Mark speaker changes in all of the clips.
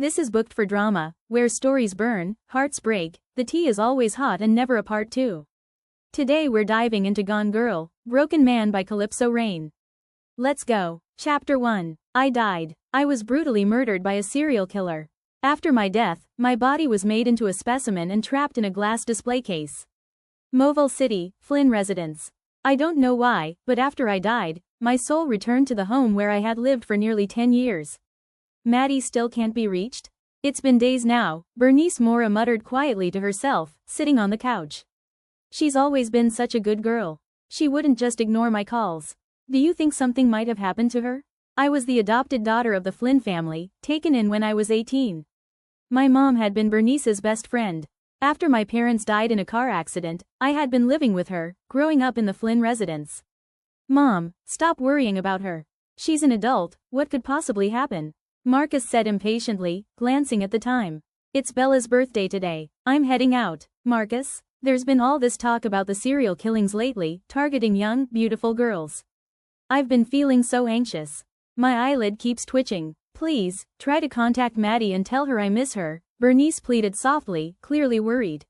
Speaker 1: This is Booked for Drama, where stories burn, hearts break, the tea is always hot and never a part 2. Today we're diving into Gone Girl, Broken Man by Calypso Rain. Let's go. Chapter 1. I died. I was brutally murdered by a serial killer. After my death, my body was made into a specimen and trapped in a glass display case. Moville City, Flynn residence. I don't know why, but after I died, my soul returned to the home where I had lived for nearly 10 years. Maddy still can't be reached? It's been days now, Bernice Mora muttered quietly to herself, sitting on the couch. She's always been such a good girl. She wouldn't just ignore my calls. Do you think something might have happened to her? I was the adopted daughter of the Flynn family, taken in when I was 18. My mom had been Bernice's best friend. After my parents died in a car accident, I had been living with her, growing up in the Flynn residence. Mom, stop worrying about her. She's an adult, what could possibly happen? Marcus said impatiently, glancing at the time. It's Bella's birthday today. I'm heading out. Marcus, there's been all this talk about the serial killings lately, targeting young, beautiful girls. I've been feeling so anxious. My eyelid keeps twitching. Please, try to contact Maddy and tell her I miss her, Bernice pleaded softly, clearly worried.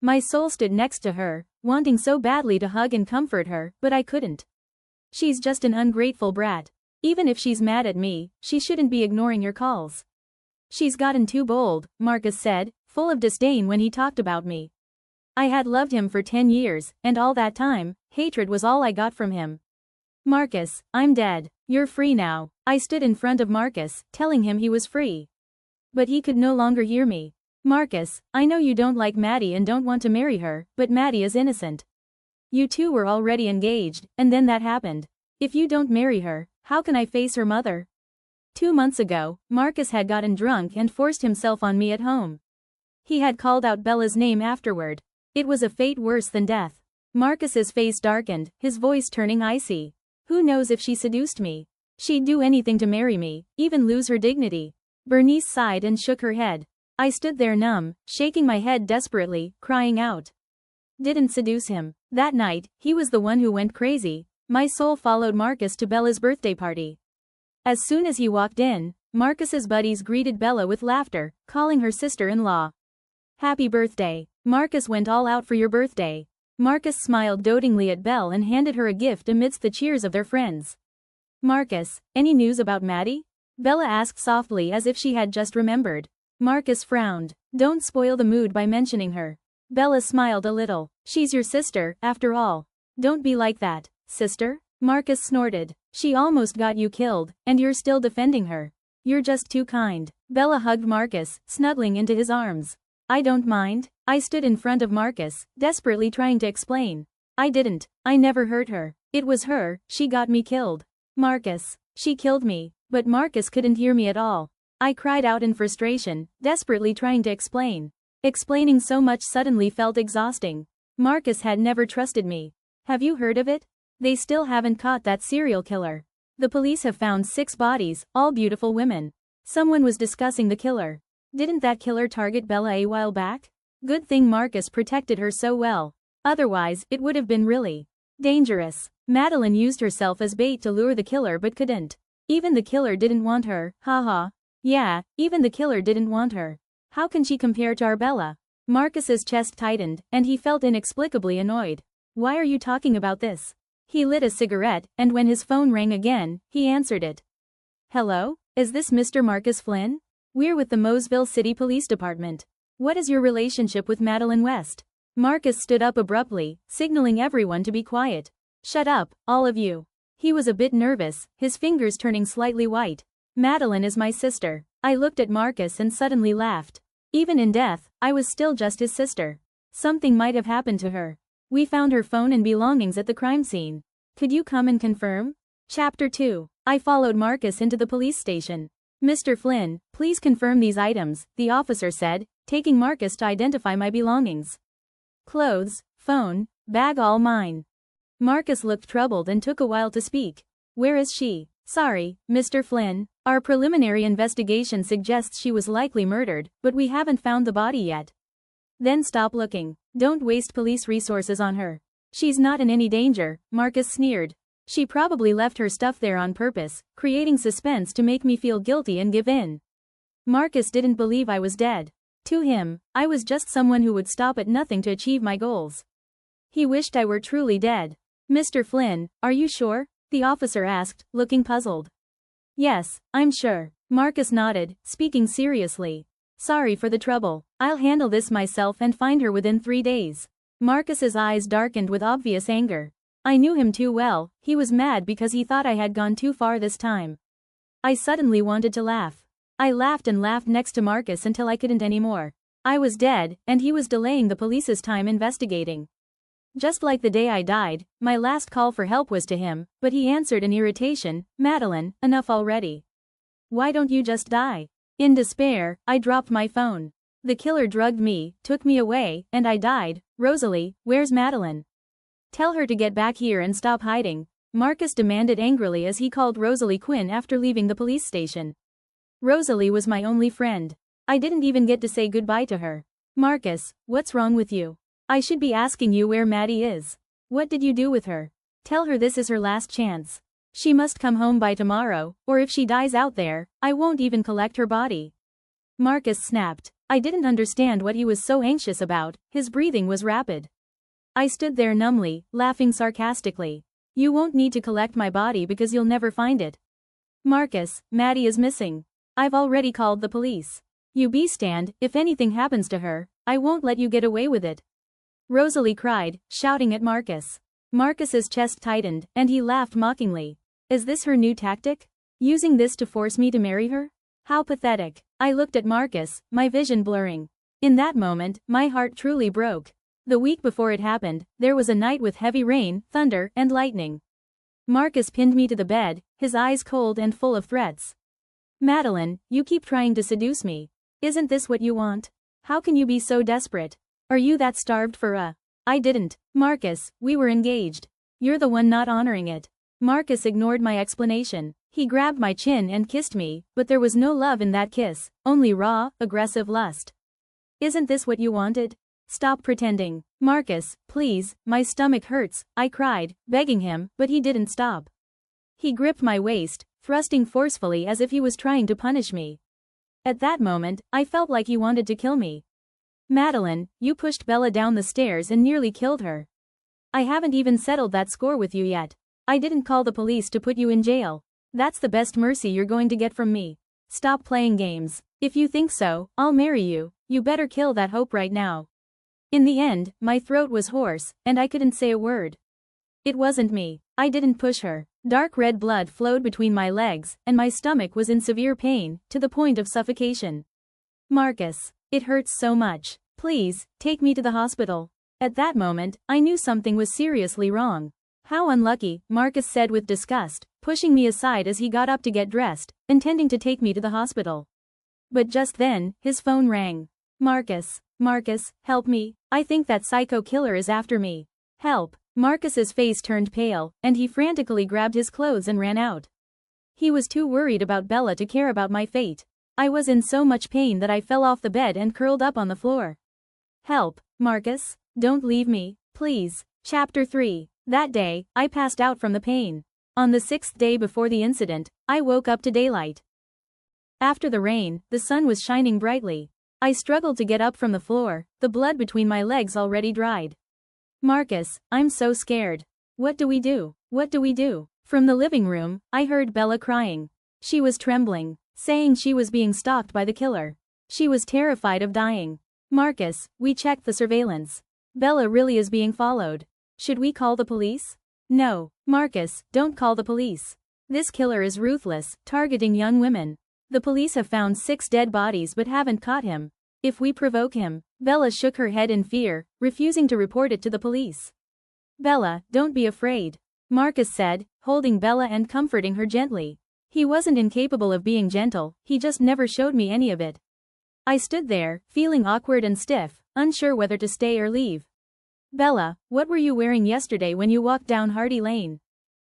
Speaker 1: My soul stood next to her, wanting so badly to hug and comfort her, but I couldn't. She's just an ungrateful brat. Even if she's mad at me, she shouldn't be ignoring your calls. She's gotten too bold, Marcus said, full of disdain when he talked about me. I had loved him for 10 years, and all that time, hatred was all I got from him. Marcus, I'm dead. You're free now. I stood in front of Marcus, telling him he was free. But he could no longer hear me. Marcus, I know you don't like Maddy and don't want to marry her, but Maddy is innocent. You two were already engaged, and then that happened. If you don't marry her, how can I face her mother? 2 months ago, Marcus had gotten drunk and forced himself on me at home. He had called out Bella's name afterward. It was a fate worse than death. Marcus's face darkened, his voice turning icy. Who knows if she seduced me? She'd do anything to marry me, even lose her dignity. Bernice sighed and shook her head. I stood there numb, shaking my head desperately, crying out. Didn't seduce him. That night, he was the one who went crazy. My soul followed Marcus to Bella's birthday party. As soon as he walked in, Marcus's buddies greeted Bella with laughter, calling her sister-in-law. Happy birthday. Marcus went all out for your birthday. Marcus smiled dotingly at Belle and handed her a gift amidst the cheers of their friends. Marcus, any news about Maddy? Bella asked softly as if she had just remembered. Marcus frowned. Don't spoil the mood by mentioning her. Bella smiled a little. She's your sister, after all. Don't be like that. Sister? Marcus snorted. She almost got you killed, and you're still defending her. You're just too kind. Bella hugged Marcus, snuggling into his arms. I don't mind. I stood in front of Marcus, desperately trying to explain. I didn't. I never hurt her. It was her, she got me killed. Marcus. She killed me. But Marcus couldn't hear me at all. I cried out in frustration, desperately trying to explain. Explaining so much suddenly felt exhausting. Marcus had never trusted me. Have you heard of it? They still haven't caught that serial killer. The police have found 6 bodies, all beautiful women. Someone was discussing the killer. Didn't that killer target Bella a while back? Good thing Marcus protected her so well. Otherwise, it would have been really dangerous. Madeline used herself as bait to lure the killer but couldn't. Even the killer didn't want her, haha. Yeah, even the killer didn't want her. How can she compare to our Bella? Marcus's chest tightened, and he felt inexplicably annoyed. Why are you talking about this? He lit a cigarette, and when his phone rang again, he answered it. Hello? Is this Mr. Marcus Flynn? We're with the Moville City Police Department. What is your relationship with Madeline West? Marcus stood up abruptly, signaling everyone to be quiet. Shut up, all of you. He was a bit nervous, his fingers turning slightly white. Madeline is my sister. I looked at Marcus and suddenly laughed. Even in death, I was still just his sister. Something might have happened to her. We found her phone and belongings at the crime scene. Could you come and confirm? Chapter 2. I followed Marcus into the police station. Mr. Flynn, please confirm these items, the officer said, taking Marcus to identify my belongings. Clothes, phone, bag all mine. Marcus looked troubled and took a while to speak. Where is she? Sorry, Mr. Flynn. Our preliminary investigation suggests she was likely murdered, but we haven't found the body yet. Then stop looking. Don't waste police resources on her. She's not in any danger, Marcus sneered. She probably left her stuff there on purpose, creating suspense to make me feel guilty and give in. Marcus didn't believe I was dead. To him, I was just someone who would stop at nothing to achieve my goals. He wished I were truly dead. Mr. Flynn, are you sure? The officer asked, looking puzzled. Yes, I'm sure. Marcus nodded, speaking seriously. Sorry for the trouble. I'll handle this myself and find her within 3 days. Marcus's eyes darkened with obvious anger. I knew him too well. He was mad because he thought I had gone too far this time. I suddenly wanted to laugh. I laughed and laughed next to Marcus until I couldn't anymore. I was dead, and he was delaying the police's time investigating. Just like the day I died, my last call for help was to him, but he answered in irritation, "Madeline, enough already. Why don't you just die?" In despair, I dropped my phone. The killer drugged me, took me away, and I died. Rosalie, where's Madeline? Tell her to get back here and stop hiding, Marcus demanded angrily as he called Rosalie Quinn after leaving the police station. Rosalie was my only friend. I didn't even get to say goodbye to her. Marcus, what's wrong with you? I should be asking you where Maddy is. What did you do with her? Tell her this is her last chance. She must come home by tomorrow, or if she dies out there, I won't even collect her body. Marcus snapped. I didn't understand what he was so anxious about. His breathing was rapid. I stood there numbly, laughing sarcastically. You won't need to collect my body because you'll never find it. Marcus, Maddy is missing. I've already called the police. You be stand, if anything happens to her, I won't let you get away with it. Rosalie cried, shouting at Marcus. Marcus's chest tightened, and he laughed mockingly. Is this her new tactic? Using this to force me to marry her? How pathetic. I looked at Marcus, my vision blurring. In that moment, my heart truly broke. The week before it happened, there was a night with heavy rain, thunder, and lightning. Marcus pinned me to the bed, his eyes cold and full of threats. Madeline, you keep trying to seduce me. Isn't this what you want? How can you be so desperate? Are you that starved for a... I didn't. Marcus, we were engaged. You're the one not honoring it. Marcus ignored my explanation. He grabbed my chin and kissed me, but there was no love in that kiss, only raw, aggressive lust. Isn't this what you wanted? Stop pretending. Marcus, please, my stomach hurts, I cried, begging him, but he didn't stop. He gripped my waist, thrusting forcefully as if he was trying to punish me. At that moment, I felt like he wanted to kill me. Madeline, you pushed Bella down the stairs and nearly killed her. I haven't even settled that score with you yet. I didn't call the police to put you in jail. That's the best mercy you're going to get from me. Stop playing games. If you think so, I'll marry you. You better kill that hope right now. In the end, my throat was hoarse, and I couldn't say a word. It wasn't me. I didn't push her. Dark red blood flowed between my legs, and my stomach was in severe pain, to the point of suffocation. Marcus, it hurts so much. Please, take me to the hospital. At that moment, I knew something was seriously wrong. How unlucky, Marcus said with disgust, pushing me aside as he got up to get dressed, intending to take me to the hospital. But just then, his phone rang. Marcus, help me. I think that psycho killer is after me. Help. Marcus's face turned pale, and he frantically grabbed his clothes and ran out. He was too worried about Bella to care about my fate. I was in so much pain that I fell off the bed and curled up on the floor. Help, Marcus, don't leave me, please. Chapter 3. That day, I passed out from the pain. On the 6th day before the incident, I woke up to daylight. After the rain, the sun was shining brightly. I struggled to get up from the floor, the blood between my legs already dried. Marcus, I'm so scared. What do we do? What do we do? From the living room, I heard Bella crying. She was trembling, saying she was being stalked by the killer. She was terrified of dying. Marcus, we checked the surveillance. Bella really is being followed. Should we call the police? No, Marcus, don't call the police. This killer is ruthless, targeting young women. The police have found 6 dead bodies but haven't caught him. If we provoke him... Bella shook her head in fear, refusing to report it to the police. Bella, don't be afraid. Marcus said, holding Bella and comforting her gently. He wasn't incapable of being gentle, he just never showed me any of it. I stood there, feeling awkward and stiff, unsure whether to stay or leave. Bella, what were you wearing yesterday when you walked down Hardy Lane?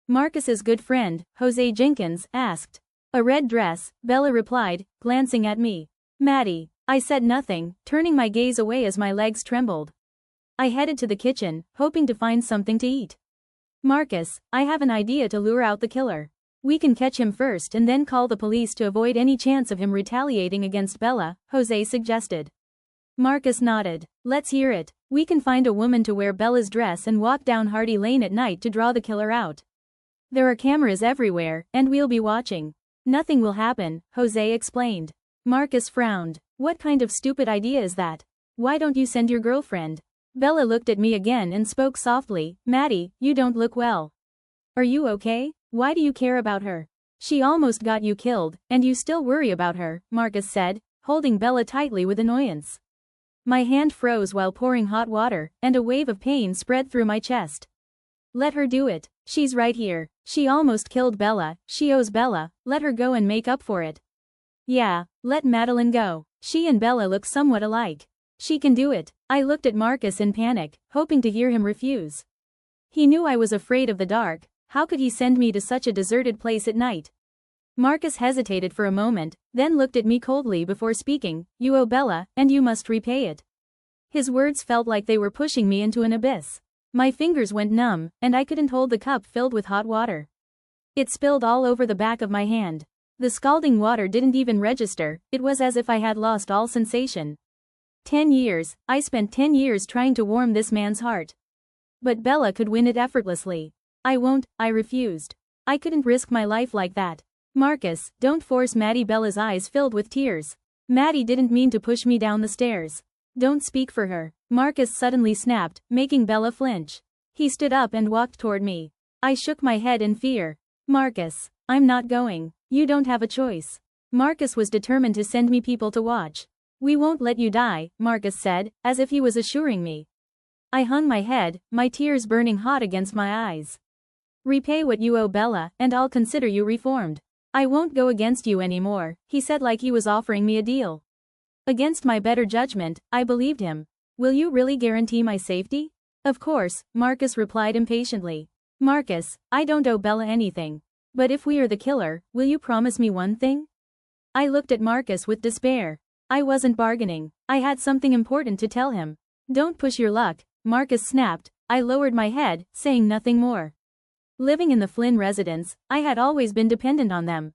Speaker 1: Marcus's good friend, Jose Jenkins, asked. A red dress, Bella replied, glancing at me. Maddy. I said nothing, turning my gaze away as my legs trembled. I headed to the kitchen, hoping to find something to eat. Marcus, I have an idea to lure out the killer. We can catch him first and then call the police to avoid any chance of him retaliating against Bella, Jose suggested. Marcus nodded. Let's hear it. We can find a woman to wear Bella's dress and walk down Hardy Lane at night to draw the killer out. There are cameras everywhere, and we'll be watching. Nothing will happen, Jose explained. Marcus frowned. What kind of stupid idea is that? Why don't you send your girlfriend? Bella looked at me again and spoke softly. Maddy, you don't look well. Are you okay? Why do you care about her? She almost got you killed, and you still worry about her, Marcus said, holding Bella tightly with annoyance. My hand froze while pouring hot water, and a wave of pain spread through my chest. Let her do it. She's right here. She almost killed Bella. She owes Bella. Let her go and make up for it. Yeah, let Madeline go. She and Bella look somewhat alike. She can do it. I looked at Marcus in panic, hoping to hear him refuse. He knew I was afraid of the dark. How could he send me to such a deserted place at night? Marcus hesitated for a moment, then looked at me coldly before speaking. You owe Bella, and you must repay it. His words felt like they were pushing me into an abyss. My fingers went numb, and I couldn't hold the cup filled with hot water. It spilled all over the back of my hand. The scalding water didn't even register. It was as if I had lost all sensation. 10 years, I spent 10 years trying to warm this man's heart. But Bella could win it effortlessly. I won't, I refused. I couldn't risk my life like that. Marcus, don't force Maddy. Bella's eyes filled with tears. Maddy didn't mean to push me down the stairs. Don't speak for her. Marcus suddenly snapped, making Bella flinch. He stood up and walked toward me. I shook my head in fear. Marcus, I'm not going. You don't have a choice. Marcus was determined to send me people to watch. We won't let you die, Marcus said, as if he was assuring me. I hung my head, my tears burning hot against my eyes. Repay what you owe Bella, and I'll consider you reformed. I won't go against you anymore, he said like he was offering me a deal. Against my better judgment, I believed him. Will you really guarantee my safety? Of course, Marcus replied impatiently. Marcus, I don't owe Bella anything. But if we are the killer, will you promise me one thing? I looked at Marcus with despair. I wasn't bargaining. I had something important to tell him. Don't push your luck, Marcus snapped. I lowered my head, saying nothing more. Living in the Flynn residence, I had always been dependent on them.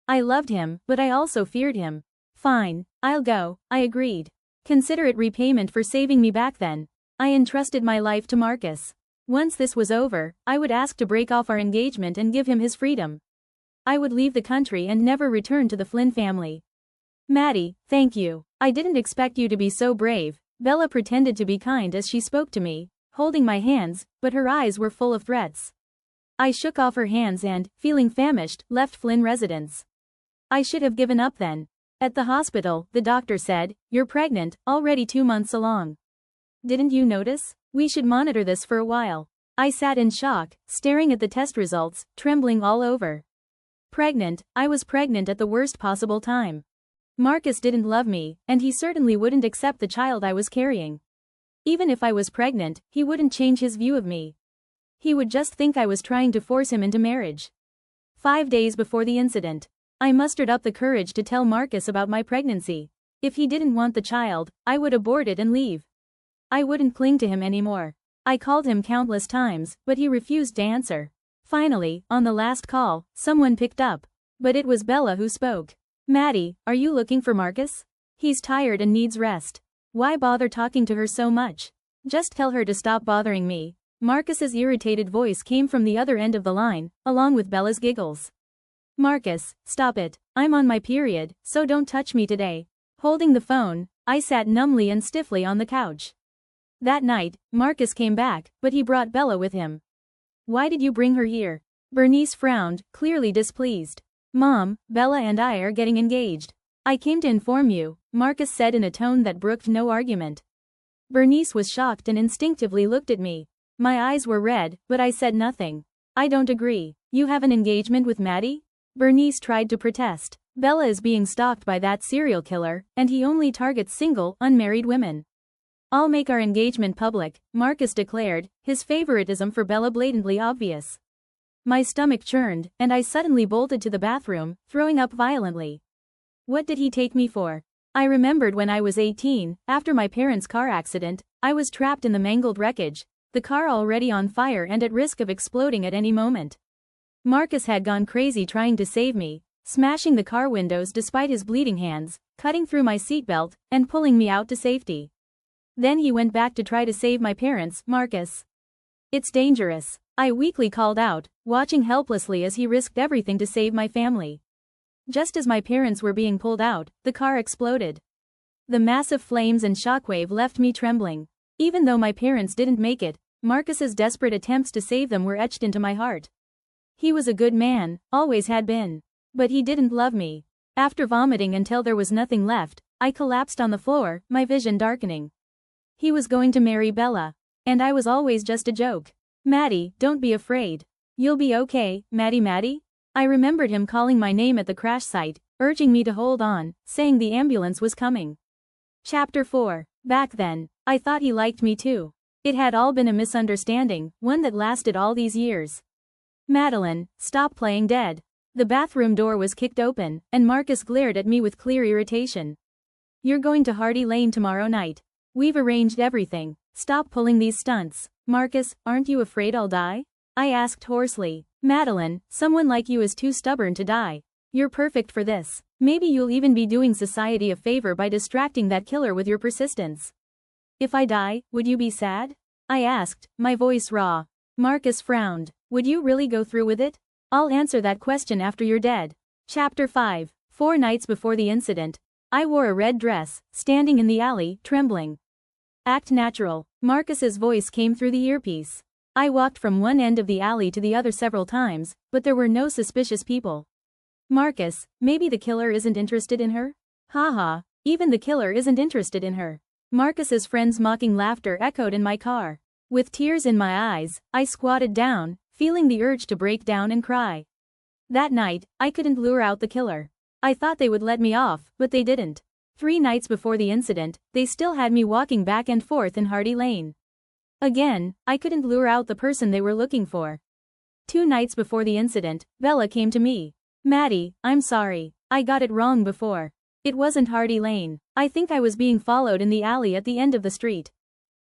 Speaker 1: I loved him, but I also feared him. Fine, I'll go, I agreed. Consider it repayment for saving me back then. I entrusted my life to Marcus. Once this was over, I would ask to break off our engagement and give him his freedom. I would leave the country and never return to the Flynn family. Maddy, thank you. I didn't expect you to be so brave. Bella pretended to be kind as she spoke to me, holding my hands, but her eyes were full of threats. I shook off her hands and, feeling famished, left Flynn residence. I should have given up then. At the hospital, the doctor said, "You're pregnant, already 2 months along. Didn't you notice? We should monitor this for a while." I sat in shock, staring at the test results, trembling all over. Pregnant, I was pregnant at the worst possible time. Marcus didn't love me, and he certainly wouldn't accept the child I was carrying. Even if I was pregnant, he wouldn't change his view of me. He would just think I was trying to force him into marriage. 5 days before the incident, I mustered up the courage to tell Marcus about my pregnancy. If he didn't want the child, I would abort it and leave. I wouldn't cling to him anymore. I called him countless times, but he refused to answer. Finally, on the last call, someone picked up. But it was Bella who spoke. "Maddy, are you looking for Marcus? He's tired and needs rest. Why bother talking to her so much? Just tell her to stop bothering me." Marcus's irritated voice came from the other end of the line, along with Bella's giggles. "Marcus, stop it. I'm on my period, so don't touch me today." Holding the phone, I sat numbly and stiffly on the couch. That night, Marcus came back, but he brought Bella with him. "Why did you bring her here?" Bernice frowned, clearly displeased. "Mom, Bella and I are getting engaged. I came to inform you," Marcus said in a tone that brooked no argument. Bernice was shocked and instinctively looked at me. My eyes were red, but I said nothing. "I don't agree. You have an engagement with Maddy?" Bernice tried to protest. "Bella is being stalked by that serial killer, and he only targets single, unmarried women." "I'll make our engagement public," Marcus declared, his favoritism for Bella blatantly obvious. My stomach churned, and I suddenly bolted to the bathroom, throwing up violently. What did he take me for? I remembered when I was 18, after my parents' car accident, I was trapped in the mangled wreckage, the car already on fire and at risk of exploding at any moment. Marcus had gone crazy trying to save me, smashing the car windows despite his bleeding hands, cutting through my seatbelt, and pulling me out to safety. Then he went back to try to save my parents, Marcus. It's dangerous, I weakly called out, watching helplessly as he risked everything to save my family. Just as my parents were being pulled out, the car exploded. The massive flames and shockwave left me trembling. Even though my parents didn't make it, Marcus's desperate attempts to save them were etched into my heart. He was a good man, always had been. But he didn't love me. After vomiting until there was nothing left, I collapsed on the floor, my vision darkening. He was going to marry Bella. And I was always just a joke. Maddy, don't be afraid. You'll be okay, Maddy. I remembered him calling my name at the crash site, urging me to hold on, saying the ambulance was coming. Chapter 4. Back then, I thought he liked me too. It had all been a misunderstanding, one that lasted all these years. Madeline, stop playing dead. The bathroom door was kicked open, and Marcus glared at me with clear irritation. You're going to Hardy Lane tomorrow night. We've arranged everything. Stop pulling these stunts. Marcus, aren't you afraid I'll die? I asked hoarsely. Madeline, someone like you is too stubborn to die. You're perfect for this. Maybe you'll even be doing society a favor by distracting that killer with your persistence. If I die, would you be sad? I asked, my voice raw. Marcus frowned. Would you really go through with it? I'll answer that question after you're dead. Chapter 5. 4 nights before the incident, I wore a red dress, standing in the alley, trembling. Act natural. Marcus's voice came through the earpiece. I walked from one end of the alley to the other several times, but there were no suspicious people. Marcus, maybe the killer isn't interested in her? Haha, even the killer isn't interested in her. Marcus's friend's mocking laughter echoed in my car. With tears in my eyes, I squatted down, feeling the urge to break down and cry. That night, I couldn't lure out the killer. I thought they would let me off, but they didn't. 3 nights before the incident, they still had me walking back and forth in Hardy Lane. Again, I couldn't lure out the person they were looking for. 2 nights before the incident, Bella came to me. Maddy, I'm sorry. I got it wrong before. It wasn't Hardy Lane. I think I was being followed in the alley at the end of the street.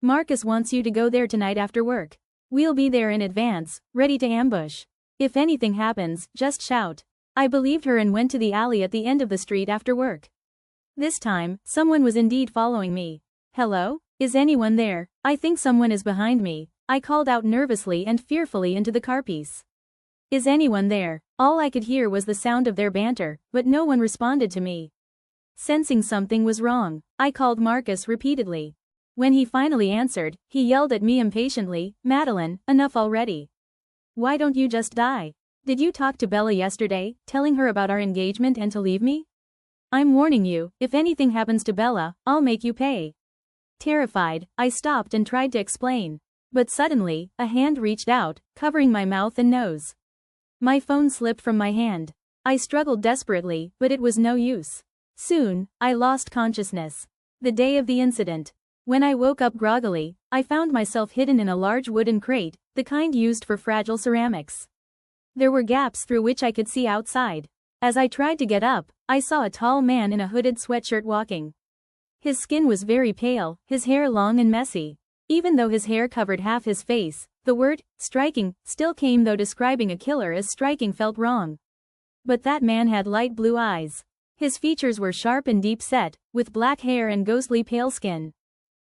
Speaker 1: Marcus wants you to go there tonight after work. We'll be there in advance, ready to ambush. If anything happens, just shout. I believed her and went to the alley at the end of the street after work. This time, someone was indeed following me. Hello? Is anyone there? I think someone is behind me. I called out nervously and fearfully into the carpiece. Is anyone there? All I could hear was the sound of their banter, but no one responded to me. Sensing something was wrong, I called Marcus repeatedly. When he finally answered, he yelled at me impatiently, Madeline, enough already. Why don't you just die? Did you talk to Bella yesterday, telling her about our engagement and to leave me? I'm warning you, if anything happens to Bella, I'll make you pay. Terrified, I stopped and tried to explain. But suddenly, a hand reached out, covering my mouth and nose. My phone slipped from my hand. I struggled desperately, but it was no use. Soon, I lost consciousness. The day of the incident. When I woke up groggily, I found myself hidden in a large wooden crate, the kind used for fragile ceramics. There were gaps through which I could see outside. As I tried to get up, I saw a tall man in a hooded sweatshirt walking. His skin was very pale, his hair long and messy. Even though his hair covered half his face, the word, striking, still came though describing a killer as striking felt wrong. But that man had light blue eyes. His features were sharp and deep set, with black hair and ghostly pale skin.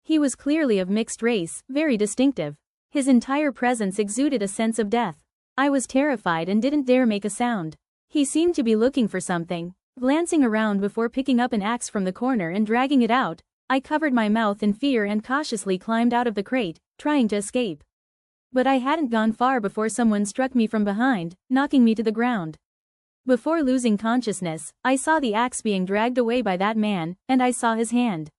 Speaker 1: He was clearly of mixed race, very distinctive. His entire presence exuded a sense of death. I was terrified and didn't dare make a sound. He seemed to be looking for something. Glancing around before picking up an axe from the corner and dragging it out, I covered my mouth in fear and cautiously climbed out of the crate, trying to escape. But I hadn't gone far before someone struck me from behind, knocking me to the ground. Before losing consciousness, I saw the axe being dragged away by that man, and I saw his hand.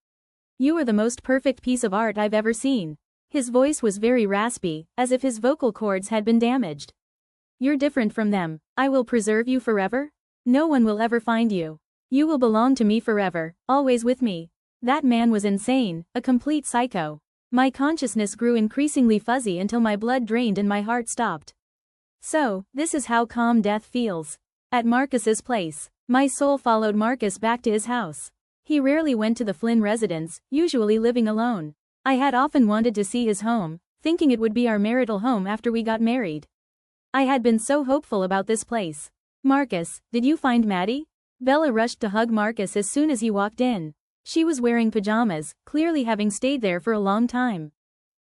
Speaker 1: You are the most perfect piece of art I've ever seen. His voice was very raspy, as if his vocal cords had been damaged. You're different from them. I will preserve you forever. No one will ever find you. You will belong to me forever, always with me. That man was insane, a complete psycho. My consciousness grew increasingly fuzzy until my blood drained and my heart stopped. So, this is how calm death feels. At Marcus's place, my soul followed Marcus back to his house. He rarely went to the Flynn residence, usually living alone. I had often wanted to see his home, thinking it would be our marital home after we got married. I had been so hopeful about this place. Marcus, did you find Maddy? Bella rushed to hug Marcus as soon as he walked in. She was wearing pajamas, clearly having stayed there for a long time.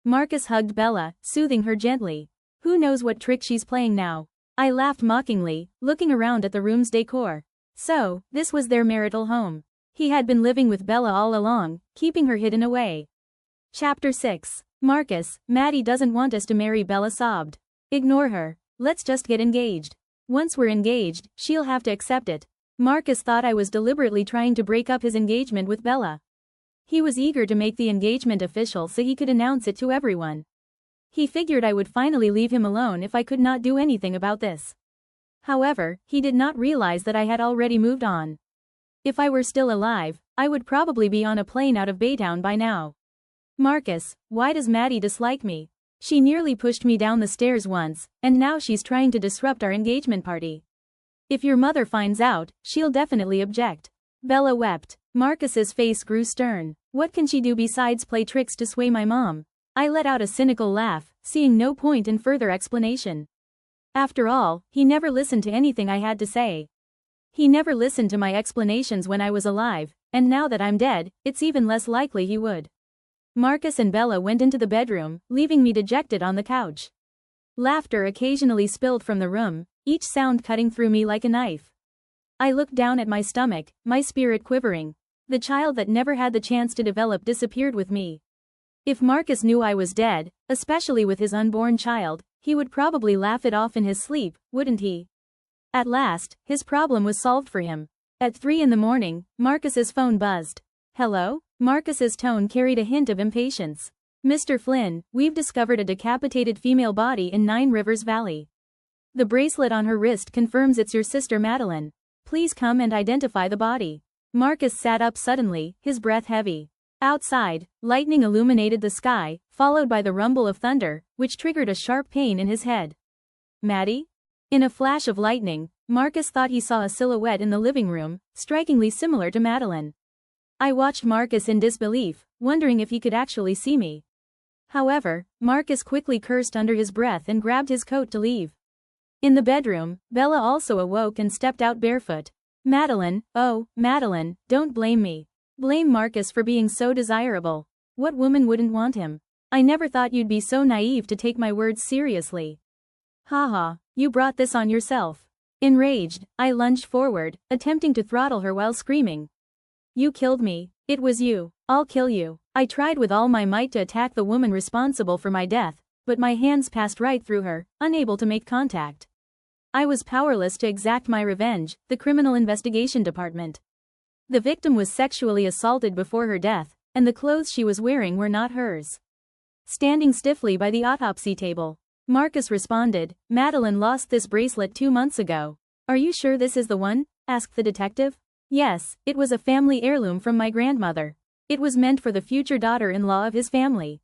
Speaker 1: Marcus hugged Bella, soothing her gently. Who knows what trick she's playing now? I laughed mockingly, looking around at the room's decor. So, this was their marital home. He had been living with Bella all along, keeping her hidden away. Chapter 6. Marcus, Maddy doesn't want us to marry, Bella sobbed. Ignore her. Let's just get engaged. Once we're engaged, she'll have to accept it. Marcus thought I was deliberately trying to break up his engagement with Bella. He was eager to make the engagement official so he could announce it to everyone. He figured I would finally leave him alone if I could not do anything about this. However, he did not realize that I had already moved on. If I were still alive, I would probably be on a plane out of Baytown by now. Marcus, why does Maddy dislike me? She nearly pushed me down the stairs once, and now she's trying to disrupt our engagement party. If your mother finds out, she'll definitely object. Bella wept. Marcus's face grew stern. What can she do besides play tricks to sway my mom? I let out a cynical laugh, seeing no point in further explanation. After all, he never listened to anything I had to say. He never listened to my explanations when I was alive, and now that I'm dead, it's even less likely he would. Marcus and Bella went into the bedroom, leaving me dejected on the couch. Laughter occasionally spilled from the room, each sound cutting through me like a knife. I looked down at my stomach, my spirit quivering. The child that never had the chance to develop disappeared with me. If Marcus knew I was dead, especially with his unborn child, he would probably laugh it off in his sleep, wouldn't he? At last, his problem was solved for him. At 3 in the morning, Marcus's phone buzzed. Hello? Marcus's tone carried a hint of impatience. Mr. Flynn, we've discovered a decapitated female body in 9 Rivers Valley. The bracelet on her wrist confirms it's your sister Madeline. Please come and identify the body. Marcus sat up suddenly, his breath heavy. Outside, lightning illuminated the sky, followed by the rumble of thunder, which triggered a sharp pain in his head. Maddy? In a flash of lightning, Marcus thought he saw a silhouette in the living room, strikingly similar to Madeline. I watched Marcus in disbelief, wondering if he could actually see me. However, Marcus quickly cursed under his breath and grabbed his coat to leave. In the bedroom, Bella also awoke and stepped out barefoot. Madeline, oh, Madeline, don't blame me. Blame Marcus for being so desirable. What woman wouldn't want him? I never thought you'd be so naive to take my words seriously. Haha, you brought this on yourself. Enraged, I lunged forward, attempting to throttle her while screaming. You killed me. It was you. I'll kill you. I tried with all my might to attack the woman responsible for my death, but my hands passed right through her, unable to make contact. I was powerless to exact my revenge, the Criminal Investigation Department. The victim was sexually assaulted before her death, and the clothes she was wearing were not hers. Standing stiffly by the autopsy table, Marcus responded, Madeline lost this bracelet 2 months ago. Are you sure this is the one? Asked the detective. Yes, it was a family heirloom from my grandmother. It was meant for the future daughter-in-law of his family.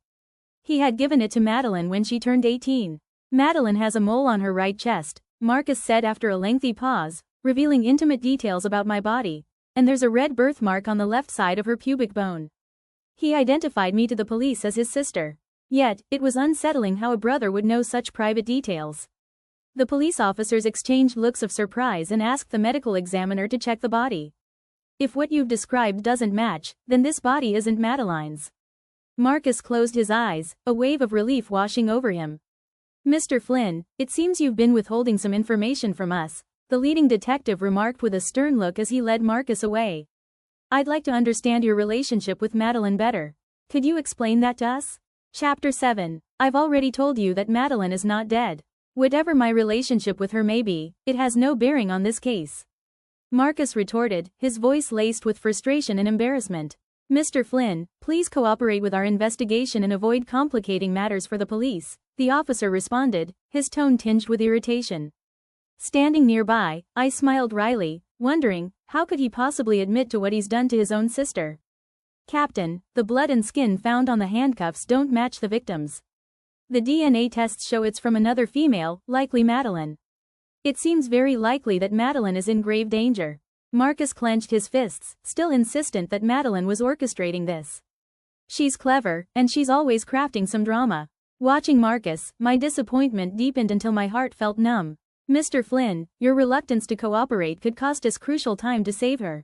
Speaker 1: He had given it to Madeline when she turned 18. Madeline has a mole on her right chest, Marcus said after a lengthy pause, revealing intimate details about my body, and there's a red birthmark on the left side of her pubic bone. He identified me to the police as his sister. Yet, it was unsettling how a brother would know such private details. The police officers exchanged looks of surprise and asked the medical examiner to check the body. If what you've described doesn't match, then this body isn't Madeline's. Marcus closed his eyes, a wave of relief washing over him. Mr. Flynn, it seems you've been withholding some information from us, the leading detective remarked with a stern look as he led Marcus away. I'd like to understand your relationship with Madeline better. Could you explain that to us? Chapter 7. I've already told you that Madeline is not dead. Whatever my relationship with her may be, it has no bearing on this case. Marcus retorted, his voice laced with frustration and embarrassment. Mr. Flynn, please cooperate with our investigation and avoid complicating matters for the police, the officer responded, his tone tinged with irritation. Standing nearby, I smiled wryly, wondering, how could he possibly admit to what he's done to his own sister? Captain, the blood and skin found on the handcuffs don't match the victim's. The DNA tests show it's from another female, likely Madeline. It seems very likely that Madeline is in grave danger. Marcus clenched his fists, still insistent that Madeline was orchestrating this. She's clever, and she's always crafting some drama. Watching Marcus, my disappointment deepened until my heart felt numb. Mr. Flynn, your reluctance to cooperate could cost us crucial time to save her.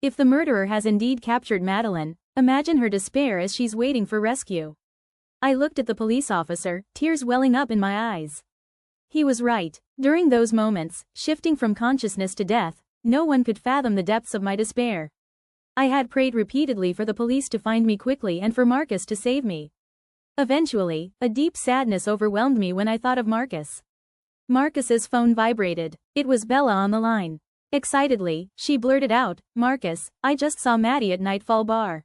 Speaker 1: If the murderer has indeed captured Madeline, imagine her despair as she's waiting for rescue. I looked at the police officer, tears welling up in my eyes. He was right. During those moments, shifting from consciousness to death, no one could fathom the depths of my despair. I had prayed repeatedly for the police to find me quickly and for Marcus to save me. Eventually, a deep sadness overwhelmed me when I thought of Marcus. Marcus's phone vibrated. It was Bella on the line. Excitedly, she blurted out, "Marcus, I just saw Maddy at Nightfall Bar."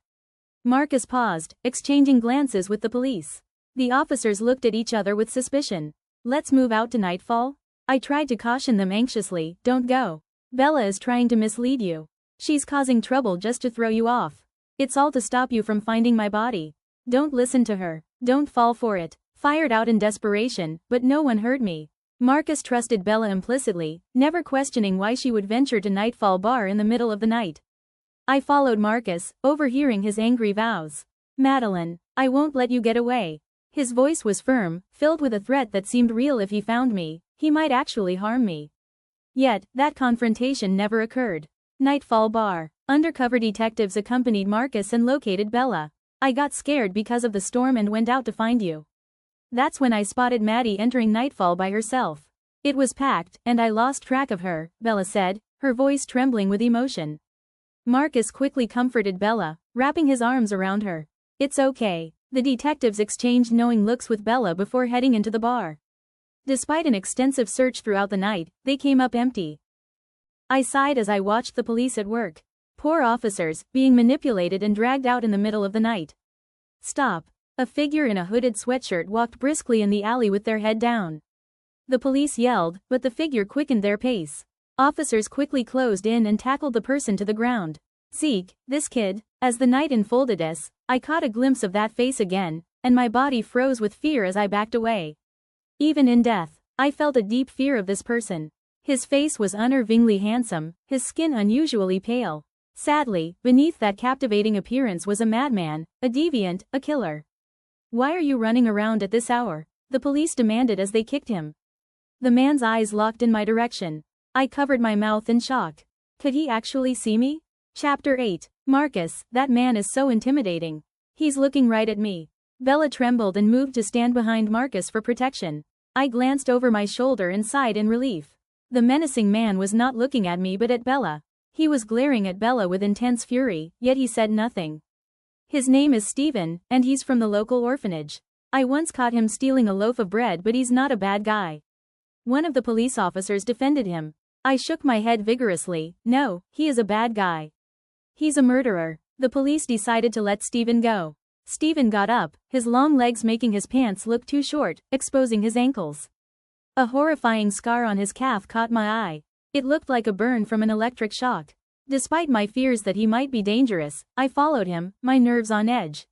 Speaker 1: Marcus paused, exchanging glances with the police. The officers looked at each other with suspicion. "Let's move out to Nightfall?" I tried to caution them anxiously, "Don't go. Bella is trying to mislead you. She's causing trouble just to throw you off. It's all to stop you from finding my body. Don't listen to her. Don't fall for it." Fired out in desperation, but no one heard me. Marcus trusted Bella implicitly, never questioning why she would venture to Nightfall Bar in the middle of the night. I followed Marcus, overhearing his angry vows. "Madeline, I won't let you get away." His voice was firm, filled with a threat that seemed real. If he found me, he might actually harm me. Yet, that confrontation never occurred. Nightfall Bar. Undercover detectives accompanied Marcus and located Bella. "I got scared because of the storm and went out to find you. That's when I spotted Maddy entering Nightfall by herself. It was packed, and I lost track of her," Bella said, her voice trembling with emotion. Marcus quickly comforted Bella, wrapping his arms around her. "It's okay." The detectives exchanged knowing looks with Bella before heading into the bar. Despite an extensive search throughout the night, they came up empty. I sighed as I watched the police at work. Poor officers, being manipulated and dragged out in the middle of the night. "Stop." A figure in a hooded sweatshirt walked briskly in the alley with their head down. The police yelled, but the figure quickened their pace. Officers quickly closed in and tackled the person to the ground. "Zeke, this kid." As the night unfolded, I caught a glimpse of that face again, and my body froze with fear as I backed away. Even in death, I felt a deep fear of this person. His face was unnervingly handsome, his skin unusually pale. Sadly, beneath that captivating appearance was a madman, a deviant, a killer. "Why are you running around at this hour?" the police demanded as they kicked him. The man's eyes locked in my direction. I covered my mouth in shock. Could he actually see me? Chapter 8. Marcus, that man is so intimidating. He's looking right at me. Bella trembled and moved to stand behind Marcus for protection. I glanced over my shoulder and sighed in relief. The menacing man was not looking at me but at Bella. He was glaring at Bella with intense fury, yet he said nothing. "His name is Steven, and he's from the local orphanage. I once caught him stealing a loaf of bread, but he's not a bad guy." One of the police officers defended him. I shook my head vigorously. "No, he is a bad guy. He's a murderer." The police decided to let Steven go. Steven got up, his long legs making his pants look too short, exposing his ankles. A horrifying scar on his calf caught my eye. It looked like a burn from an electric shock. Despite my fears that he might be dangerous, I followed him, my nerves on edge.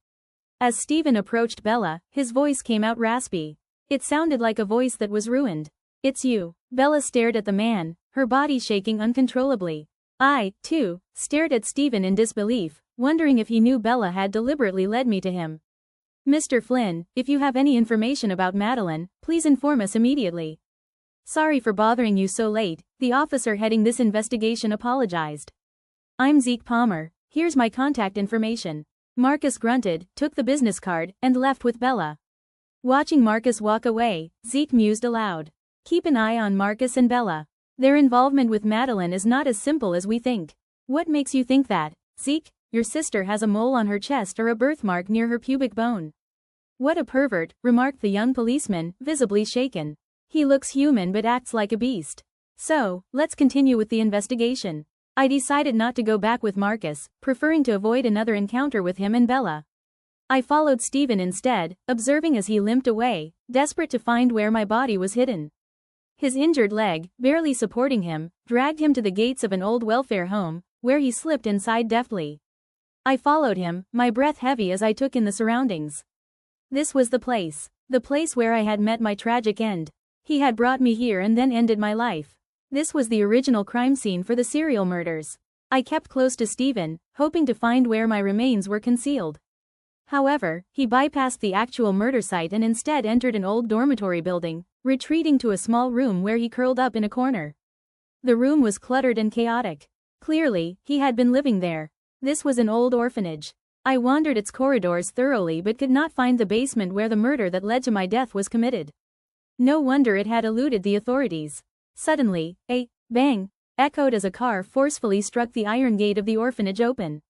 Speaker 1: As Steven approached Bella, his voice came out raspy. It sounded like a voice that was ruined. "It's you." Bella stared at the man, her body shaking uncontrollably. I, too, stared at Steven in disbelief, wondering if he knew Bella had deliberately led me to him. "Mr. Flynn, if you have any information about Madeline, please inform us immediately." "Sorry for bothering you so late," the officer heading this investigation apologized. "I'm Zeke Palmer. Here's my contact information." Marcus grunted, took the business card, and left with Bella. Watching Marcus walk away, Zeke mused aloud. "Keep an eye on Marcus and Bella. Their involvement with Madeline is not as simple as we think." "What makes you think that, Zeke?" "Your sister has a mole on her chest or a birthmark near her pubic bone." "What a pervert," remarked the young policeman, visibly shaken. "He looks human but acts like a beast. So, let's continue with the investigation." I decided not to go back with Marcus, preferring to avoid another encounter with him and Bella. I followed Steven instead, observing as he limped away, desperate to find where my body was hidden. His injured leg, barely supporting him, dragged him to the gates of an old welfare home, where he slipped inside deftly. I followed him, my breath heavy as I took in the surroundings. This was the place where I had met my tragic end. He had brought me here and then ended my life. This was the original crime scene for the serial murders. I kept close to Steven, hoping to find where my remains were concealed. However, he bypassed the actual murder site and instead entered an old dormitory building, retreating to a small room where he curled up in a corner. The room was cluttered and chaotic. Clearly, he had been living there. This was an old orphanage. I wandered its corridors thoroughly but could not find the basement where the murder that led to my death was committed. No wonder it had eluded the authorities. Suddenly, a bang echoed as a car forcefully struck the iron gate of the orphanage open.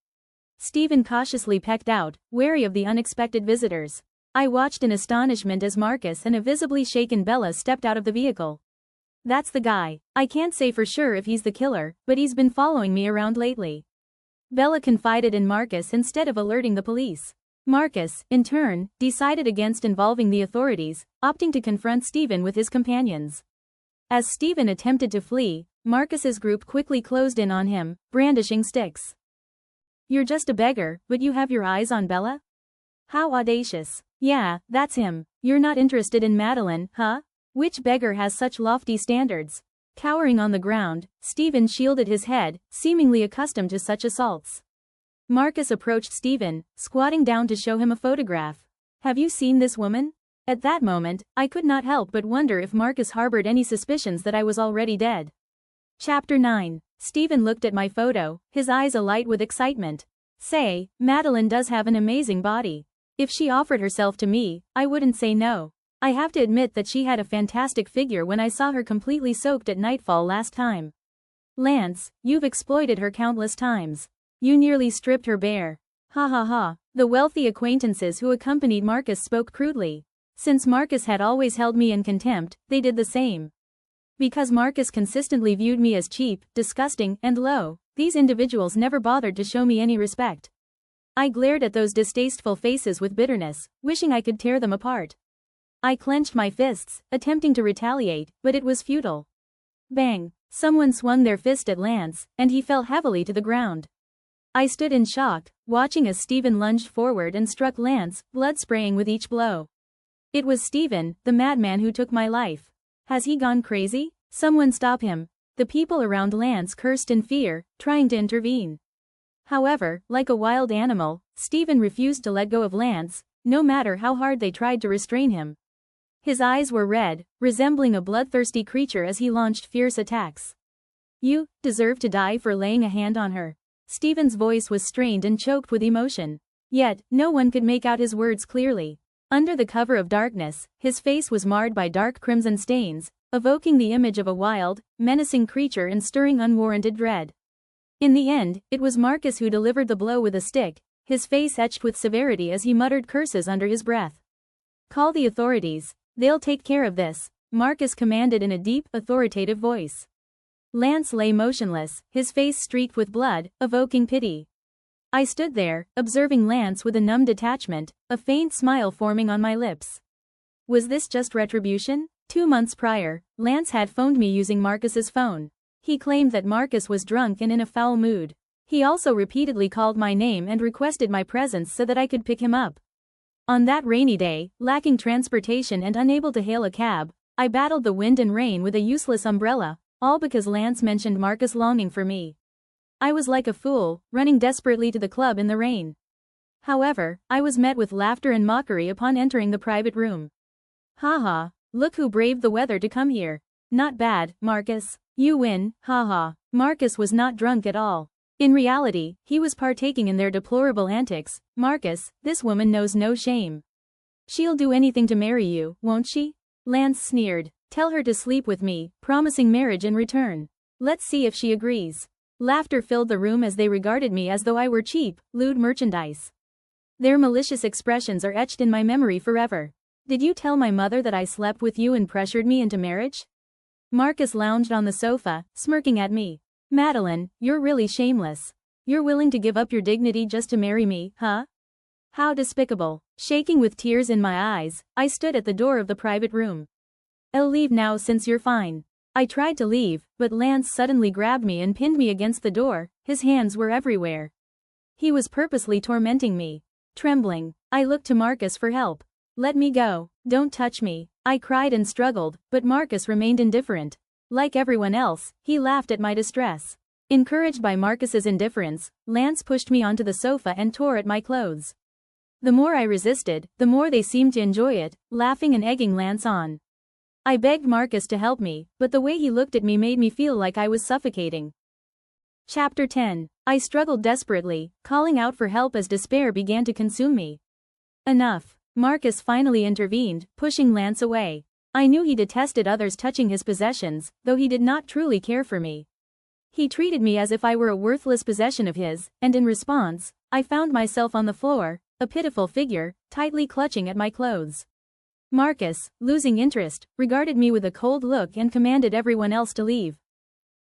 Speaker 1: Stephen cautiously peeked out, wary of the unexpected visitors. I watched in astonishment as Marcus and a visibly shaken Bella stepped out of the vehicle. That's the guy. I can't say for sure if he's the killer, but he's been following me around lately. Bella confided in Marcus instead of alerting the police. Marcus, in turn, decided against involving the authorities, opting to confront Stephen with his companions. As Stephen attempted to flee, Marcus's group quickly closed in on him, brandishing sticks. You're just a beggar, but you have your eyes on Bella? How audacious. Yeah, that's him. You're not interested in Madeline, huh? Which beggar has such lofty standards? Cowering on the ground, Stephen shielded his head, seemingly accustomed to such assaults. Marcus approached Stephen, squatting down to show him a photograph. Have you seen this woman? At that moment, I could not help but wonder if Marcus harbored any suspicions that I was already dead. Chapter 9. Stephen looked at my photo, his eyes alight with excitement. Say, Madeline does have an amazing body. If she offered herself to me, I wouldn't say no. I have to admit that she had a fantastic figure when I saw her completely soaked at nightfall last time. Lance, you've exploited her countless times. You nearly stripped her bare. Ha ha ha. The wealthy acquaintances who accompanied Marcus spoke crudely. Since Marcus had always held me in contempt, they did the same. Because Marcus consistently viewed me as cheap, disgusting, and low, these individuals never bothered to show me any respect. I glared at those distasteful faces with bitterness, wishing I could tear them apart. I clenched my fists, attempting to retaliate, but it was futile. Bang! Someone swung their fist at Lance, and he fell heavily to the ground. I stood in shock, watching as Stephen lunged forward and struck Lance, blood spraying with each blow. It was Stephen, the madman who took my life. Has he gone crazy? Someone stop him. The people around Lance cursed in fear, trying to intervene. However, like a wild animal, Stephen refused to let go of Lance, no matter how hard they tried to restrain him. His eyes were red, resembling a bloodthirsty creature as he launched fierce attacks. You deserve to die for laying a hand on her. Stephen's voice was strained and choked with emotion. Yet, no one could make out his words clearly. Under the cover of darkness, his face was marred by dark crimson stains, evoking the image of a wild, menacing creature and stirring unwarranted dread. In the end, it was Marcus who delivered the blow with a stick, his face etched with severity as he muttered curses under his breath. Call the authorities. They'll take care of this, Marcus commanded in a deep, authoritative voice. Lance lay motionless, his face streaked with blood, evoking pity. I stood there, observing Lance with a numb detachment, a faint smile forming on my lips. Was this just retribution? 2 months prior, Lance had phoned me using Marcus's phone. He claimed that Marcus was drunk and in a foul mood. He also repeatedly called my name and requested my presence so that I could pick him up. On that rainy day, lacking transportation and unable to hail a cab, I battled the wind and rain with a useless umbrella, all because Lance mentioned Marcus longing for me. I was like a fool, running desperately to the club in the rain. However, I was met with laughter and mockery upon entering the private room. Haha, look who braved the weather to come here. Not bad, Marcus. You win, haha. Marcus was not drunk at all. In reality, he was partaking in their deplorable antics. Marcus, this woman knows no shame. She'll do anything to marry you, won't she? Lance sneered. Tell her to sleep with me, promising marriage in return. Let's see if she agrees. Laughter filled the room as they regarded me as though I were cheap, lewd merchandise. Their malicious expressions are etched in my memory forever. Did you tell my mother that I slept with you and pressured me into marriage? Marcus lounged on the sofa, smirking at me. Madeline, you're really shameless. You're willing to give up your dignity just to marry me, huh? How despicable. Shaking with tears in my eyes, I stood at the door of the private room. I'll leave now since you're fine. I tried to leave, but Lance suddenly grabbed me and pinned me against the door, his hands were everywhere. He was purposely tormenting me. Trembling, I looked to Marcus for help. Let me go, don't touch me. I cried and struggled, but Marcus remained indifferent. Like everyone else, he laughed at my distress. Encouraged by Marcus's indifference, Lance pushed me onto the sofa and tore at my clothes. The more I resisted, the more they seemed to enjoy it, laughing and egging Lance on. I begged Marcus to help me, but the way he looked at me made me feel like I was suffocating. Chapter 10. I struggled desperately, calling out for help as despair began to consume me. Enough. Marcus finally intervened, pushing Lance away. I knew he detested others touching his possessions, though he did not truly care for me. He treated me as if I were a worthless possession of his, and in response, I found myself on the floor, a pitiful figure, tightly clutching at my clothes. Marcus, losing interest, regarded me with a cold look and commanded everyone else to leave.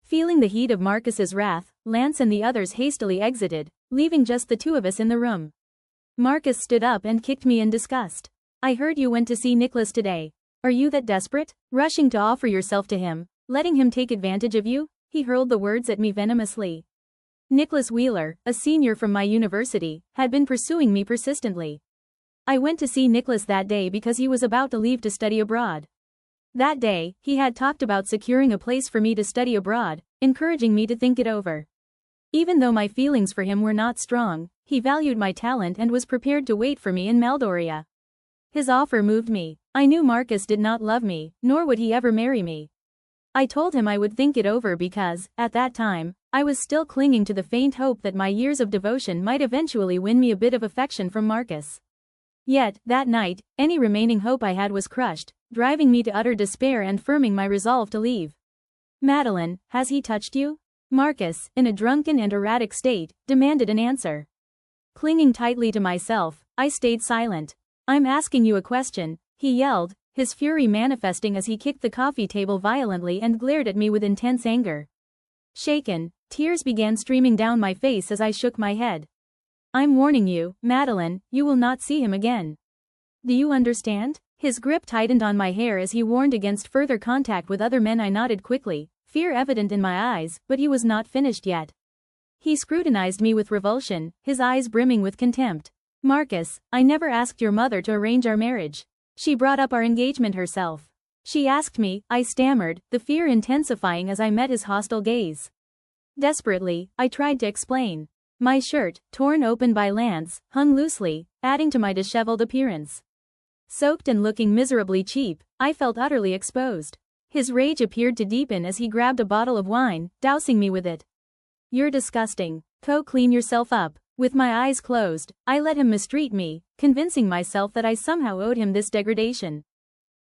Speaker 1: Feeling the heat of Marcus's wrath, Lance and the others hastily exited, leaving just the two of us in the room. Marcus stood up and kicked me in disgust. I heard you went to see Nicholas today. Are you that desperate? Rushing to offer yourself to him, letting him take advantage of you? He hurled the words at me venomously. Nicholas Wheeler, a senior from my university, had been pursuing me persistently. I went to see Nicholas that day because he was about to leave to study abroad. That day, he had talked about securing a place for me to study abroad, encouraging me to think it over. Even though my feelings for him were not strong, he valued my talent and was prepared to wait for me in Maldoria. His offer moved me. I knew Marcus did not love me, nor would he ever marry me. I told him I would think it over because, at that time, I was still clinging to the faint hope that my years of devotion might eventually win me a bit of affection from Marcus. Yet, that night, any remaining hope I had was crushed, driving me to utter despair and firming my resolve to leave. Madeline, has he touched you? Marcus, in a drunken and erratic state, demanded an answer. Clinging tightly to myself, I stayed silent. I'm asking you a question, he yelled, his fury manifesting as he kicked the coffee table violently and glared at me with intense anger. Shaken, tears began streaming down my face as I shook my head. I'm warning you, Madeline, you will not see him again. Do you understand? His grip tightened on my hair as he warned against further contact with other men. I nodded quickly, fear evident in my eyes, but he was not finished yet. He scrutinized me with revulsion, his eyes brimming with contempt. Marcus, I never asked your mother to arrange our marriage. She brought up our engagement herself. She asked me, I stammered, the fear intensifying as I met his hostile gaze. Desperately, I tried to explain. My shirt, torn open by Lance, hung loosely, adding to my disheveled appearance. Soaked and looking miserably cheap, I felt utterly exposed. His rage appeared to deepen as he grabbed a bottle of wine, dousing me with it. You're disgusting. Clean yourself up. With my eyes closed, I let him mistreat me, convincing myself that I somehow owed him this degradation.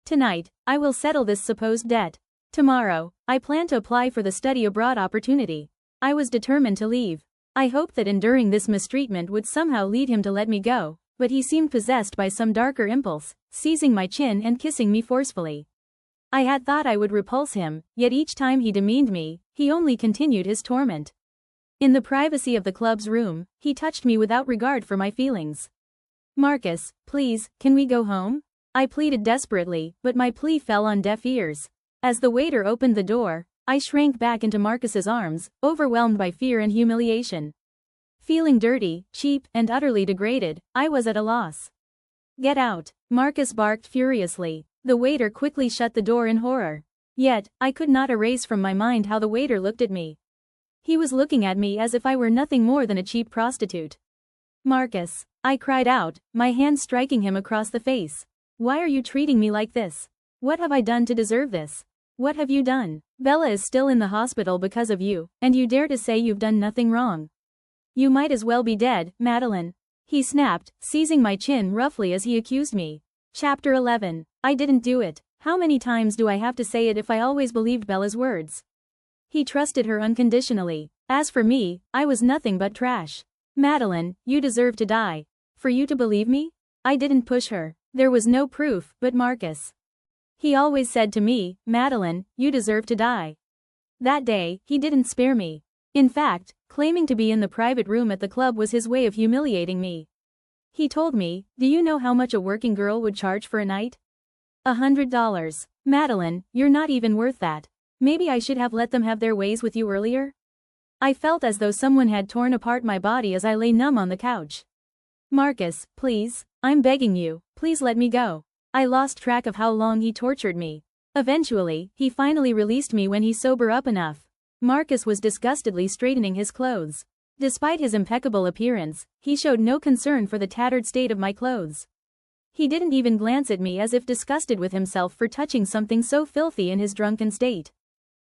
Speaker 1: Tonight, I will settle this supposed debt. Tomorrow, I plan to apply for the study abroad opportunity. I was determined to leave. I hoped that enduring this mistreatment would somehow lead him to let me go, but he seemed possessed by some darker impulse, seizing my chin and kissing me forcefully. I had thought I would repulse him, yet each time he demeaned me, he only continued his torment. In the privacy of the club's room, he touched me without regard for my feelings. Marcus, please, can we go home? I pleaded desperately, but my plea fell on deaf ears. As the waiter opened the door, I shrank back into Marcus's arms, overwhelmed by fear and humiliation. Feeling dirty, cheap, and utterly degraded, I was at a loss. Get out, Marcus barked furiously. The waiter quickly shut the door in horror. Yet, I could not erase from my mind how the waiter looked at me. He was looking at me as if I were nothing more than a cheap prostitute. Marcus, I cried out, my hand striking him across the face. Why are you treating me like this? What have I done to deserve this? What have you done? Bella is still in the hospital because of you, and you dare to say you've done nothing wrong. You might as well be dead, Madeline. He snapped, seizing my chin roughly as he accused me. Chapter 11. I didn't do it. How many times do I have to say it if I always believed Bella's words? He trusted her unconditionally. As for me, I was nothing but trash. Madeline, you deserve to die. For you to believe me? I didn't push her. There was no proof, but Marcus. He always said to me, Madeline, you deserve to die. That day, he didn't spare me. In fact, claiming to be in the private room at the club was his way of humiliating me. He told me, do you know how much a working girl would charge for a night? $100. Madeline, you're not even worth that. Maybe I should have let them have their ways with you earlier? I felt as though someone had torn apart my body as I lay numb on the couch. Marcus, please, I'm begging you, please let me go. I lost track of how long he tortured me. Eventually, he finally released me when he sobered up enough. Marcus was disgustedly straightening his clothes. Despite his impeccable appearance, he showed no concern for the tattered state of my clothes. He didn't even glance at me as if disgusted with himself for touching something so filthy in his drunken state.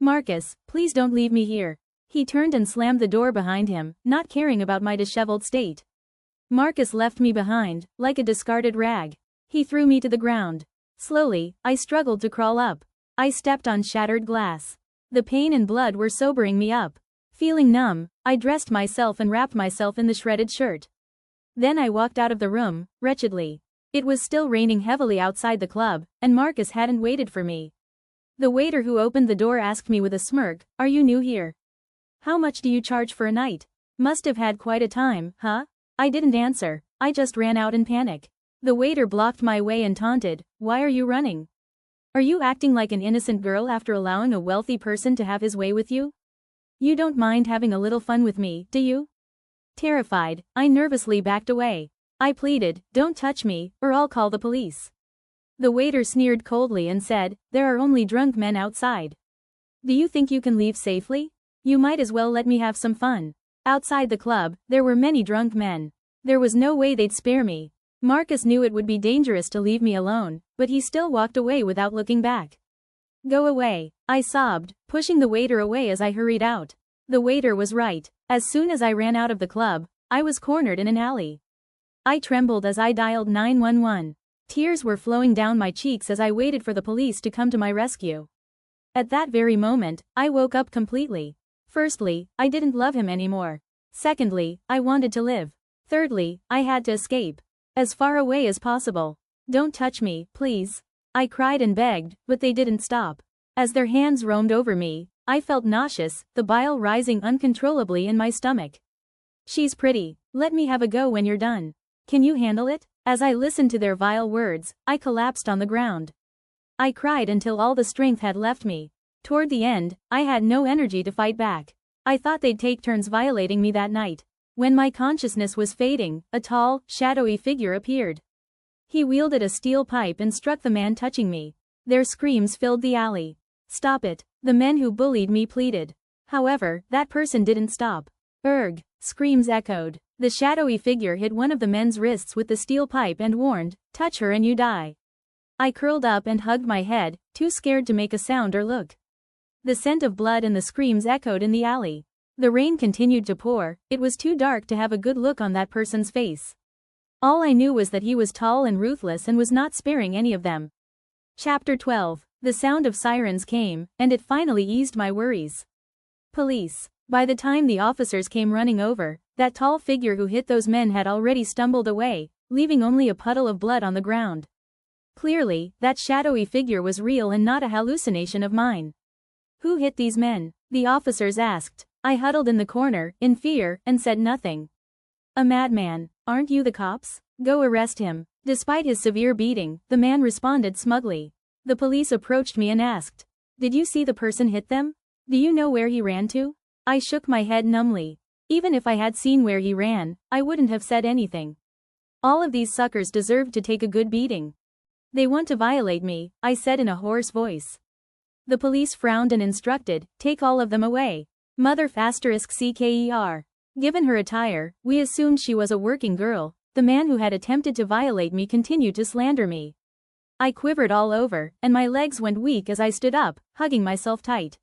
Speaker 1: "Marcus, please don't leave me here." He turned and slammed the door behind him, not caring about my disheveled state. Marcus left me behind, like a discarded rag. He threw me to the ground. Slowly, I struggled to crawl up. I stepped on shattered glass. The pain and blood were sobering me up. Feeling numb, I dressed myself and wrapped myself in the shredded shirt. Then I walked out of the room, wretchedly. It was still raining heavily outside the club, and Marcus hadn't waited for me. The waiter who opened the door asked me with a smirk, "Are you new here? How much do you charge for a night? Must have had quite a time, huh?" I didn't answer, I just ran out in panic. The waiter blocked my way and taunted, "Why are you running? Are you acting like an innocent girl after allowing a wealthy person to have his way with you? You don't mind having a little fun with me, do you?" Terrified, I nervously backed away. I pleaded, "Don't touch me, or I'll call the police." The waiter sneered coldly and said, "There are only drunk men outside. Do you think you can leave safely? You might as well let me have some fun." Outside the club, there were many drunk men. There was no way they'd spare me. Marcus knew it would be dangerous to leave me alone, but he still walked away without looking back. "Go away," I sobbed, pushing the waiter away as I hurried out. The waiter was right. As soon as I ran out of the club, I was cornered in an alley. I trembled as I dialed 911. Tears were flowing down my cheeks as I waited for the police to come to my rescue. At that very moment, I woke up completely. Firstly, I didn't love him anymore. Secondly, I wanted to live. Thirdly, I had to escape. As far away as possible. "Don't touch me, please." I cried and begged, but they didn't stop. As their hands roamed over me, I felt nauseous, the bile rising uncontrollably in my stomach. "She's pretty. Let me have a go when you're done. Can you handle it?" As I listened to their vile words, I collapsed on the ground. I cried until all the strength had left me. Toward the end, I had no energy to fight back. I thought they'd take turns violating me that night. When my consciousness was fading, a tall, shadowy figure appeared. He wielded a steel pipe and struck the man touching me. Their screams filled the alley. "Stop it," the men who bullied me pleaded. However, that person didn't stop. "Erg!" Screams echoed. The shadowy figure hit one of the men's wrists with the steel pipe and warned, "Touch her and you die." I curled up and hugged my head, too scared to make a sound or look. The scent of blood and the screams echoed in the alley. The rain continued to pour. It was too dark to have a good look on that person's face. All I knew was that he was tall and ruthless and was not sparing any of them. Chapter 12. The sound of sirens came, and it finally eased my worries. Police. By the time the officers came running over, that tall figure who hit those men had already stumbled away, leaving only a puddle of blood on the ground. Clearly, that shadowy figure was real and not a hallucination of mine. "Who hit these men?" the officers asked. I huddled in the corner, in fear, and said nothing. "A madman. Aren't you the cops? Go arrest him." Despite his severe beating, the man responded smugly. The police approached me and asked, "Did you see the person hit them? Do you know where he ran to?" I shook my head numbly. Even if I had seen where he ran, I wouldn't have said anything. All of these suckers deserved to take a good beating. "They want to violate me," I said in a hoarse voice. The police frowned and instructed, "Take all of them away." Mother *CKER. Given her attire, we assumed she was a working girl. The man who had attempted to violate me continued to slander me. I quivered all over, and my legs went weak as I stood up, hugging myself tight.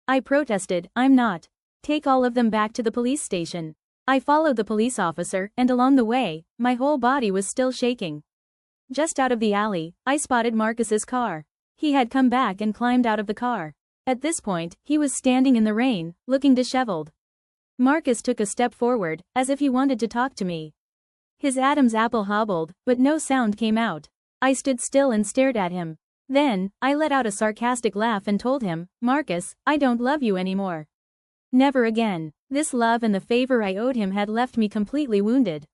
Speaker 1: I protested, "I'm not. Take all of them back to the police station." I followed the police officer, and along the way, my whole body was still shaking. Just out of the alley, I spotted Marcus's car. He had come back and climbed out of the car. At this point, he was standing in the rain, looking disheveled. Marcus took a step forward, as if he wanted to talk to me. His Adam's apple hobbled, but no sound came out. I stood still and stared at him. Then, I let out a sarcastic laugh and told him, "Marcus, I don't love you anymore. Never again." This love and the favor I owed him had left me completely wounded.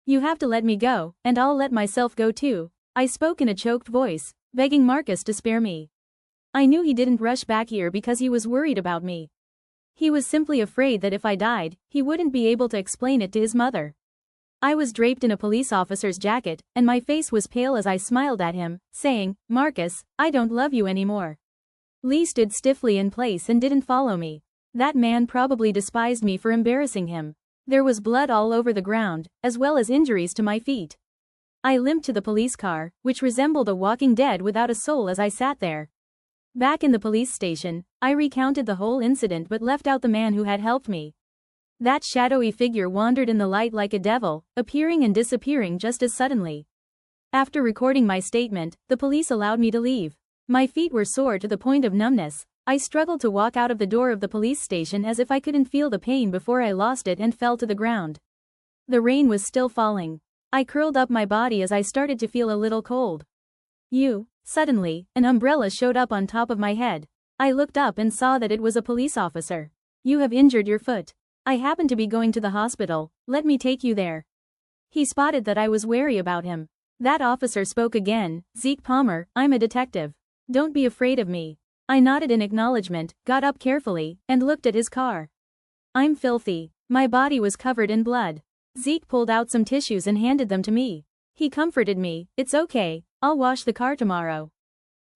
Speaker 1: "You have to let me go, and I'll let myself go too." I spoke in a choked voice, begging Marcus to spare me. I knew he didn't rush back here because he was worried about me. He was simply afraid that if I died, he wouldn't be able to explain it to his mother. I was draped in a police officer's jacket, and my face was pale as I smiled at him, saying, "Marcus, I don't love you anymore." Lee stood stiffly in place and didn't follow me. That man probably despised me for embarrassing him. There was blood all over the ground, as well as injuries to my feet. I limped to the police car, which resembled a walking dead without a soul as I sat there. Back in the police station, I recounted the whole incident but left out the man who had helped me. That shadowy figure wandered in the light like a devil, appearing and disappearing just as suddenly. After recording my statement, the police allowed me to leave. My feet were sore to the point of numbness. I struggled to walk out of the door of the police station as if I couldn't feel the pain before I lost it and fell to the ground. The rain was still falling. I curled up my body as I started to feel a little cold. Suddenly, an umbrella showed up on top of my head. I looked up and saw that it was a police officer. You have injured your foot. I happen to be going to the hospital, let me take you there. He spotted that I was wary about him. That officer spoke again, Zeke Palmer, I'm a detective. Don't be afraid of me. I nodded in acknowledgement, got up carefully, and looked at his car. I'm filthy. My body was covered in blood. Zeke pulled out some tissues and handed them to me. He comforted me, it's okay, I'll wash the car tomorrow.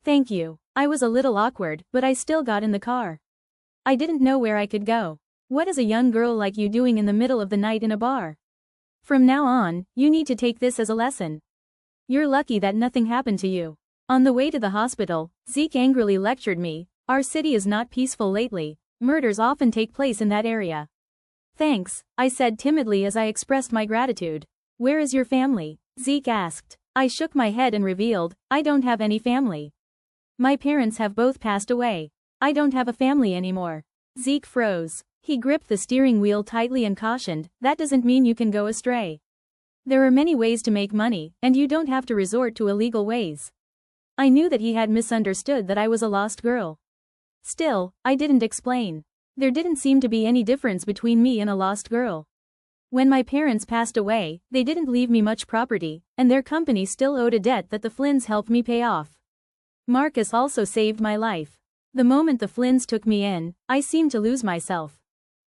Speaker 1: Thank you. I was a little awkward, but I still got in the car. I didn't know where I could go. What is a young girl like you doing in the middle of the night in a bar? From now on, you need to take this as a lesson. You're lucky that nothing happened to you. On the way to the hospital, Zeke angrily lectured me, our city is not peaceful lately, murders often take place in that area. Thanks, I said timidly as I expressed my gratitude. Where is your family? Zeke asked. I shook my head and revealed, I don't have any family. My parents have both passed away. I don't have a family anymore. Zeke froze. He gripped the steering wheel tightly and cautioned, that doesn't mean you can go astray. There are many ways to make money, and you don't have to resort to illegal ways. I knew that he had misunderstood that I was a lost girl. Still, I didn't explain. There didn't seem to be any difference between me and a lost girl. When my parents passed away, they didn't leave me much property, and their company still owed a debt that the Flynns helped me pay off. Marcus also saved my life. The moment the Flynns took me in, I seemed to lose myself.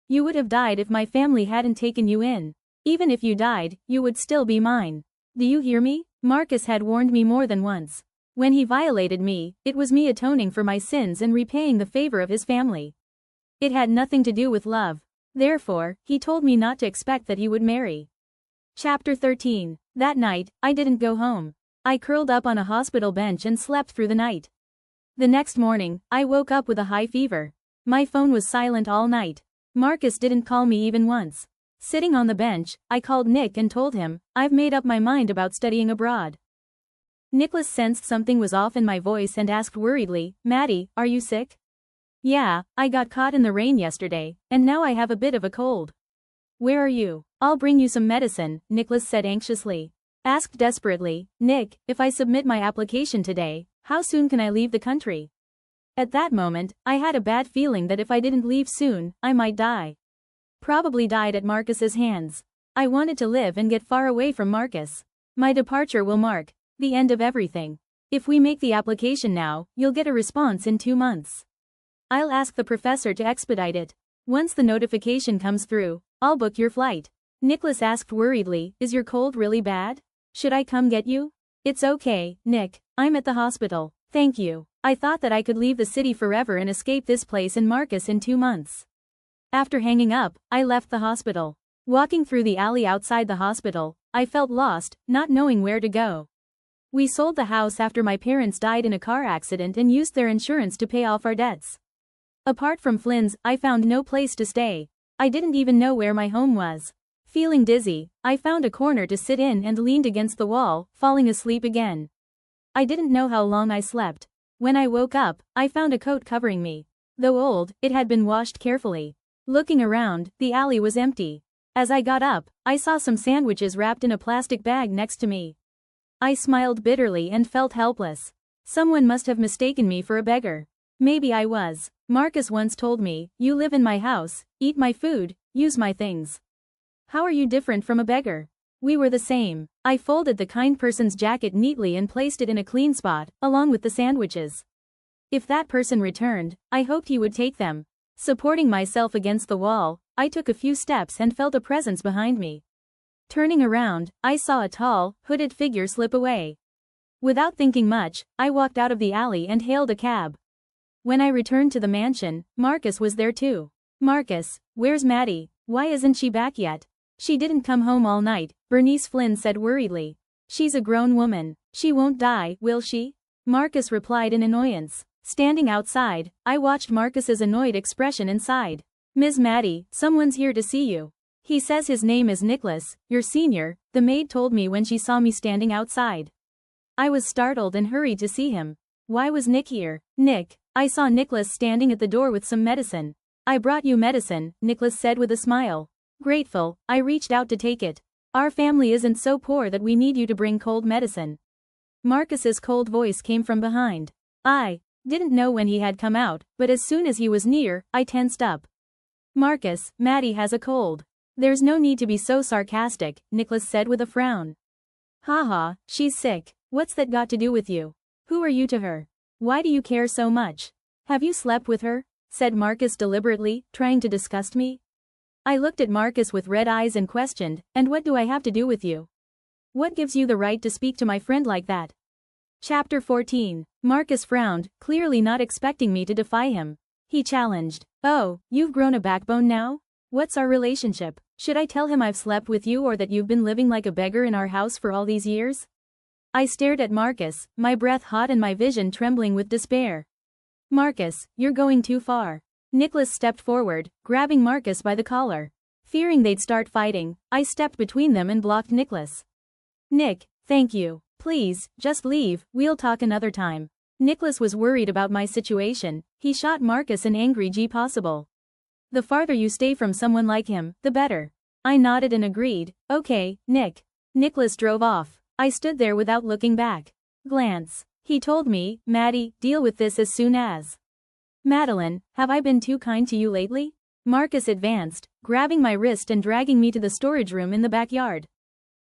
Speaker 1: You would have died if my family hadn't taken you in. Even if you died, you would still be mine. Do you hear me? Marcus had warned me more than once. When he violated me, it was me atoning for my sins and repaying the favor of his family. It had nothing to do with love. Therefore, he told me not to expect that he would marry. Chapter 13. That night, I didn't go home. I curled up on a hospital bench and slept through the night. The next morning, I woke up with a high fever. My phone was silent all night. Marcus didn't call me even once. Sitting on the bench, I called Nick and told him, I've made up my mind about studying abroad. Nicholas sensed something was off in my voice and asked worriedly, Maddy, are you sick? Yeah, I got caught in the rain yesterday, and now I have a bit of a cold. Where are you? I'll bring you some medicine, Nicholas said anxiously. Asked desperately, Nick, if I submit my application today, how soon can I leave the country? At that moment, I had a bad feeling that if I didn't leave soon, I might die. Probably died at Marcus's hands. I wanted to live and get far away from Marcus. My departure will mark the end of everything. If we make the application now, you'll get a response in 2 months. I'll ask the professor to expedite it. Once the notification comes through, I'll book your flight. Nicholas asked worriedly, is your cold really bad? Should I come get you? It's okay, Nick, I'm at the hospital, thank you. I thought that I could leave the city forever and escape this place and Marcus in 2 months. After hanging up, I left the hospital. Walking through the alley outside the hospital, I felt lost, not knowing where to go. We sold the house after my parents died in a car accident and used their insurance to pay off our debts. Apart from Flynn's, I found no place to stay. I didn't even know where my home was. Feeling dizzy, I found a corner to sit in and leaned against the wall, falling asleep again. I didn't know how long I slept. When I woke up, I found a coat covering me. Though old, it had been washed carefully. Looking around, the alley was empty. As I got up, I saw some sandwiches wrapped in a plastic bag next to me. I smiled bitterly and felt helpless. Someone must have mistaken me for a beggar. Maybe I was. Marcus once told me, you live in my house, eat my food, use my things. How are you different from a beggar? We were the same. I folded the kind person's jacket neatly and placed it in a clean spot, along with the sandwiches. If that person returned, I hoped he would take them. Supporting myself against the wall, I took a few steps and felt a presence behind me. Turning around, I saw a tall, hooded figure slip away. Without thinking much, I walked out of the alley and hailed a cab. When I returned to the mansion, Marcus was there too. Marcus, where's Maddy? Why isn't she back yet? She didn't come home all night, Bernice Flynn said worriedly. She's a grown woman. She won't die, will she? Marcus replied in annoyance. Standing outside, I watched Marcus's annoyed expression inside. Ms. Maddy, someone's here to see you. He says his name is Nicholas, your senior, the maid told me when she saw me standing outside. I was startled and hurried to see him. Why was Nick here? Nick, I saw Nicholas standing at the door with some medicine. I brought you medicine, Nicholas said with a smile. Grateful, I reached out to take it. Our family isn't so poor that we need you to bring cold medicine. Marcus's cold voice came from behind. I didn't know when he had come out, but as soon as he was near, I tensed up. Marcus, Maddy has a cold. There's no need to be so sarcastic, Nicholas said with a frown. Haha, she's sick. What's that got to do with you? Who are you to her? Why do you care so much? Have you slept with her? Said Marcus deliberately, trying to disgust me. I looked at Marcus with red eyes and questioned, and what do I have to do with you? What gives you the right to speak to my friend like that? Chapter 14. Marcus frowned, clearly not expecting me to defy him. He challenged. Oh, you've grown a backbone now? What's our relationship? Should I tell him I've slept with you or that you've been living like a beggar in our house for all these years? I stared at Marcus, my breath hot and my vision trembling with despair. Marcus, you're going too far. Nicholas stepped forward, grabbing Marcus by the collar. Fearing they'd start fighting, I stepped between them and blocked Nicholas. Nick, thank you. Please, just leave, we'll talk another time. Nicholas was worried about my situation. He shot Marcus an angry "Gee possible. The farther you stay from someone like him, the better. I nodded and agreed. Okay, Nick. Nicholas drove off. I stood there without looking back. Glance. He told me, Maddy, deal with this as soon as. Madeline, have I been too kind to you lately? Marcus advanced, grabbing my wrist and dragging me to the storage room in the backyard.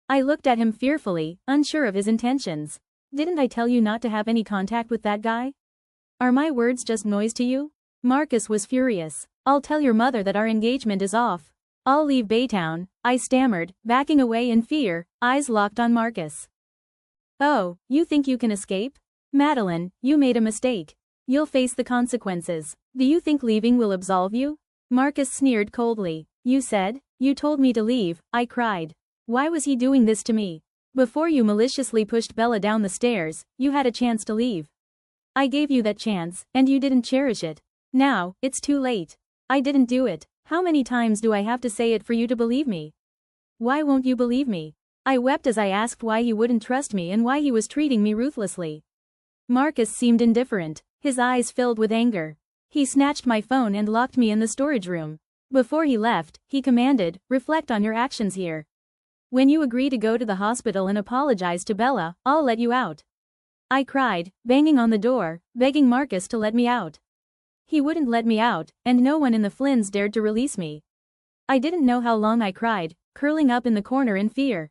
Speaker 1: I looked at him fearfully, unsure of his intentions. Didn't I tell you not to have any contact with that guy? Are my words just noise to you? Marcus was furious. I'll tell your mother that our engagement is off. I'll leave Baytown, I stammered, backing away in fear, eyes locked on Marcus. Oh, you think you can escape? Madeline, you made a mistake. You'll face the consequences. Do you think leaving will absolve you? Marcus sneered coldly. You said? You told me to leave, I cried. Why was he doing this to me? Before you maliciously pushed Bella down the stairs, you had a chance to leave. I gave you that chance, and you didn't cherish it. Now, it's too late. I didn't do it. How many times do I have to say it for you to believe me? Why won't you believe me? I wept as I asked why he wouldn't trust me and why he was treating me ruthlessly. Marcus seemed indifferent, his eyes filled with anger. He snatched my phone and locked me in the storage room. Before he left, he commanded, reflect on your actions here. When you agree to go to the hospital and apologize to Bella, I'll let you out. I cried, banging on the door, begging Marcus to let me out. He wouldn't let me out, and no one in the Flynns dared to release me. I didn't know how long I cried, curling up in the corner in fear.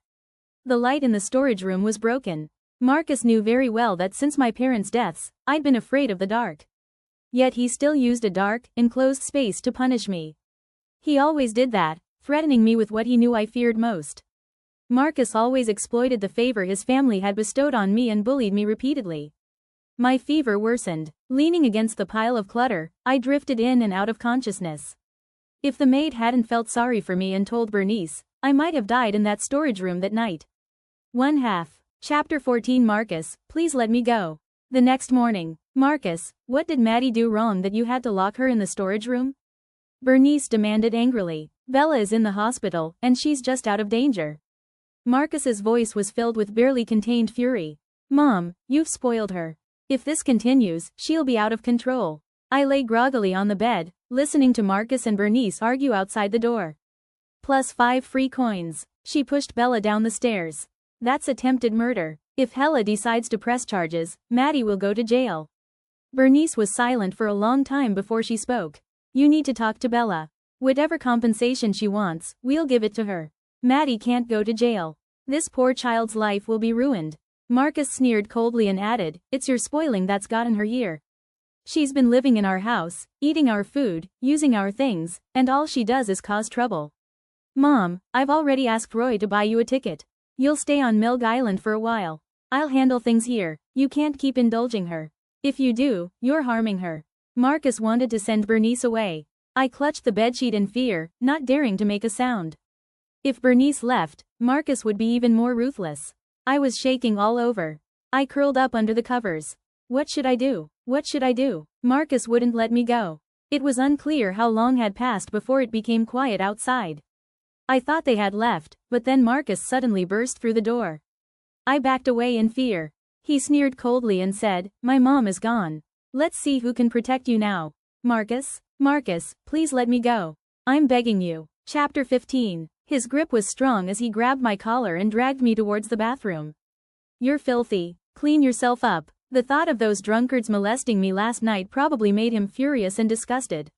Speaker 1: The light in the storage room was broken. Marcus knew very well that since my parents' deaths, I'd been afraid of the dark. Yet he still used a dark, enclosed space to punish me. He always did that, threatening me with what he knew I feared most. Marcus always exploited the favor his family had bestowed on me and bullied me repeatedly. My fever worsened. Leaning against the pile of clutter, I drifted in and out of consciousness. If the maid hadn't felt sorry for me and told Bernice, I might have died in that storage room that night. 1/2. Chapter 14. Marcus, please let me go. The next morning. Marcus, what did Maddy do wrong that you had to lock her in the storage room? Bernice demanded angrily. Bella is in the hospital, and she's just out of danger. Marcus's voice was filled with barely contained fury. Mom, you've spoiled her. If this continues, she'll be out of control. I lay groggily on the bed, listening to Marcus and Bernice argue outside the door. +5 free coins. She pushed Bella down the stairs. That's attempted murder. If Hella decides to press charges, Maddy will go to jail. Bernice was silent for a long time before she spoke. You need to talk to Bella. Whatever compensation she wants, we'll give it to her. Maddy can't go to jail. This poor child's life will be ruined. Marcus sneered coldly and added, it's your spoiling that's gotten her here. She's been living in our house, eating our food, using our things, and all she does is cause trouble. Mom, I've already asked Roy to buy you a ticket. You'll stay on Milk Island for a while. I'll handle things here. You can't keep indulging her. If you do, you're harming her. Marcus wanted to send Bernice away. I clutched the bedsheet in fear, not daring to make a sound. If Bernice left, Marcus would be even more ruthless. I was shaking all over. I curled up under the covers. What should I do? What should I do? Marcus wouldn't let me go. It was unclear how long had passed before it became quiet outside. I thought they had left, but then Marcus suddenly burst through the door. I backed away in fear. He sneered coldly and said, "My mom is gone. Let's see who can protect you now." Marcus? Marcus, please let me go. I'm begging you. Chapter 15. His grip was strong as he grabbed my collar and dragged me towards the bathroom. "You're filthy. Clean yourself up." The thought of those drunkards molesting me last night probably made him furious and disgusted.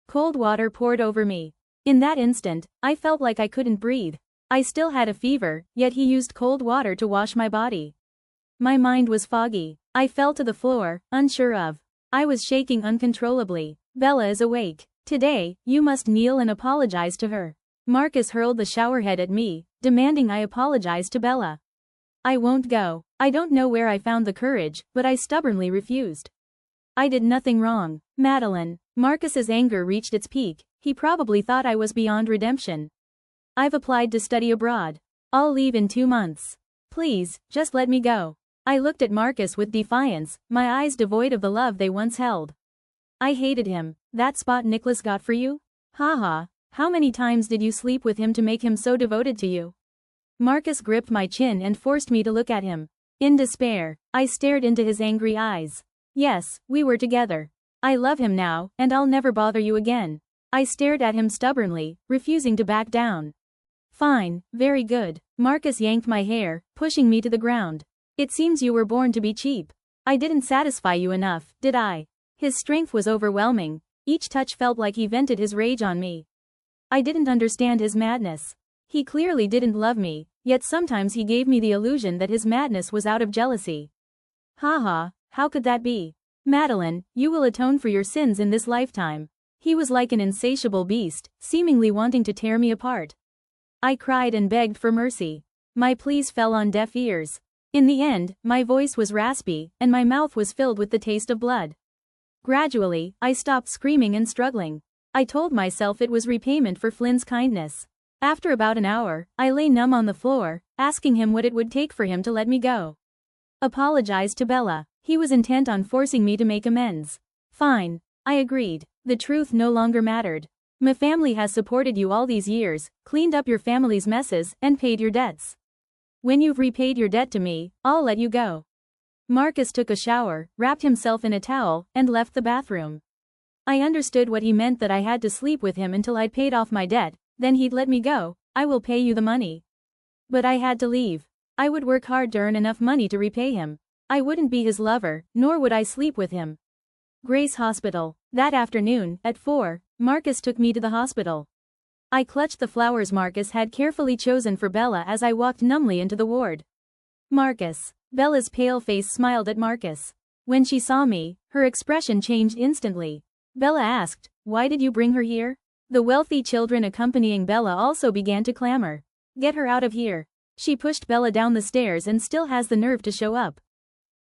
Speaker 1: Cold water poured over me. In that instant, I felt like I couldn't breathe. I still had a fever, yet he used cold water to wash my body. My mind was foggy. I fell to the floor, unsure of. I was shaking uncontrollably. "Bella is awake. Today, you must kneel and apologize to her." Marcus hurled the showerhead at me, demanding I apologize to Bella. "I won't go." I don't know where I found the courage, but I stubbornly refused. "I did nothing wrong. Madeline." Marcus's anger reached its peak. He probably thought I was beyond redemption. "I've applied to study abroad. I'll leave in 2 months. Please, just let me go." I looked at Marcus with defiance, my eyes devoid of the love they once held. I hated him. "That spot Nicholas got for you? Haha. How many times did you sleep with him to make him so devoted to you?" Marcus gripped my chin and forced me to look at him. In despair, I stared into his angry eyes. "Yes, we were together. I love him now, and I'll never bother you again." I stared at him stubbornly, refusing to back down. "Fine, very good." Marcus yanked my hair, pushing me to the ground. "It seems you were born to be cheap. I didn't satisfy you enough, did I?" His strength was overwhelming. Each touch felt like he vented his rage on me. I didn't understand his madness. He clearly didn't love me, yet sometimes he gave me the illusion that his madness was out of jealousy. Haha, how could that be? "Madeline, you will atone for your sins in this lifetime." He was like an insatiable beast, seemingly wanting to tear me apart. I cried and begged for mercy. My pleas fell on deaf ears. In the end, my voice was raspy, and my mouth was filled with the taste of blood. Gradually, I stopped screaming and struggling. I told myself it was repayment for Flynn's kindness. After about an hour, I lay numb on the floor, asking him what it would take for him to let me go. Apologize to Bella. He was intent on forcing me to make amends. Fine. I agreed. The truth no longer mattered. "My family has supported you all these years, cleaned up your family's messes, and paid your debts. When you've repaid your debt to me, I'll let you go." Marcus took a shower, wrapped himself in a towel, and left the bathroom. I understood what he meant, that I had to sleep with him until I'd paid off my debt, then he'd let me go. "I will pay you the money." But I had to leave. I would work hard to earn enough money to repay him. I wouldn't be his lover, nor would I sleep with him. Grace Hospital. That afternoon, at 4, Marcus took me to the hospital. I clutched the flowers Marcus had carefully chosen for Bella as I walked numbly into the ward. "Marcus." Bella's pale face smiled at Marcus. When she saw me, her expression changed instantly. Bella asked, "Why did you bring her here?" The wealthy children accompanying Bella also began to clamor. "Get her out of here. She pushed Bella down the stairs and still has the nerve to show up.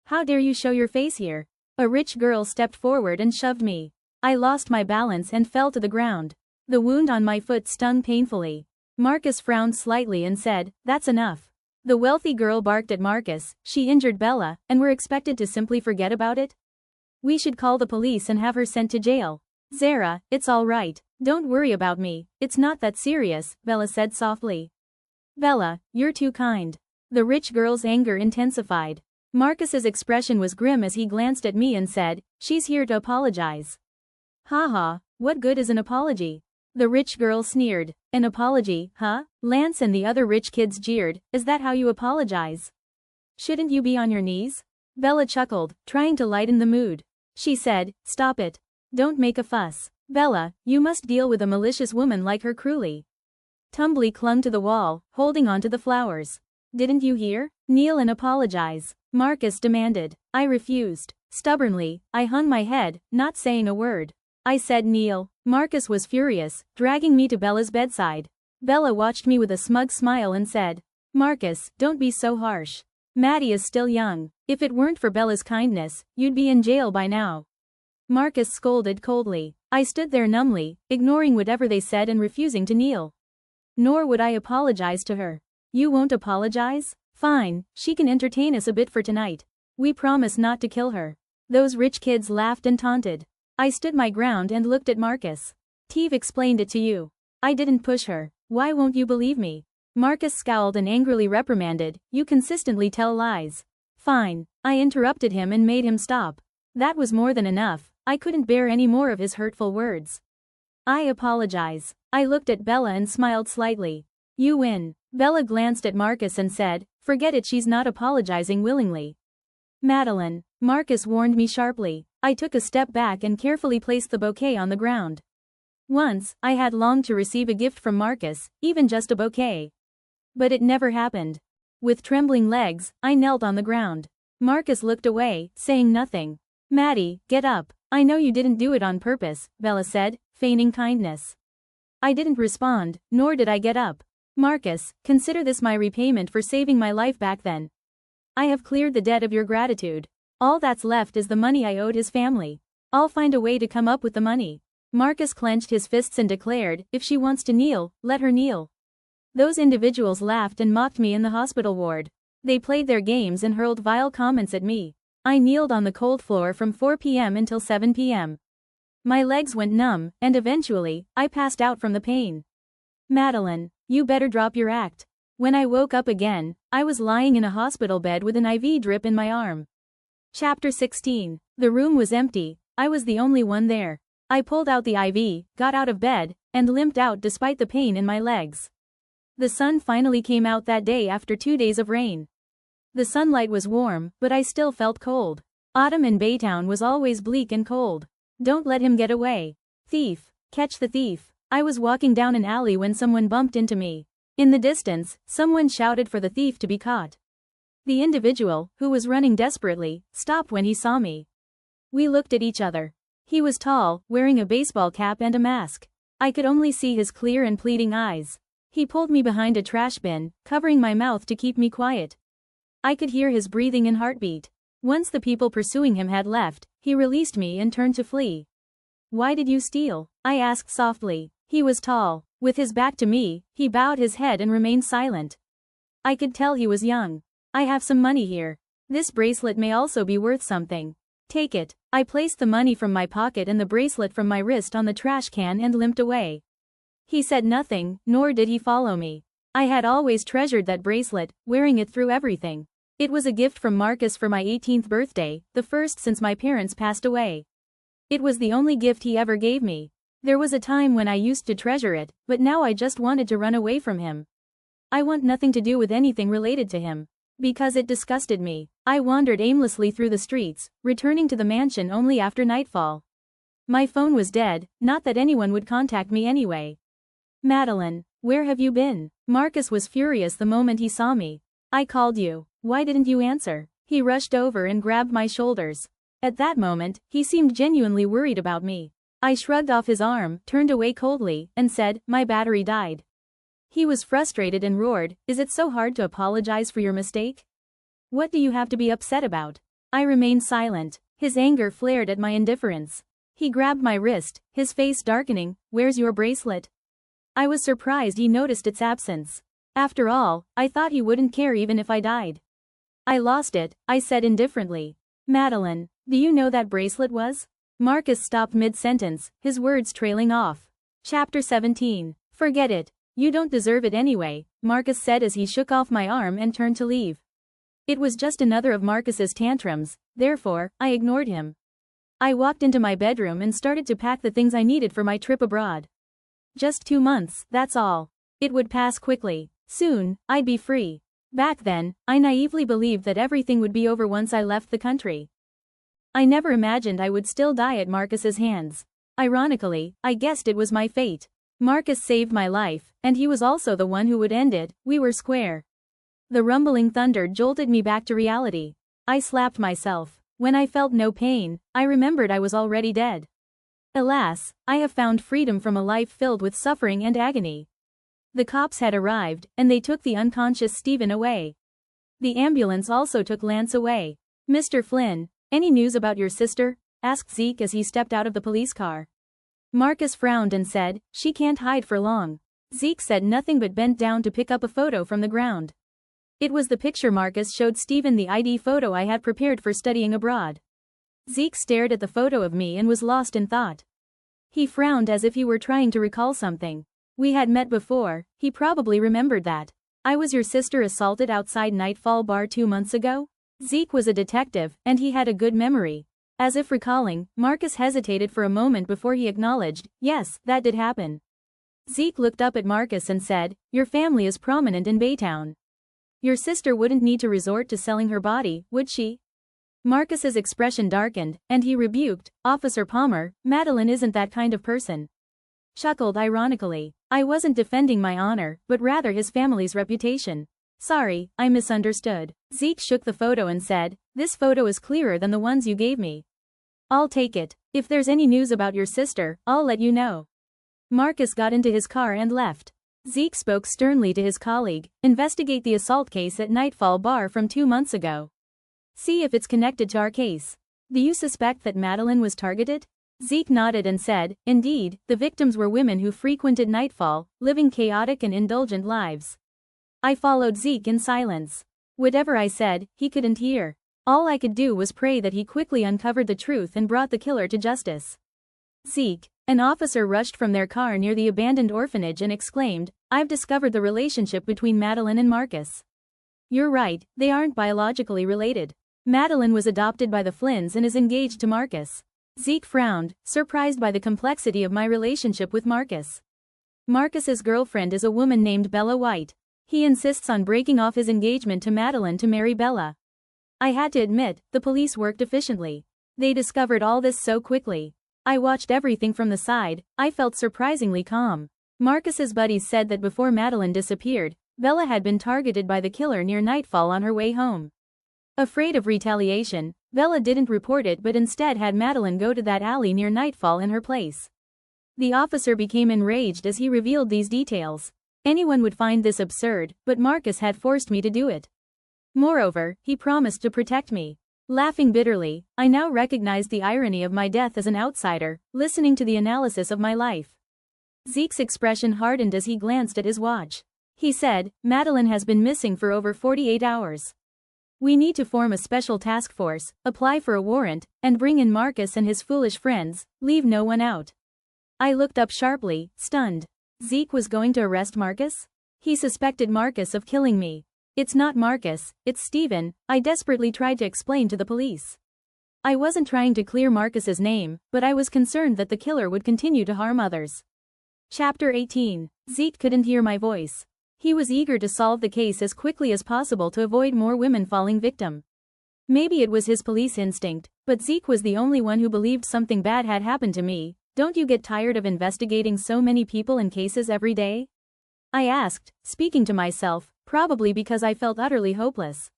Speaker 1: How dare you show your face here?" A rich girl stepped forward and shoved me. I lost my balance and fell to the ground. The wound on my foot stung painfully. Marcus frowned slightly and said, "That's enough." The wealthy girl barked at Marcus. She injured Bella, and we're expected to simply forget about it? "We should call the police and have her sent to jail." "Zara, it's all right. Don't worry about me. It's not that serious," Bella said softly. "Bella, you're too kind." The rich girl's anger intensified. Marcus's expression was grim as he glanced at me and said, "She's here to apologize." Haha, what good is an apology? The rich girl sneered. "An apology, huh?" Lance and the other rich kids jeered. "Is that how you apologize? Shouldn't you be on your knees?" Bella chuckled, trying to lighten the mood. She said, "Stop it. Don't make a fuss. Bella, you must deal with a malicious woman like her cruelly." Tumbly clung to the wall, holding on to the flowers. "Didn't you hear? Kneel and apologize," Marcus demanded. I refused. Stubbornly, I hung my head, not saying a word. I said kneel. Marcus was furious, dragging me to Bella's bedside. Bella watched me with a smug smile and said, "Marcus, don't be so harsh. Maddy is still young. If it weren't for Bella's kindness, you'd be in jail by now." Marcus scolded coldly. I stood there numbly, ignoring whatever they said and refusing to kneel. Nor would I apologize to her. You won't apologize? Fine, she can entertain us a bit for tonight. We promise not to kill her. Those rich kids laughed and taunted. I stood my ground and looked at Marcus. Teve explained it to you. I didn't push her. Why won't you believe me? Marcus scowled and angrily reprimanded, you consistently tell lies. Fine. I interrupted him and made him stop. That was more than enough. I couldn't bear any more of his hurtful words. I apologize. I looked at Bella and smiled slightly. You win. Bella glanced at Marcus and said, forget it, she's not apologizing willingly. Madeline. Marcus warned me sharply. I took a step back and carefully placed the bouquet on the ground. Once, I had longed to receive a gift from Marcus, even just a bouquet. But it never happened. With trembling legs, I knelt on the ground. Marcus looked away, saying nothing. Maddy, get up. I know you didn't do it on purpose, Bella said, feigning kindness. I didn't respond, nor did I get up. Marcus, consider this my repayment for saving my life back then. I have cleared the debt of your gratitude. All that's left is the money I owed his family. I'll find a way to come up with the money. Marcus clenched his fists and declared, if she wants to kneel, let her kneel. Those individuals laughed and mocked me in the hospital ward. They played their games and hurled vile comments at me. I kneeled on the cold floor from 4 p.m. until 7 p.m. My legs went numb, and eventually, I passed out from the pain. Madeline, you better drop your act. When I woke up again, I was lying in a hospital bed with an IV drip in my arm. Chapter 16. The room was empty. I was the only one there. I pulled out the IV, got out of bed, and limped out despite the pain in my legs. The sun finally came out that day after 2 days of rain. The sunlight was warm, but I still felt cold. Autumn in Baytown was always bleak and cold. Don't let him get away. Thief. Catch the thief. I was walking down an alley when someone bumped into me. In the distance, someone shouted for the thief to be caught. The individual, who was running desperately, stopped when he saw me. We looked at each other. He was tall, wearing a baseball cap and a mask. I could only see his clear and pleading eyes. He pulled me behind a trash bin, covering my mouth to keep me quiet. I could hear his breathing and heartbeat. Once the people pursuing him had left, he released me and turned to flee. Why did you steal? I asked softly. He was tall. With his back to me, he bowed his head and remained silent. I could tell he was young. I have some money here. This bracelet may also be worth something. Take it. I placed the money from my pocket and the bracelet from my wrist on the trash can and limped away. He said nothing, nor did he follow me. I had always treasured that bracelet, wearing it through everything. It was a gift from Marcus for my 18th birthday, the first since my parents passed away. It was the only gift he ever gave me. There was a time when I used to treasure it, but now I just wanted to run away from him. I want nothing to do with anything related to him. Because it disgusted me, I wandered aimlessly through the streets, returning to the mansion only after nightfall. My phone was dead, not that anyone would contact me anyway. Madeline, where have you been? Marcus was furious the moment he saw me. I called you. Why didn't you answer? He rushed over and grabbed my shoulders. At that moment, he seemed genuinely worried about me. I shrugged off his arm, turned away coldly, and said, my battery died. He was frustrated and roared, is it so hard to apologize for your mistake? What do you have to be upset about? I remained silent. His anger flared at my indifference. He grabbed my wrist, his face darkening, where's your bracelet? I was surprised he noticed its absence. After all, I thought he wouldn't care even if I died. I lost it, I said indifferently. Madeline, do you know that bracelet was? Marcus stopped mid-sentence, his words trailing off. Chapter 17. Forget it. You don't deserve it anyway, Marcus said as he shook off my arm and turned to leave. It was just another of Marcus's tantrums, therefore, I ignored him. I walked into my bedroom and started to pack the things I needed for my trip abroad. Just 2 months, that's all. It would pass quickly. Soon, I'd be free. Back then, I naively believed that everything would be over once I left the country. I never imagined I would still die at Marcus's hands. Ironically, I guessed it was my fate. Marcus saved my life, and he was also the one who would end it. We were square. The rumbling thunder jolted me back to reality. I slapped myself. When I felt no pain, I remembered I was already dead. Alas, I have found freedom from a life filled with suffering and agony. The cops had arrived, and they took the unconscious Stephen away. The ambulance also took Lance away. Mr. Flynn, any news about your sister? asked Zeke as he stepped out of the police car. Marcus frowned and said, "She can't hide for long." Zeke said nothing but bent down to pick up a photo from the ground. It was the picture Marcus showed Stephen, the ID photo I had prepared for studying abroad. Zeke stared at the photo of me and was lost in thought. He frowned as if he were trying to recall something. We had met before, he probably remembered that. "I was your sister assaulted outside Nightfall Bar 2 months ago?" Zeke was a detective, and he had a good memory. As if recalling, Marcus hesitated for a moment before he acknowledged, "Yes, that did happen." Zeke looked up at Marcus and said, "Your family is prominent in Baytown. Your sister wouldn't need to resort to selling her body, would she?" Marcus's expression darkened, and he rebuked, "Officer Palmer, Madeline isn't that kind of person." Chuckled ironically. "I wasn't defending my honor, but rather his family's reputation. Sorry, I misunderstood." Zeke shook the photo and said, "This photo is clearer than the ones you gave me. I'll take it. If there's any news about your sister, I'll let you know." Marcus got into his car and left. Zeke spoke sternly to his colleague, "Investigate the assault case at Nightfall Bar from 2 months ago. See if it's connected to our case. Do you suspect that Madeline was targeted?" Zeke nodded and said, "Indeed, the victims were women who frequented Nightfall, living chaotic and indulgent lives." I followed Zeke in silence. Whatever I said, he couldn't hear. All I could do was pray that he quickly uncovered the truth and brought the killer to justice. "Zeke." An officer rushed from their car near the abandoned orphanage and exclaimed, "I've discovered the relationship between Madeline and Marcus." "You're right, they aren't biologically related. Madeline was adopted by the Flynns and is engaged to Marcus." Zeke frowned, surprised by the complexity of my relationship with Marcus. Marcus's girlfriend is a woman named Bella White. He insists on breaking off his engagement to Madeline to marry Bella. I had to admit, the police worked efficiently. They discovered all this so quickly. I watched everything from the side. I felt surprisingly calm. Marcus's buddies said that before Madeline disappeared, Bella had been targeted by the killer near Nightfall on her way home. Afraid of retaliation, Bella didn't report it but instead had Madeline go to that alley near Nightfall in her place. The officer became enraged as he revealed these details. Anyone would find this absurd, but Marcus had forced me to do it. Moreover, he promised to protect me. Laughing bitterly, I now recognized the irony of my death as an outsider, listening to the analysis of my life. Zeke's expression hardened as he glanced at his watch. He said, "Madeline has been missing for over 48 hours. We need to form a special task force, apply for a warrant, and bring in Marcus and his foolish friends, leave no one out." I looked up sharply, stunned. Zeke was going to arrest Marcus? He suspected Marcus of killing me. "It's not Marcus, it's Stephen," I desperately tried to explain to the police. I wasn't trying to clear Marcus's name, but I was concerned that the killer would continue to harm others. Chapter 18. Zeke couldn't hear my voice. He was eager to solve the case as quickly as possible to avoid more women falling victim. Maybe it was his police instinct, but Zeke was the only one who believed something bad had happened to me. "Don't you get tired of investigating so many people and cases every day?" I asked, speaking to myself, probably because I felt utterly hopeless.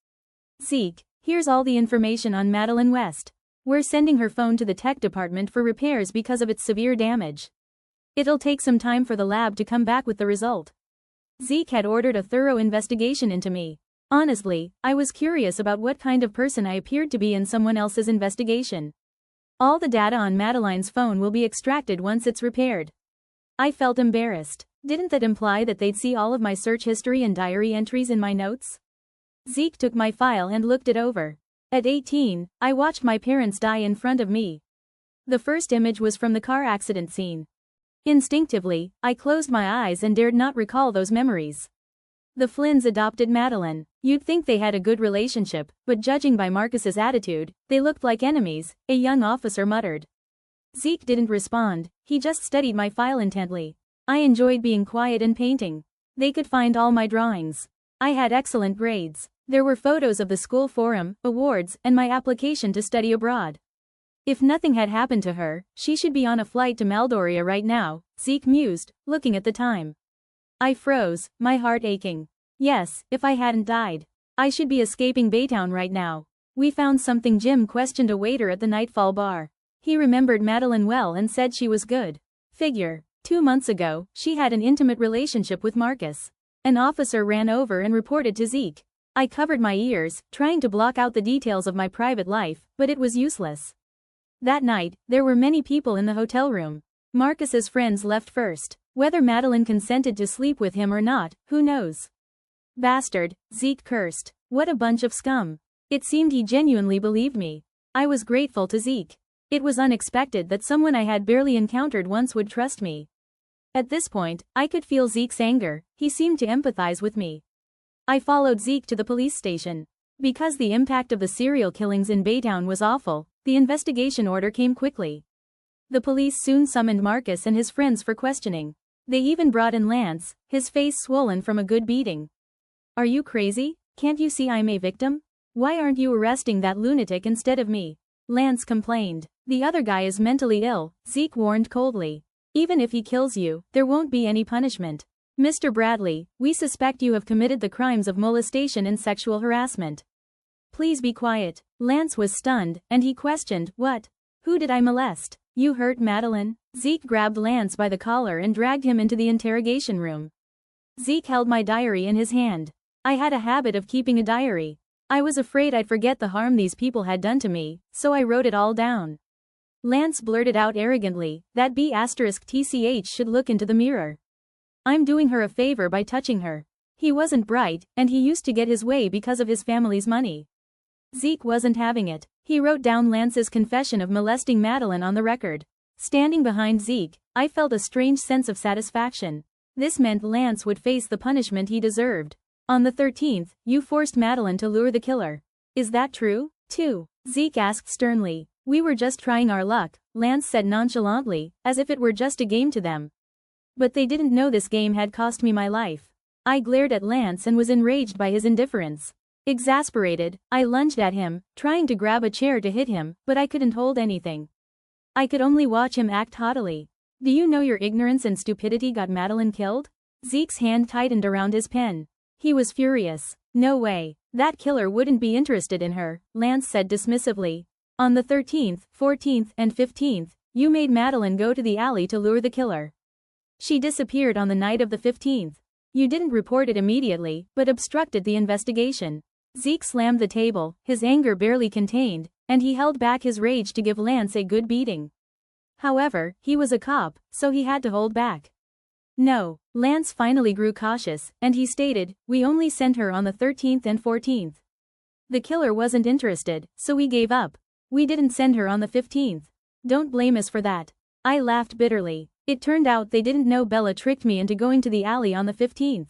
Speaker 1: "Zeke, here's all the information on Madeline West. We're sending her phone to the tech department for repairs because of its severe damage. It'll take some time for the lab to come back with the result." Zeke had ordered a thorough investigation into me. Honestly, I was curious about what kind of person I appeared to be in someone else's investigation. All the data on Madeline's phone will be extracted once it's repaired. I felt embarrassed. Didn't that imply that they'd see all of my search history and diary entries in my notes? Zeke took my file and looked it over. At 18, I watched my parents die in front of me. The first image was from the car accident scene. Instinctively, I closed my eyes and dared not recall those memories. The Flynns adopted Madeline. You'd think they had a good relationship, but judging by Marcus's attitude, they looked like enemies, a young officer muttered. Zeke didn't respond, he just studied my file intently. I enjoyed being quiet and painting. They could find all my drawings. I had excellent grades. There were photos of the school forum, awards, and my application to study abroad. If nothing had happened to her, she should be on a flight to Maldoria right now, Zeke mused, looking at the time. I froze, my heart aching. Yes, if I hadn't died. I should be escaping Baytown right now. "We found something." Jim questioned a waiter at the Nightfall bar. He remembered Madeline well and said she was good. Figure. 2 months ago, she had an intimate relationship with Marcus. An officer ran over and reported to Zeke. I covered my ears, trying to block out the details of my private life, but it was useless. That night, there were many people in the hotel room. Marcus's friends left first. Whether Madeline consented to sleep with him or not, who knows? Bastard, Zeke cursed. What a bunch of scum. It seemed he genuinely believed me. I was grateful to Zeke. It was unexpected that someone I had barely encountered once would trust me. At this point, I could feel Zeke's anger. He seemed to empathize with me. I followed Zeke to the police station. Because the impact of the serial killings in Baytown was awful, the investigation order came quickly. The police soon summoned Marcus and his friends for questioning. They even brought in Lance, his face swollen from a good beating. Are you crazy? Can't you see I'm a victim? Why aren't you arresting that lunatic instead of me? Lance complained. The other guy is mentally ill, Zeke warned coldly. Even if he kills you, there won't be any punishment. Mr. Bradley, we suspect you have committed the crimes of molestation and sexual harassment. Please be quiet. Lance was stunned, and he questioned, what? Who did I molest? You hurt Madeline? Zeke grabbed Lance by the collar and dragged him into the interrogation room. Zeke held my diary in his hand. I had a habit of keeping a diary. I was afraid I'd forget the harm these people had done to me, so I wrote it all down. Lance blurted out arrogantly, that B*TCH should look into the mirror. I'm doing her a favor by touching her. He wasn't bright, and he used to get his way because of his family's money. Zeke wasn't having it. He wrote down Lance's confession of molesting Madeline on the record. Standing behind Zeke, I felt a strange sense of satisfaction. This meant Lance would face the punishment he deserved. On the 13th, you forced Madeline to lure the killer. Is that true? 2. Zeke asked sternly. We were just trying our luck, Lance said nonchalantly, as if it were just a game to them. But they didn't know this game had cost me my life. I glared at Lance and was enraged by his indifference. Exasperated, I lunged at him, trying to grab a chair to hit him, but I couldn't hold anything. I could only watch him act haughtily. Do you know your ignorance and stupidity got Madeline killed? Zeke's hand tightened around his pen. He was furious. No way. That killer wouldn't be interested in her, Lance said dismissively. On the 13th, 14th, and 15th, you made Madeline go to the alley to lure the killer. She disappeared on the night of the 15th. You didn't report it immediately, but obstructed the investigation. Zeke slammed the table, his anger barely contained, and he held back his rage to give Lance a good beating. However, he was a cop, so he had to hold back. No, Lance finally grew cautious, and he stated, we only sent her on the 13th and 14th. The killer wasn't interested, so we gave up. We didn't send her on the 15th. Don't blame us for that. I laughed bitterly. It turned out they didn't know Bella tricked me into going to the alley on the 15th.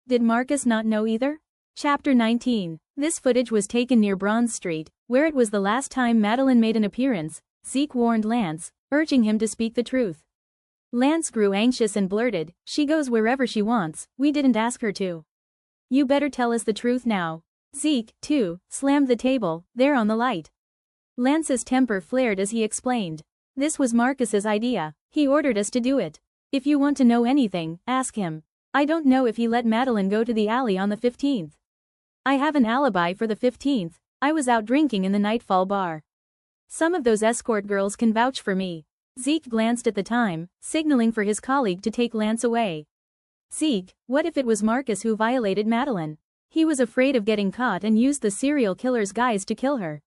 Speaker 1: Did Marcus not know either? Chapter 19. This footage was taken near Bronze Street, where it was the last time Madeline made an appearance. Zeke warned Lance, urging him to speak the truth. Lance grew anxious and blurted, she goes wherever she wants, we didn't ask her to. You better tell us the truth now. Zeke, too, slammed the table, there on the light. Lance's temper flared as he explained. This was Marcus's idea. He ordered us to do it. If you want to know anything, ask him. I don't know if he let Madeline go to the alley on the 15th. I have an alibi for the 15th. I was out drinking in the Nightfall bar. Some of those escort girls can vouch for me. Zeke glanced at the time, signaling for his colleague to take Lance away. Zeke, what if it was Marcus who violated Madeline? He was afraid of getting caught and used the serial killer's guise to kill her.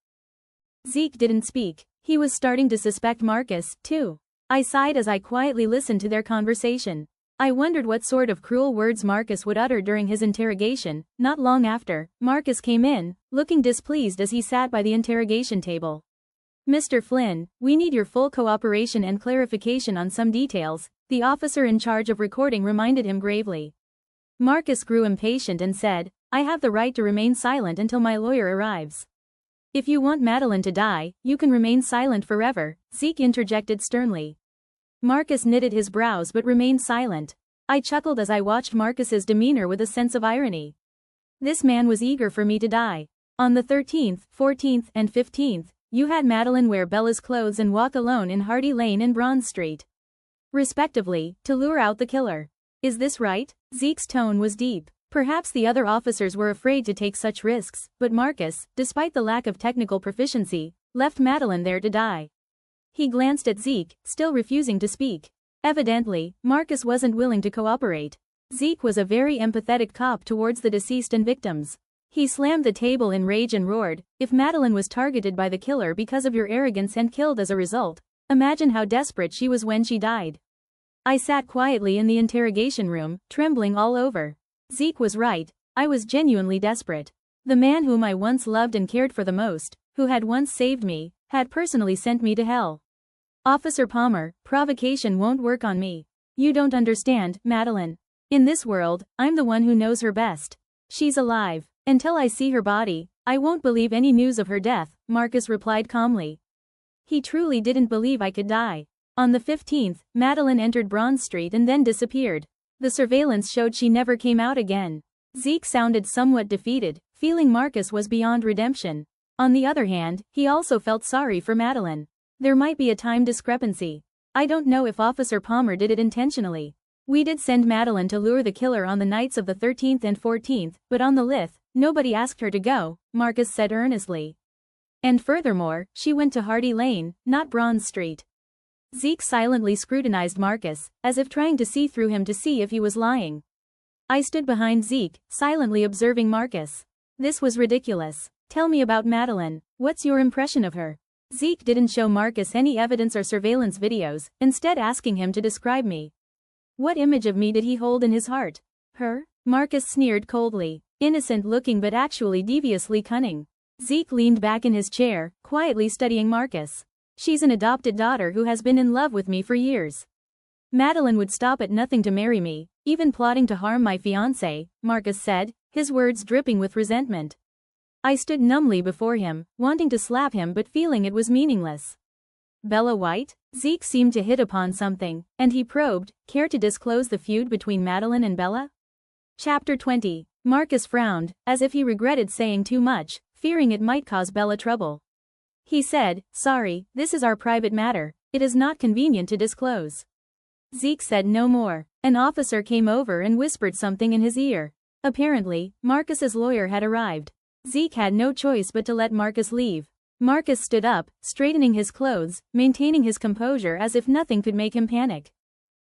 Speaker 1: Zeke didn't speak. He was starting to suspect Marcus, too. I sighed as I quietly listened to their conversation. I wondered what sort of cruel words Marcus would utter during his interrogation. Not long after, Marcus came in, looking displeased as he sat by the interrogation table. Mr. Flynn, we need your full cooperation and clarification on some details, the officer in charge of recording reminded him gravely. Marcus grew impatient and said, I have the right to remain silent until my lawyer arrives. If you want Madeline to die, you can remain silent forever, Zeke interjected sternly. Marcus knitted his brows but remained silent. I chuckled as I watched Marcus's demeanor with a sense of irony. This man was eager for me to die. On the 13th, 14th, and 15th, you had Madeline wear Bella's clothes and walk alone in Hardy Lane and Bronze Street, respectively, to lure out the killer. Is this right? Zeke's tone was deep. Perhaps the other officers were afraid to take such risks, but Marcus, despite the lack of technical proficiency, left Madeline there to die. He glanced at Zeke, still refusing to speak. Evidently, Marcus wasn't willing to cooperate. Zeke was a very empathetic cop towards the deceased and victims. He slammed the table in rage and roared, "If Madeline was targeted by the killer because of your arrogance and killed as a result, imagine how desperate she was when she died." I sat quietly in the interrogation room, trembling all over. Zeke was right, I was genuinely desperate. The man whom I once loved and cared for the most, who had once saved me, had personally sent me to hell. "Officer Palmer, provocation won't work on me. You don't understand, Madeline. In this world, I'm the one who knows her best. She's alive. Until I see her body, I won't believe any news of her death," Marcus replied calmly. He truly didn't believe I could die. On the 15th, Madeline entered Bronze Street and then disappeared. The surveillance showed she never came out again. Zeke sounded somewhat defeated, feeling Marcus was beyond redemption. On the other hand, he also felt sorry for Madeline. There might be a time discrepancy. I don't know if Officer Palmer did it intentionally. We did send Madeline to lure the killer on the nights of the 13th and 14th, but on the Lith, nobody asked her to go, Marcus said earnestly. And furthermore, she went to Hardy Lane, not Bronze Street. Zeke silently scrutinized Marcus, as if trying to see through him to see if he was lying. I stood behind Zeke, silently observing Marcus. This was ridiculous. "Tell me about Madeline. What's your impression of her?" Zeke didn't show Marcus any evidence or surveillance videos, instead asking him to describe me. What image of me did he hold in his heart? Her? Marcus sneered coldly. Innocent looking but actually deviously cunning. Zeke leaned back in his chair, quietly studying Marcus. "She's an adopted daughter who has been in love with me for years. Madeline would stop at nothing to marry me, even plotting to harm my fiancé," Marcus said, his words dripping with resentment. I stood numbly before him, wanting to slap him but feeling it was meaningless. "Bella White?" Zeke seemed to hit upon something, and he probed, "Care to disclose the feud between Madeline and Bella?" Chapter 20. Marcus frowned, as if he regretted saying too much, fearing it might cause Bella trouble. He said, "Sorry, this is our private matter, it is not convenient to disclose." Zeke said no more. An officer came over and whispered something in his ear. Apparently, Marcus's lawyer had arrived. Zeke had no choice but to let Marcus leave. Marcus stood up, straightening his clothes, maintaining his composure as if nothing could make him panic.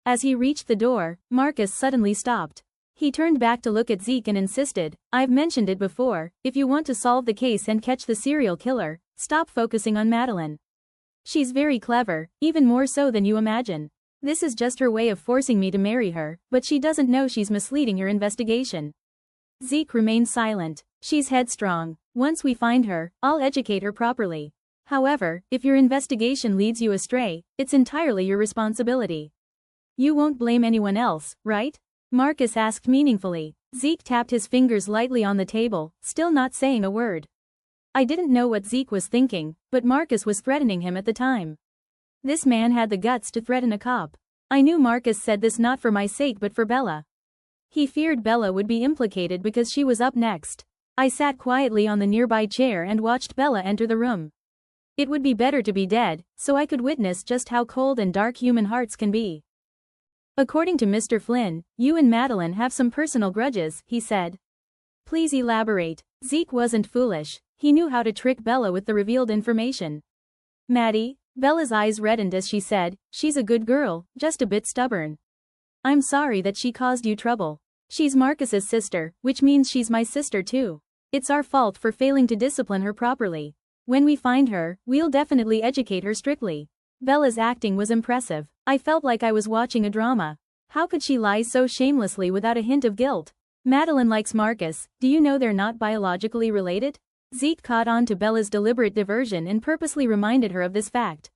Speaker 1: As he reached the door, Marcus suddenly stopped. He turned back to look at Zeke and insisted, "I've mentioned it before, if you want to solve the case and catch the serial killer, stop focusing on Madeline. She's very clever, even more so than you imagine. This is just her way of forcing me to marry her, but she doesn't know she's misleading your investigation." Zeke remained silent. "She's headstrong. Once we find her, I'll educate her properly. However, if your investigation leads you astray, it's entirely your responsibility. You won't blame anyone else, right?" Marcus asked meaningfully. Zeke tapped his fingers lightly on the table, still not saying a word. I didn't know what Zeke was thinking, but Marcus was threatening him at the time. This man had the guts to threaten a cop. I knew Marcus said this not for my sake but for Bella. He feared Bella would be implicated because she was up next. I sat quietly on the nearby chair and watched Bella enter the room. It would be better to be dead, so I could witness just how cold and dark human hearts can be. "According to Mr. Flynn, you and Madeline have some personal grudges," he said. "Please elaborate." Zeke wasn't foolish. He knew how to trick Bella with the revealed information. "Maddy?" Bella's eyes reddened as she said, "She's a good girl, just a bit stubborn. I'm sorry that she caused you trouble. She's Marcus's sister, which means she's my sister too. It's our fault for failing to discipline her properly. When we find her, we'll definitely educate her strictly." Bella's acting was impressive. I felt like I was watching a drama. How could she lie so shamelessly without a hint of guilt? "Madeline likes Marcus, do you know they're not biologically related?" Zeke caught on to Bella's deliberate diversion and purposely reminded her of this fact.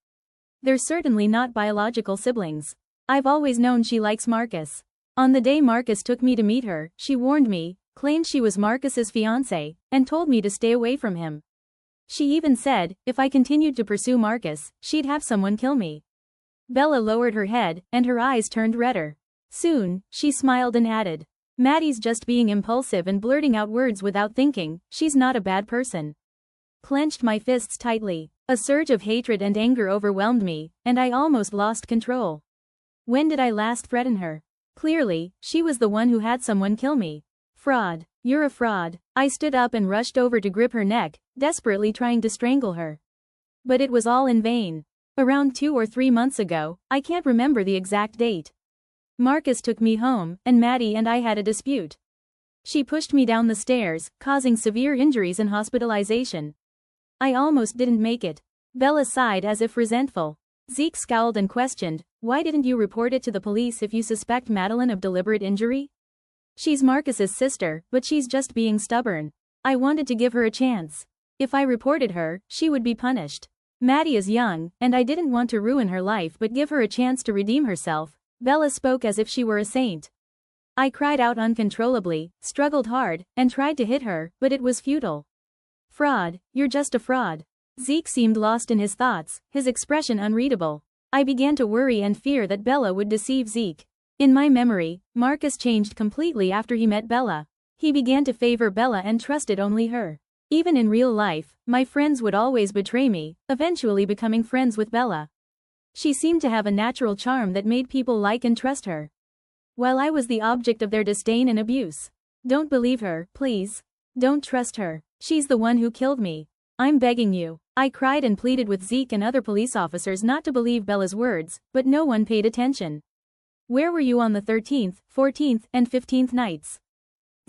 Speaker 1: "They're certainly not biological siblings. I've always known she likes Marcus. On the day Marcus took me to meet her, she warned me, claimed she was Marcus's fiancé, and told me to stay away from him. She even said, if I continued to pursue Marcus, she'd have someone kill me." Bella lowered her head, and her eyes turned redder. Soon, she smiled and added, "Maddy's just being impulsive and blurting out words without thinking, she's not a bad person." Clenched my fists tightly. A surge of hatred and anger overwhelmed me, and I almost lost control. When did I last threaten her? Clearly, she was the one who had someone kill me. "Fraud. You're a fraud." I stood up and rushed over to grip her neck, desperately trying to strangle her. But it was all in vain. Around 2 or 3 months ago, I can't remember the exact date, Marcus took me home, and Maddy and I had a dispute. She pushed me down the stairs, causing severe injuries and hospitalization. I almost didn't make it. Bella sighed as if resentful. Zeke scowled and questioned, why didn't you report it to the police if you suspect Madeline of deliberate injury? She's Marcus's sister, but she's just being stubborn. I wanted to give her a chance. If I reported her, she would be punished. Maddy is young, and I didn't want to ruin her life but give her a chance to redeem herself. Bella spoke as if she were a saint. I cried out uncontrollably, struggled hard, and tried to hit her, but it was futile. Fraud, you're just a fraud. Zeke seemed lost in his thoughts, his expression unreadable. I began to worry and fear that Bella would deceive Zeke. In my memory, Marcus changed completely after he met Bella. He began to favor Bella and trusted only her. Even in real life, my friends would always betray me, eventually becoming friends with Bella. She seemed to have a natural charm that made people like and trust her, while I was the object of their disdain and abuse. Don't believe her, please. Don't trust her. She's the one who killed me. I'm begging you. I cried and pleaded with Zeke and other police officers not to believe Bella's words, but no one paid attention. Where were you on the 13th, 14th, and 15th nights?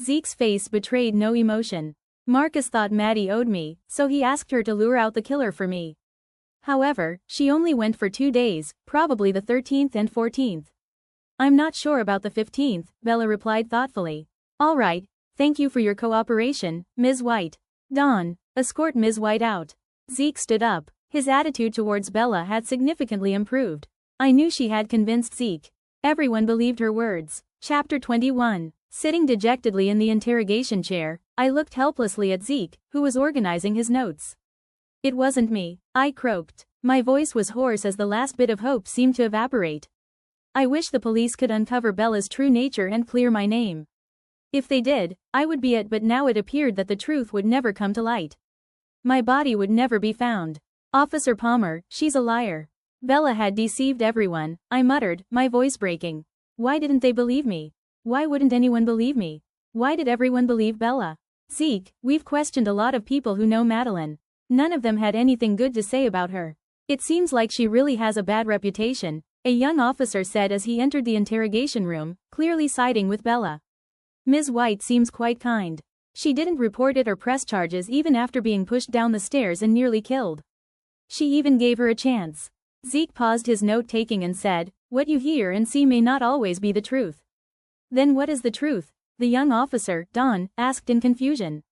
Speaker 1: Zeke's face betrayed no emotion. Marcus thought Maddy owed me, so he asked her to lure out the killer for me. However, she only went for 2 days, probably the 13th and 14th. I'm not sure about the 15th, Bella replied thoughtfully. All right, thank you for your cooperation, Ms. White. Dawn, escort Ms. White out. Zeke stood up. His attitude towards Bella had significantly improved. I knew she had convinced Zeke. Everyone believed her words. Chapter 21. Sitting dejectedly in the interrogation chair, I looked helplessly at Zeke, who was organizing his notes. It wasn't me, I croaked. My voice was hoarse as the last bit of hope seemed to evaporate. I wish the police could uncover Bella's true nature and clear my name. If they did, I would be it, but now it appeared that the truth would never come to light. My body would never be found. Officer Palmer, she's a liar. Bella had deceived everyone, I muttered, my voice breaking. Why didn't they believe me? Why wouldn't anyone believe me? Why did everyone believe Bella? Zeke, we've questioned a lot of people who know Madeline. None of them had anything good to say about her. It seems like she really has a bad reputation, a young officer said as he entered the interrogation room, clearly siding with Bella. Ms. White seems quite kind. She didn't report it or press charges even after being pushed down the stairs and nearly killed. She even gave her a chance. Zeke paused his note-taking and said, what you hear and see may not always be the truth. Then what is the truth? The young officer, Dawn, asked in confusion.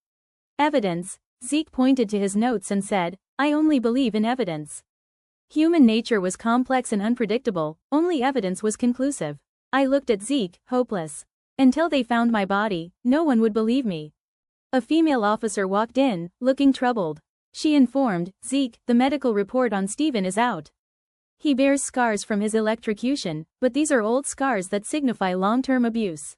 Speaker 1: Evidence. Zeke pointed to his notes and said, I only believe in evidence. Human nature was complex and unpredictable, only evidence was conclusive. I looked at Zeke, hopeless. Until they found my body, no one would believe me. A female officer walked in, looking troubled. She informed, Zeke, the medical report on Stephen is out. He bears scars from his electrocution, but these are old scars that signify long-term abuse.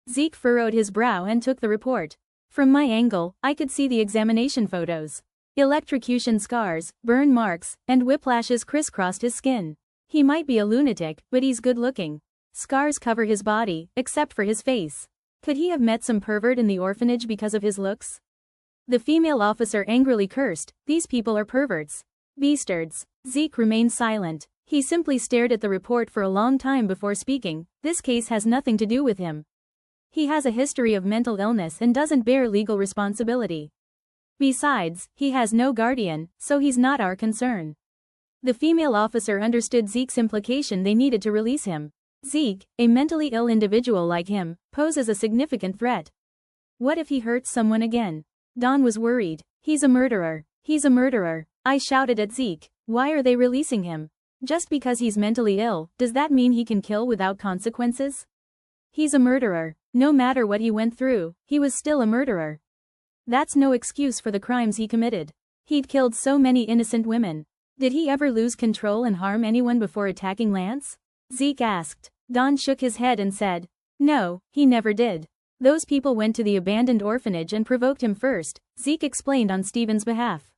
Speaker 1: Zeke furrowed his brow and took the report. From my angle, I could see the examination photos. Electrocution scars, burn marks, and whiplashes crisscrossed his skin. He might be a lunatic, but he's good-looking. Scars cover his body, except for his face. Could he have met some pervert in the orphanage because of his looks? The female officer angrily cursed, these people are perverts. Bastards. Zeke remained silent. He simply stared at the report for a long time before speaking. This case has nothing to do with him. He has a history of mental illness and doesn't bear legal responsibility. Besides, he has no guardian, so he's not our concern. The female officer understood Zeke's implication they needed to release him. Zeke, a mentally ill individual like him, poses a significant threat. What if he hurts someone again? Dawn was worried. He's a murderer. He's a murderer. I shouted at Zeke. Why are they releasing him? Just because he's mentally ill, does that mean he can kill without consequences? He's a murderer. No matter what he went through, he was still a murderer. That's no excuse for the crimes he committed. He'd killed so many innocent women. Did he ever lose control and harm anyone before attacking Lance? Zeke asked. Dawn shook his head and said, no, he never did. Those people went to the abandoned orphanage and provoked him first, Zeke explained on Stephen's behalf.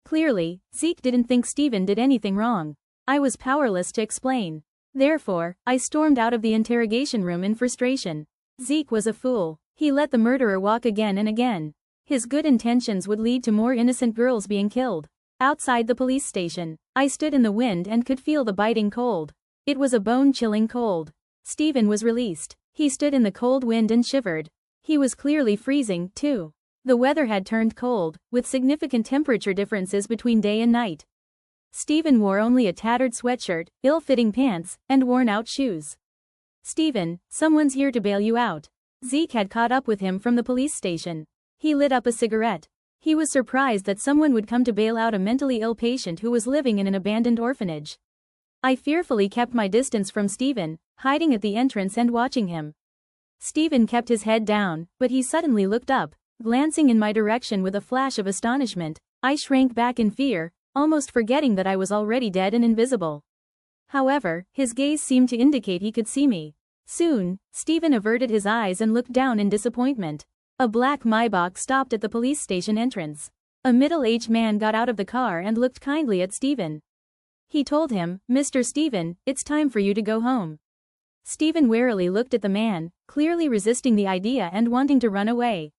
Speaker 1: Clearly, Zeke didn't think Stephen did anything wrong. I was powerless to explain. Therefore, I stormed out of the interrogation room in frustration. Zeke was a fool. He let the murderer walk again and again. His good intentions would lead to more innocent girls being killed. Outside the police station, I stood in the wind and could feel the biting cold. It was a bone-chilling cold. Stephen was released. He stood in the cold wind and shivered. He was clearly freezing, too. The weather had turned cold, with significant temperature differences between day and night. Stephen wore only a tattered sweatshirt, ill-fitting pants, and worn-out shoes. "Stephen, someone's here to bail you out." Zeke had caught up with him from the police station. He lit up a cigarette. He was surprised that someone would come to bail out a mentally ill patient who was living in an abandoned orphanage. I fearfully kept my distance from Stephen, hiding at the entrance and watching him. Stephen kept his head down, but he suddenly looked up, glancing in my direction with a flash of astonishment. I shrank back in fear, almost forgetting that I was already dead and invisible. However, his gaze seemed to indicate he could see me. Soon, Stephen averted his eyes and looked down in disappointment. A black Maybach stopped at the police station entrance. A middle-aged man got out of the car and looked kindly at Stephen. He told him, "Mr. Stephen, it's time for you to go home." Stephen warily looked at the man, clearly resisting the idea and wanting to run away.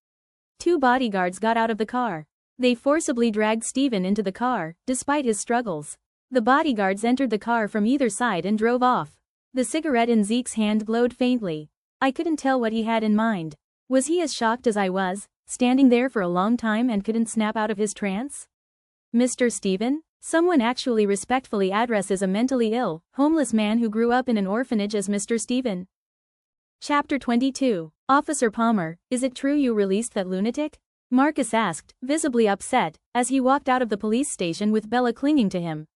Speaker 1: Two bodyguards got out of the car. They forcibly dragged Stephen into the car, despite his struggles. The bodyguards entered the car from either side and drove off. The cigarette in Zeke's hand glowed faintly. I couldn't tell what he had in mind. Was he as shocked as I was, standing there for a long time and couldn't snap out of his trance? "Mr. Stephen?" Someone actually respectfully addresses a mentally ill, homeless man who grew up in an orphanage as Mr. Stephen. Chapter 22. Officer Palmer, is it true you released that lunatic? Marcus asked, visibly upset, as he walked out of the police station with Bella clinging to him.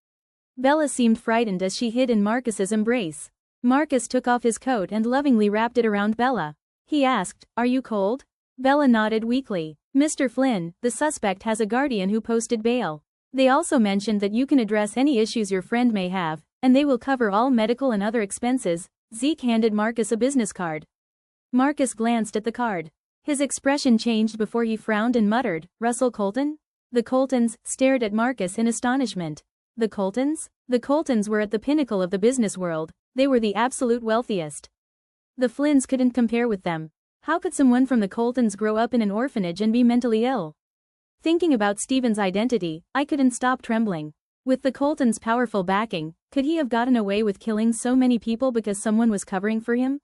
Speaker 1: Bella seemed frightened as she hid in Marcus's embrace. Marcus took off his coat and lovingly wrapped it around Bella. He asked, "Are you cold?" Bella nodded weakly. "Mr. Flynn, the suspect has a guardian who posted bail. They also mentioned that you can address any issues your friend may have, and they will cover all medical and other expenses." Zeke handed Marcus a business card. Marcus glanced at the card. His expression changed before he frowned and muttered, "Russell Colton?" The Coltons stared at Marcus in astonishment. The Coltons? The Coltons were at the pinnacle of the business world. They were the absolute wealthiest. The Flynns couldn't compare with them. How could someone from the Coltons grow up in an orphanage and be mentally ill? Thinking about Stephen's identity, I couldn't stop trembling. With the Coltons' powerful backing, could he have gotten away with killing so many people because someone was covering for him?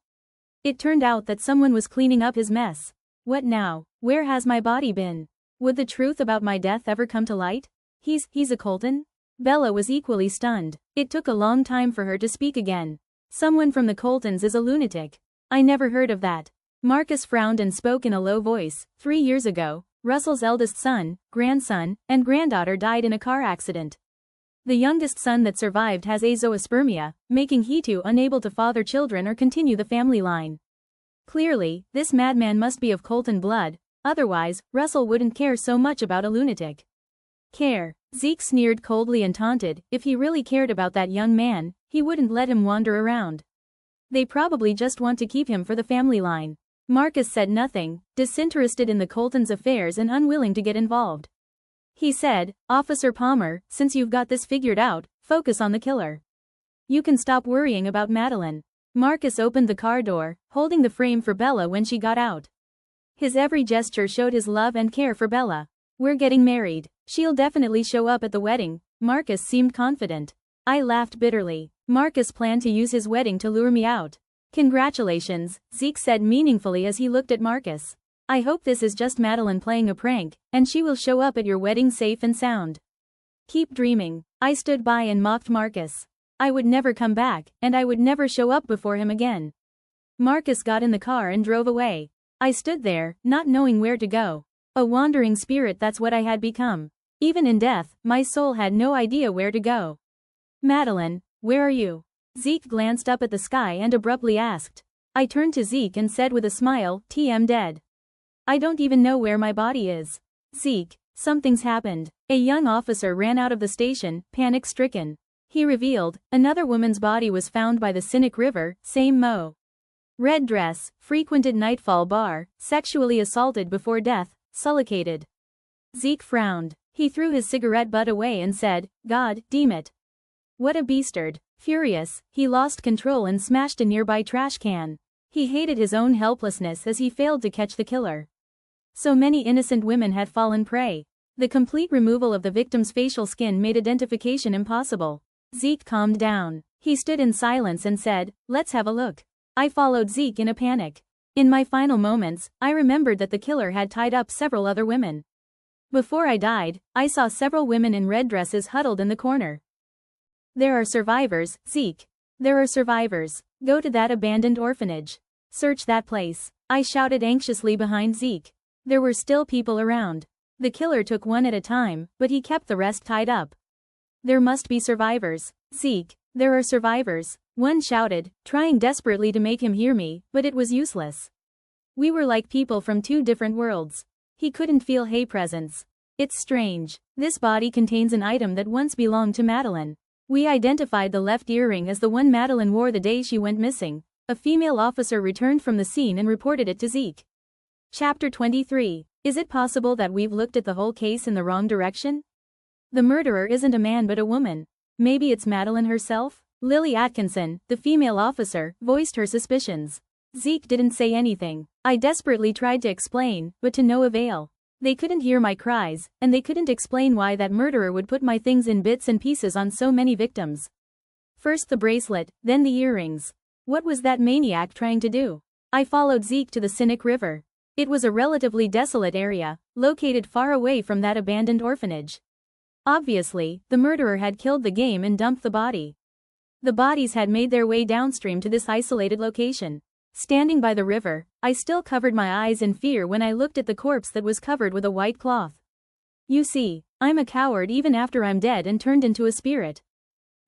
Speaker 1: It turned out that someone was cleaning up his mess. What now? Where has my body been? Would the truth about my death ever come to light? He's a Colton? Bella was equally stunned. It took a long time for her to speak again. Someone from the Coltons is a lunatic. I never heard of that. Marcus frowned and spoke in a low voice. 3 years ago, Russell's eldest son, grandson, and granddaughter died in a car accident. The youngest son that survived has azoospermia, making he too unable to father children or continue the family line. Clearly, this madman must be of Colton blood, otherwise, Russell wouldn't care so much about a lunatic. Care? Zeke sneered coldly and taunted, if he really cared about that young man, he wouldn't let him wander around. They probably just want to keep him for the family line. Marcus said nothing, disinterested in the Coltons' affairs and unwilling to get involved. He said, "Officer Palmer, since you've got this figured out, focus on the killer. You can stop worrying about Madeline." Marcus opened the car door, holding the frame for Bella when she got out. His every gesture showed his love and care for Bella. "We're getting married. She'll definitely show up at the wedding." Marcus seemed confident. I laughed bitterly. Marcus planned to use his wedding to lure me out. "Congratulations," Zeke said meaningfully as he looked at Marcus. "I hope this is just Madeline playing a prank, and she will show up at your wedding safe and sound." "Keep dreaming." I stood by and mocked Marcus. I would never come back, and I would never show up before him again. Marcus got in the car and drove away. I stood there, not knowing where to go. A wandering spirit, that's what I had become. Even in death, my soul had no idea where to go. "Madeline, where are you?" Zeke glanced up at the sky and abruptly asked. I turned to Zeke and said with a smile, "TM dead. I don't even know where my body is." "Zeke, something's happened." A young officer ran out of the station, panic-stricken. He revealed, another woman's body was found by the Cynic River, same Mo. Red dress, frequented nightfall bar, sexually assaulted before death, suffocated. Zeke frowned. He threw his cigarette butt away and said, "God damn it. What a beastard." Furious, he lost control and smashed a nearby trash can. He hated his own helplessness as he failed to catch the killer. So many innocent women had fallen prey. The complete removal of the victim's facial skin made identification impossible. Zeke calmed down. He stood in silence and said, "Let's have a look." I followed Zeke in a panic. In my final moments, I remembered that the killer had tied up several other women. Before I died, I saw several women in red dresses huddled in the corner. There are survivors, Zeke. There are survivors. Go to that abandoned orphanage. Search that place. I shouted anxiously behind Zeke. There were still people around. The killer took one at a time, but he kept the rest tied up. There must be survivors. Zeke, there are survivors. One shouted, trying desperately to make him hear me, but it was useless. We were like people from two different worlds. He couldn't feel Hay's presence. It's strange. This body contains an item that once belonged to Madeline. We identified the left earring as the one Madeline wore the day she went missing. A female officer returned from the scene and reported it to Zeke. Chapter 23. Is it possible that we've looked at the whole case in the wrong direction? The murderer isn't a man but a woman. Maybe it's Madeline herself? Lily Atkinson, the female officer, voiced her suspicions. Zeke didn't say anything. I desperately tried to explain, but to no avail. They couldn't hear my cries, and they couldn't explain why that murderer would put my things in bits and pieces on so many victims. First the bracelet, then the earrings. What was that maniac trying to do? I followed Zeke to the Cynic River. It was a relatively desolate area, located far away from that abandoned orphanage. Obviously, the murderer had killed the game and dumped the body. The bodies had made their way downstream to this isolated location. Standing by the river, I still covered my eyes in fear when I looked at the corpse that was covered with a white cloth. You see, I'm a coward even after I'm dead and turned into a spirit.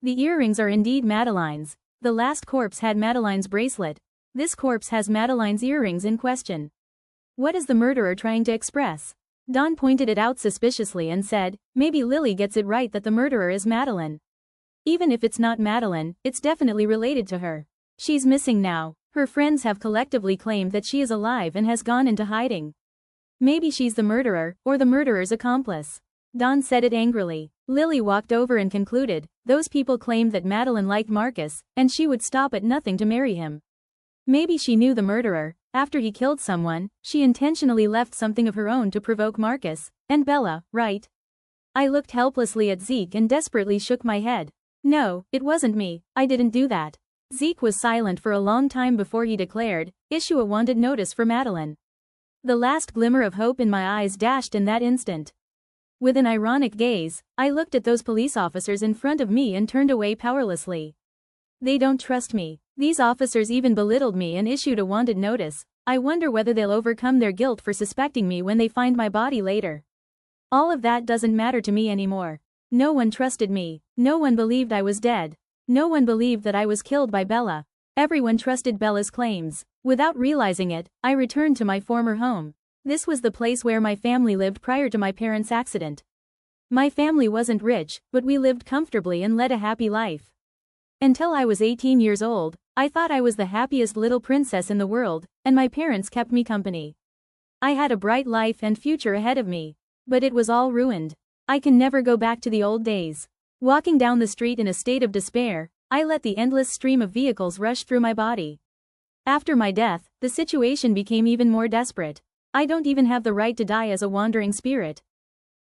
Speaker 1: The earrings are indeed Madeline's. The last corpse had Madeline's bracelet. This corpse has Madeline's earrings in question. What is the murderer trying to express? Don pointed it out suspiciously and said, maybe Lily gets it right that the murderer is Madeline. Even if it's not Madeline, it's definitely related to her. She's missing now. Her friends have collectively claimed that she is alive and has gone into hiding. Maybe she's the murderer, or the murderer's accomplice. Don said it angrily. Lily walked over and concluded, those people claimed that Madeline liked Marcus, and she would stop at nothing to marry him. Maybe she knew the murderer. After he killed someone, she intentionally left something of her own to provoke Marcus, and Bella, right? I looked helplessly at Zeke and desperately shook my head. No, it wasn't me, I didn't do that. Zeke was silent for a long time before he declared, issue a wanted notice for Madeline. The last glimmer of hope in my eyes dashed in that instant. With an ironic gaze, I looked at those police officers in front of me and turned away powerlessly. They don't trust me. These officers even belittled me and issued a wanted notice. I wonder whether they'll overcome their guilt for suspecting me when they find my body later. All of that doesn't matter to me anymore. No one trusted me. No one believed I was dead. No one believed that I was killed by Bella. Everyone trusted Bella's claims. Without realizing it, I returned to my former home. This was the place where my family lived prior to my parents' accident. My family wasn't rich, but we lived comfortably and led a happy life. Until I was 18 years old, I thought I was the happiest little princess in the world, and my parents kept me company. I had a bright life and future ahead of me. But it was all ruined. I can never go back to the old days. Walking down the street in a state of despair, I let the endless stream of vehicles rush through my body. After my death, the situation became even more desperate. I don't even have the right to die as a wandering spirit.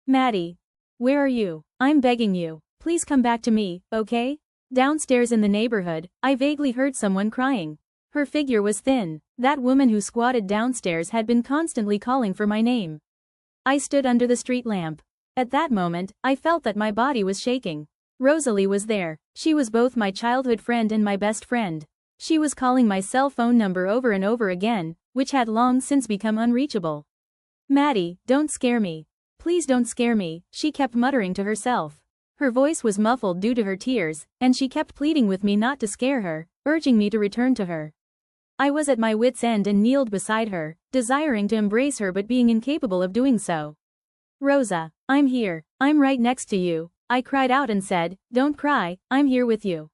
Speaker 1: Maddy. Where are you? I'm begging you. Please come back to me, okay? Downstairs in the neighborhood, I vaguely heard someone crying. Her figure was thin. That woman who squatted downstairs had been constantly calling for my name. I stood under the street lamp. At that moment, I felt that my body was shaking. Rosalie was there. She was both my childhood friend and my best friend. She was calling my cell phone number over and over again, which had long since become unreachable. Maddy, don't scare me. Please don't scare me, she kept muttering to herself. Her voice was muffled due to her tears, and she kept pleading with me not to scare her, urging me to return to her. I was at my wit's end and kneeled beside her, desiring to embrace her but being incapable of doing so. Rosa, I'm here, I'm right next to you, I cried out and said, don't cry, I'm here with you.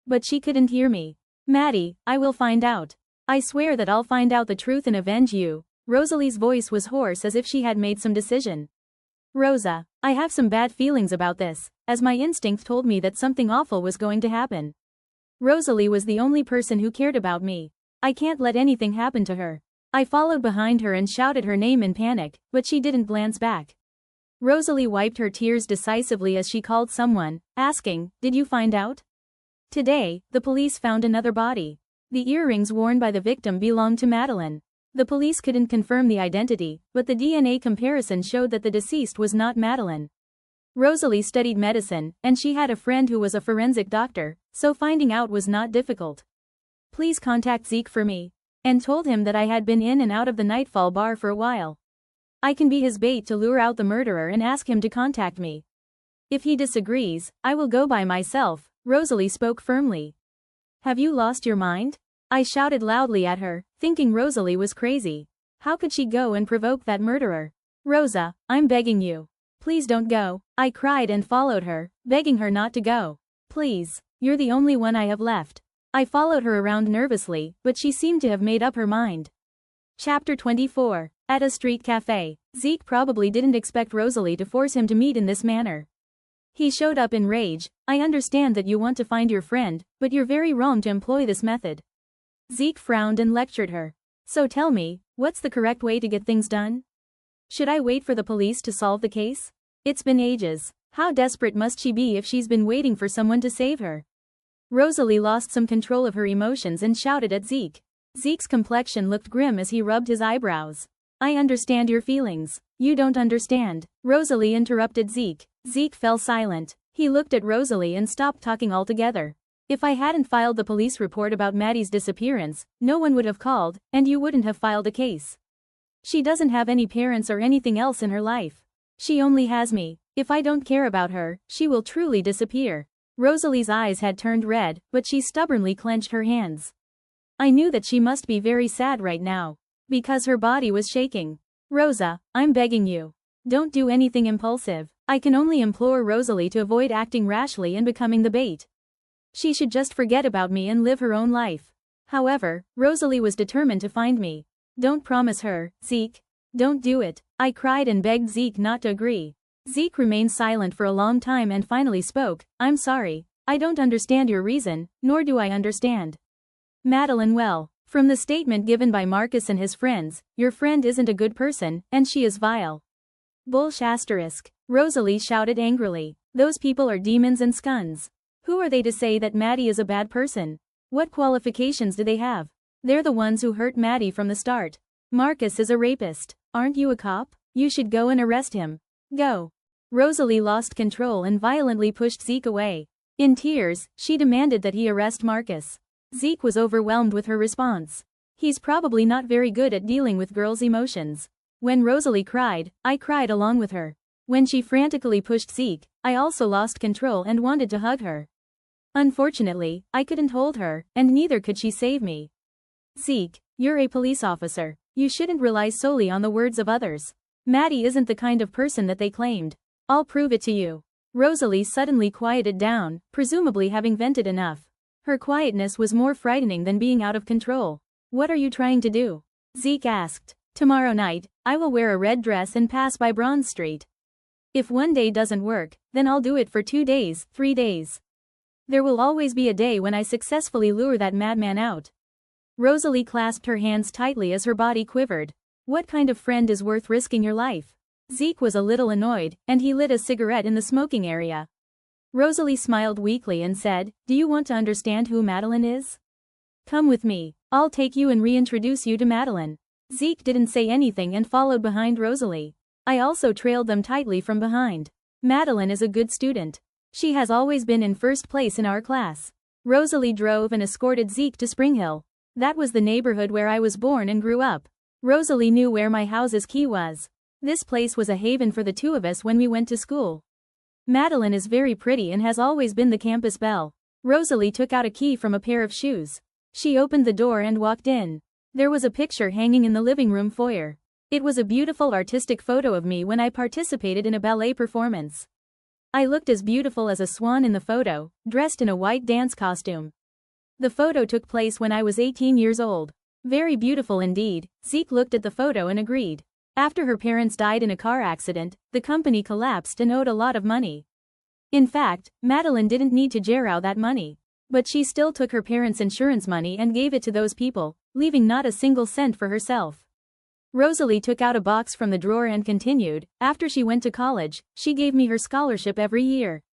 Speaker 1: But she couldn't hear me. Maddy, I will find out. I swear that I'll find out the truth and avenge you. Rosalie's voice was hoarse as if she had made some decision. Rosa, I have some bad feelings about this, as my instinct told me that something awful was going to happen. Rosalie was the only person who cared about me. I can't let anything happen to her. I followed behind her and shouted her name in panic, but she didn't glance back. Rosalie wiped her tears decisively as she called someone, asking, did you find out? Today, the police found another body. The earrings worn by the victim belonged to Madeline. The police couldn't confirm the identity, but the DNA comparison showed that the deceased was not Madeline. Rosalie studied medicine, and she had a friend who was a forensic doctor, so finding out was not difficult. Please contact Zeke for me. And told him that I had been in and out of the Nightfall bar for a while. I can be his bait to lure out the murderer and ask him to contact me. If he disagrees, I will go by myself, Rosalie spoke firmly. Have you lost your mind? I shouted loudly at her, thinking Rosalie was crazy. How could she go and provoke that murderer? Rosa, I'm begging you. Please don't go, I cried and followed her, begging her not to go. Please, you're the only one I have left. I followed her around nervously, but she seemed to have made up her mind. Chapter 24. At a street cafe, Zeke probably didn't expect Rosalie to force him to meet in this manner. He showed up in rage. I understand that you want to find your friend, but you're very wrong to employ this method. Zeke frowned and lectured her. So tell me, what's the correct way to get things done? Should I wait for the police to solve the case? It's been ages. How desperate must she be if she's been waiting for someone to save her? Rosalie lost some control of her emotions and shouted at Zeke. Zeke's complexion looked grim as he rubbed his eyebrows. I understand your feelings. You don't understand. Rosalie interrupted Zeke. Zeke fell silent. He looked at Rosalie and stopped talking altogether. If I hadn't filed the police report about Maddy's disappearance, no one would have called, and you wouldn't have filed a case. She doesn't have any parents or anything else in her life. She only has me. If I don't care about her, she will truly disappear. Rosalie's eyes had turned red, but she stubbornly clenched her hands. I knew that she must be very sad right now. Because her body was shaking. Rosa, I'm begging you. Don't do anything impulsive. I can only implore Rosalie to avoid acting rashly and becoming the bait. She should just forget about me and live her own life. However, Rosalie was determined to find me. Don't promise her, Zeke. Don't do it. I cried and begged Zeke not to agree. Zeke remained silent for a long time and finally spoke. I'm sorry. I don't understand your reason, nor do I understand Madeline well. From the statement given by Marcus and his friends, your friend isn't a good person, and she is vile. Bullsh asterisk. Rosalie shouted angrily. Those people are demons and scuns. Who are they to say that Maddy is a bad person? What qualifications do they have? They're the ones who hurt Maddy from the start. Marcus is a rapist. Aren't you a cop? You should go and arrest him. Go. Rosalie lost control and violently pushed Zeke away. In tears, she demanded that he arrest Marcus. Zeke was overwhelmed with her response. He's probably not very good at dealing with girls' emotions. When Rosalie cried, I cried along with her. When she frantically pushed Zeke, I also lost control and wanted to hug her. Unfortunately, I couldn't hold her, and neither could she save me. Zeke, you're a police officer. You shouldn't rely solely on the words of others. Maddy isn't the kind of person that they claimed. I'll prove it to you. Rosalie suddenly quieted down, presumably having vented enough. Her quietness was more frightening than being out of control. What are you trying to do? Zeke asked. Tomorrow night, I will wear a red dress and pass by Bronze Street. If one day doesn't work, then I'll do it for 2 days, 3 days. There will always be a day when I successfully lure that madman out. Rosalie clasped her hands tightly as her body quivered. What kind of friend is worth risking your life? Zeke was a little annoyed, and he lit a cigarette in the smoking area. Rosalie smiled weakly and said, Do you want to understand who Madeline is? Come with me. I'll take you and reintroduce you to Madeline. Zeke didn't say anything and followed behind Rosalie. I also trailed them tightly from behind. Madeline is a good student. She has always been in first place in our class. Rosalie drove and escorted Zeke to Spring Hill. That was the neighborhood where I was born and grew up. Rosalie knew where my house's key was. This place was a haven for the two of us when we went to school. Madeline is very pretty and has always been the campus belle. Rosalie took out a key from a pair of shoes. She opened the door and walked in. There was a picture hanging in the living room foyer. It was a beautiful artistic photo of me when I participated in a ballet performance. I looked as beautiful as a swan in the photo, dressed in a white dance costume. The photo took place when I was 18 years old. Very beautiful indeed. Zeke looked at the photo and agreed. After her parents died in a car accident, the company collapsed and owed a lot of money. In fact, Madeline didn't need to borrow that money. But she still took her parents' insurance money and gave it to those people, leaving not a single cent for herself. Rosalie took out a box from the drawer and continued, after she went to college, she gave me her scholarship every year.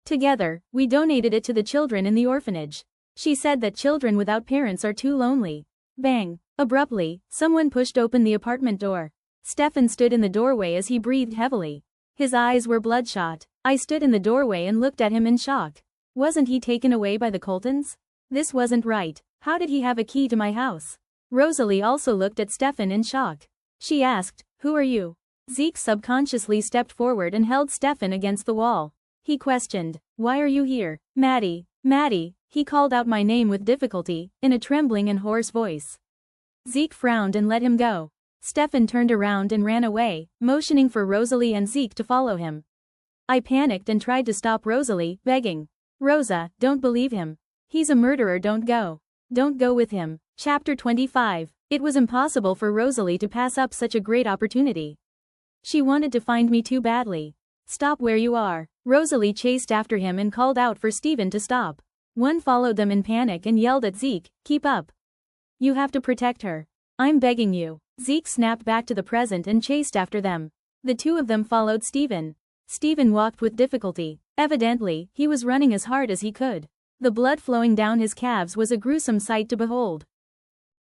Speaker 1: Together, we donated it to the children in the orphanage. She said that children without parents are too lonely. Bang! Abruptly, someone pushed open the apartment door. Stefan stood in the doorway as he breathed heavily. His eyes were bloodshot. I stood in the doorway and looked at him in shock. Wasn't he taken away by the Coltons? This wasn't right. How did he have a key to my house? Rosalie also looked at Stefan in shock. She asked, "Who are you?" Zeke subconsciously stepped forward and held Stefan against the wall. He questioned, "Why are you here?" "Maddy, Maddy," he called out my name with difficulty, in a trembling and hoarse voice. Zeke frowned and let him go. Stefan turned around and ran away, motioning for Rosalie and Zeke to follow him. I panicked and tried to stop Rosalie, begging, "Rosa, don't believe him. He's a murderer, don't go. Don't go with him." Chapter 25. It was impossible for Rosalie to pass up such a great opportunity. She wanted to find me too badly. "Stop where you are." Rosalie chased after him and called out for Stephen to stop. One followed them in panic and yelled at Zeke, "Keep up. You have to protect her. I'm begging you." Zeke snapped back to the present and chased after them. The two of them followed Stephen. Stephen walked with difficulty. Evidently, he was running as hard as he could. The blood flowing down his calves was a gruesome sight to behold.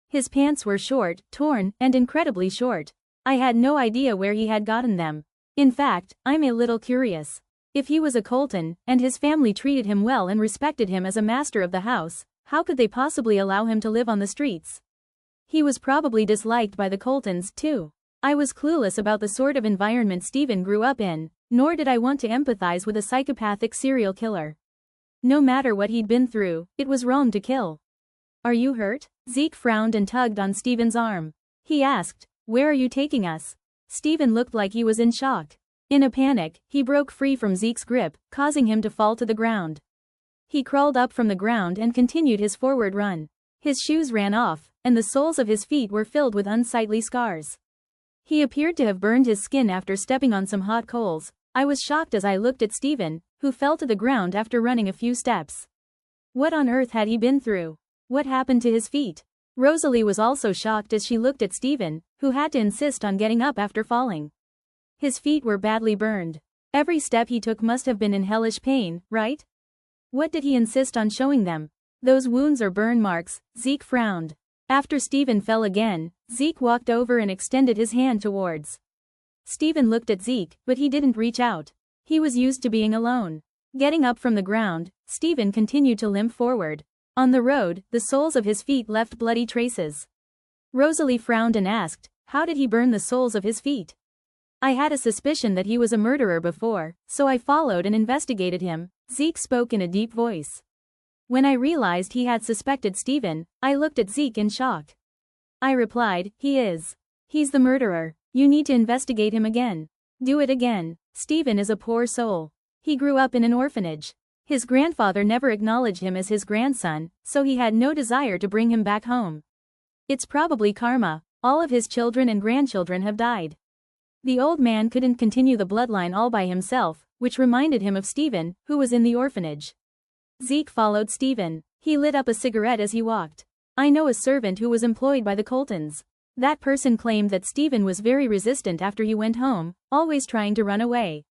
Speaker 1: His pants were short, torn, and incredibly short. I had no idea where he had gotten them. In fact, I'm a little curious. If he was a Colton, and his family treated him well and respected him as a master of the house, how could they possibly allow him to live on the streets? He was probably disliked by the Coltons, too. I was clueless about the sort of environment Stephen grew up in, nor did I want to empathize with a psychopathic serial killer. No matter what he'd been through, it was wrong to kill. "Are you hurt?" Zeke frowned and tugged on Stephen's arm. He asked, "Where are you taking us?" Stephen looked like he was in shock. In a panic, he broke free from Zeke's grip, causing him to fall to the ground. He crawled up from the ground and continued his forward run. His shoes ran off, and the soles of his feet were filled with unsightly scars. He appeared to have burned his skin after stepping on some hot coals. I was shocked as I looked at Stephen, who fell to the ground after running a few steps. What on earth had he been through? What happened to his feet? Rosalie was also shocked as she looked at Stephen, who had to insist on getting up after falling. His feet were badly burned. Every step he took must have been in hellish pain, right? What did he insist on showing them? Those wounds or burn marks. Zeke frowned. After Stephen fell again, Zeke walked over and extended his hand towards. Stephen looked at Zeke, but he didn't reach out. He was used to being alone. Getting up from the ground, Stephen continued to limp forward. On the road, the soles of his feet left bloody traces. Rosalie frowned and asked, "How did he burn the soles of his feet?" I had a suspicion that he was a murderer before, so I followed and investigated him. Zeke spoke in a deep voice. When I realized he had suspected Stephen, I looked at Zeke in shock. I replied, "He is. He's the murderer. You need to investigate him again. Do it again. Stephen is a poor soul. He grew up in an orphanage. His grandfather never acknowledged him as his grandson, so he had no desire to bring him back home. It's probably karma. All of his children and grandchildren have died. The old man couldn't continue the bloodline all by himself, which reminded him of Stephen, who was in the orphanage." Zeke followed Stephen. He lit up a cigarette as he walked. "I know a servant who was employed by the Coltons. That person claimed that Stephen was very resistant after he went home, always trying to run away.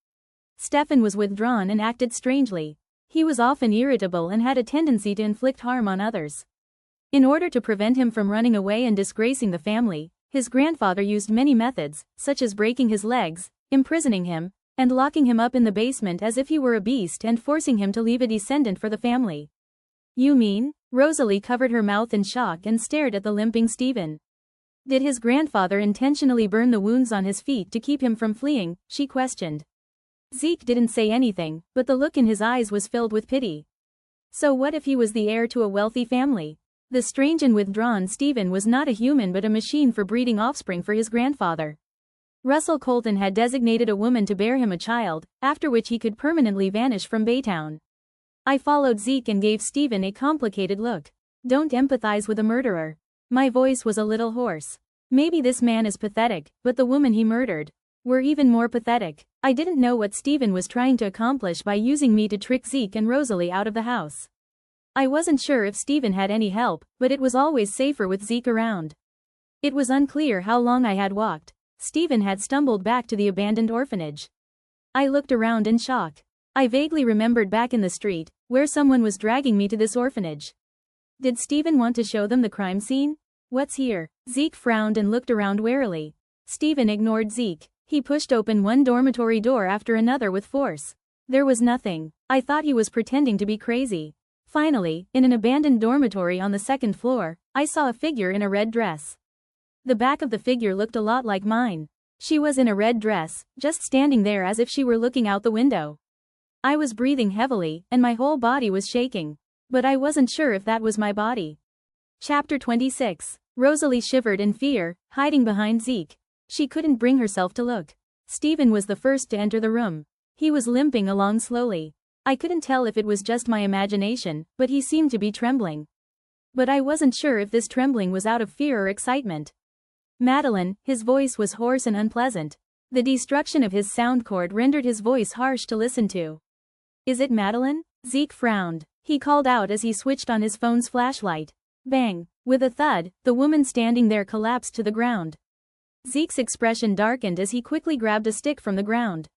Speaker 1: Stefan was withdrawn and acted strangely. He was often irritable and had a tendency to inflict harm on others. In order to prevent him from running away and disgracing the family, his grandfather used many methods, such as breaking his legs, imprisoning him, and locking him up in the basement as if he were a beast and forcing him to leave a descendant for the family." "You mean?" Rosalie covered her mouth in shock and stared at the limping Stephen. "Did his grandfather intentionally burn the wounds on his feet to keep him from fleeing?" she questioned. Zeke didn't say anything, but the look in his eyes was filled with pity. So what if he was the heir to a wealthy family? The strange and withdrawn Stephen was not a human but a machine for breeding offspring for his grandfather. Russell Colton had designated a woman to bear him a child, after which he could permanently vanish from Baytown. I followed Zeke and gave Stephen a complicated look. "Don't empathize with a murderer." My voice was a little hoarse. Maybe this man is pathetic, but the woman he murdered were even more pathetic. I didn't know what Stephen was trying to accomplish by using me to trick Zeke and Rosalie out of the house. I wasn't sure if Stephen had any help, but it was always safer with Zeke around. It was unclear how long I had walked. Stephen had stumbled back to the abandoned orphanage. I looked around in shock. I vaguely remembered back in the street, where someone was dragging me to this orphanage. Did Stephen want to show them the crime scene? What's here? Zeke frowned and looked around warily. Stephen ignored Zeke. He pushed open one dormitory door after another with force. There was nothing. I thought he was pretending to be crazy. Finally, in an abandoned dormitory on the second floor, I saw a figure in a red dress. The back of the figure looked a lot like mine. She was in a red dress, just standing there as if she were looking out the window. I was breathing heavily, and my whole body was shaking. But I wasn't sure if that was my body. Chapter 26. Rosalie shivered in fear, hiding behind Zeke. She couldn't bring herself to look. Stephen was the first to enter the room. He was limping along slowly. I couldn't tell if it was just my imagination, but he seemed to be trembling. But I wasn't sure if this trembling was out of fear or excitement. Madeline, his voice was hoarse and unpleasant. The destruction of his sound cord rendered his voice harsh to listen to. Is it Madeline? Zeke frowned. He called out as he switched on his phone's flashlight. Bang! With a thud, the woman standing there collapsed to the ground. Zeke's expression darkened as he quickly grabbed a stick from the ground.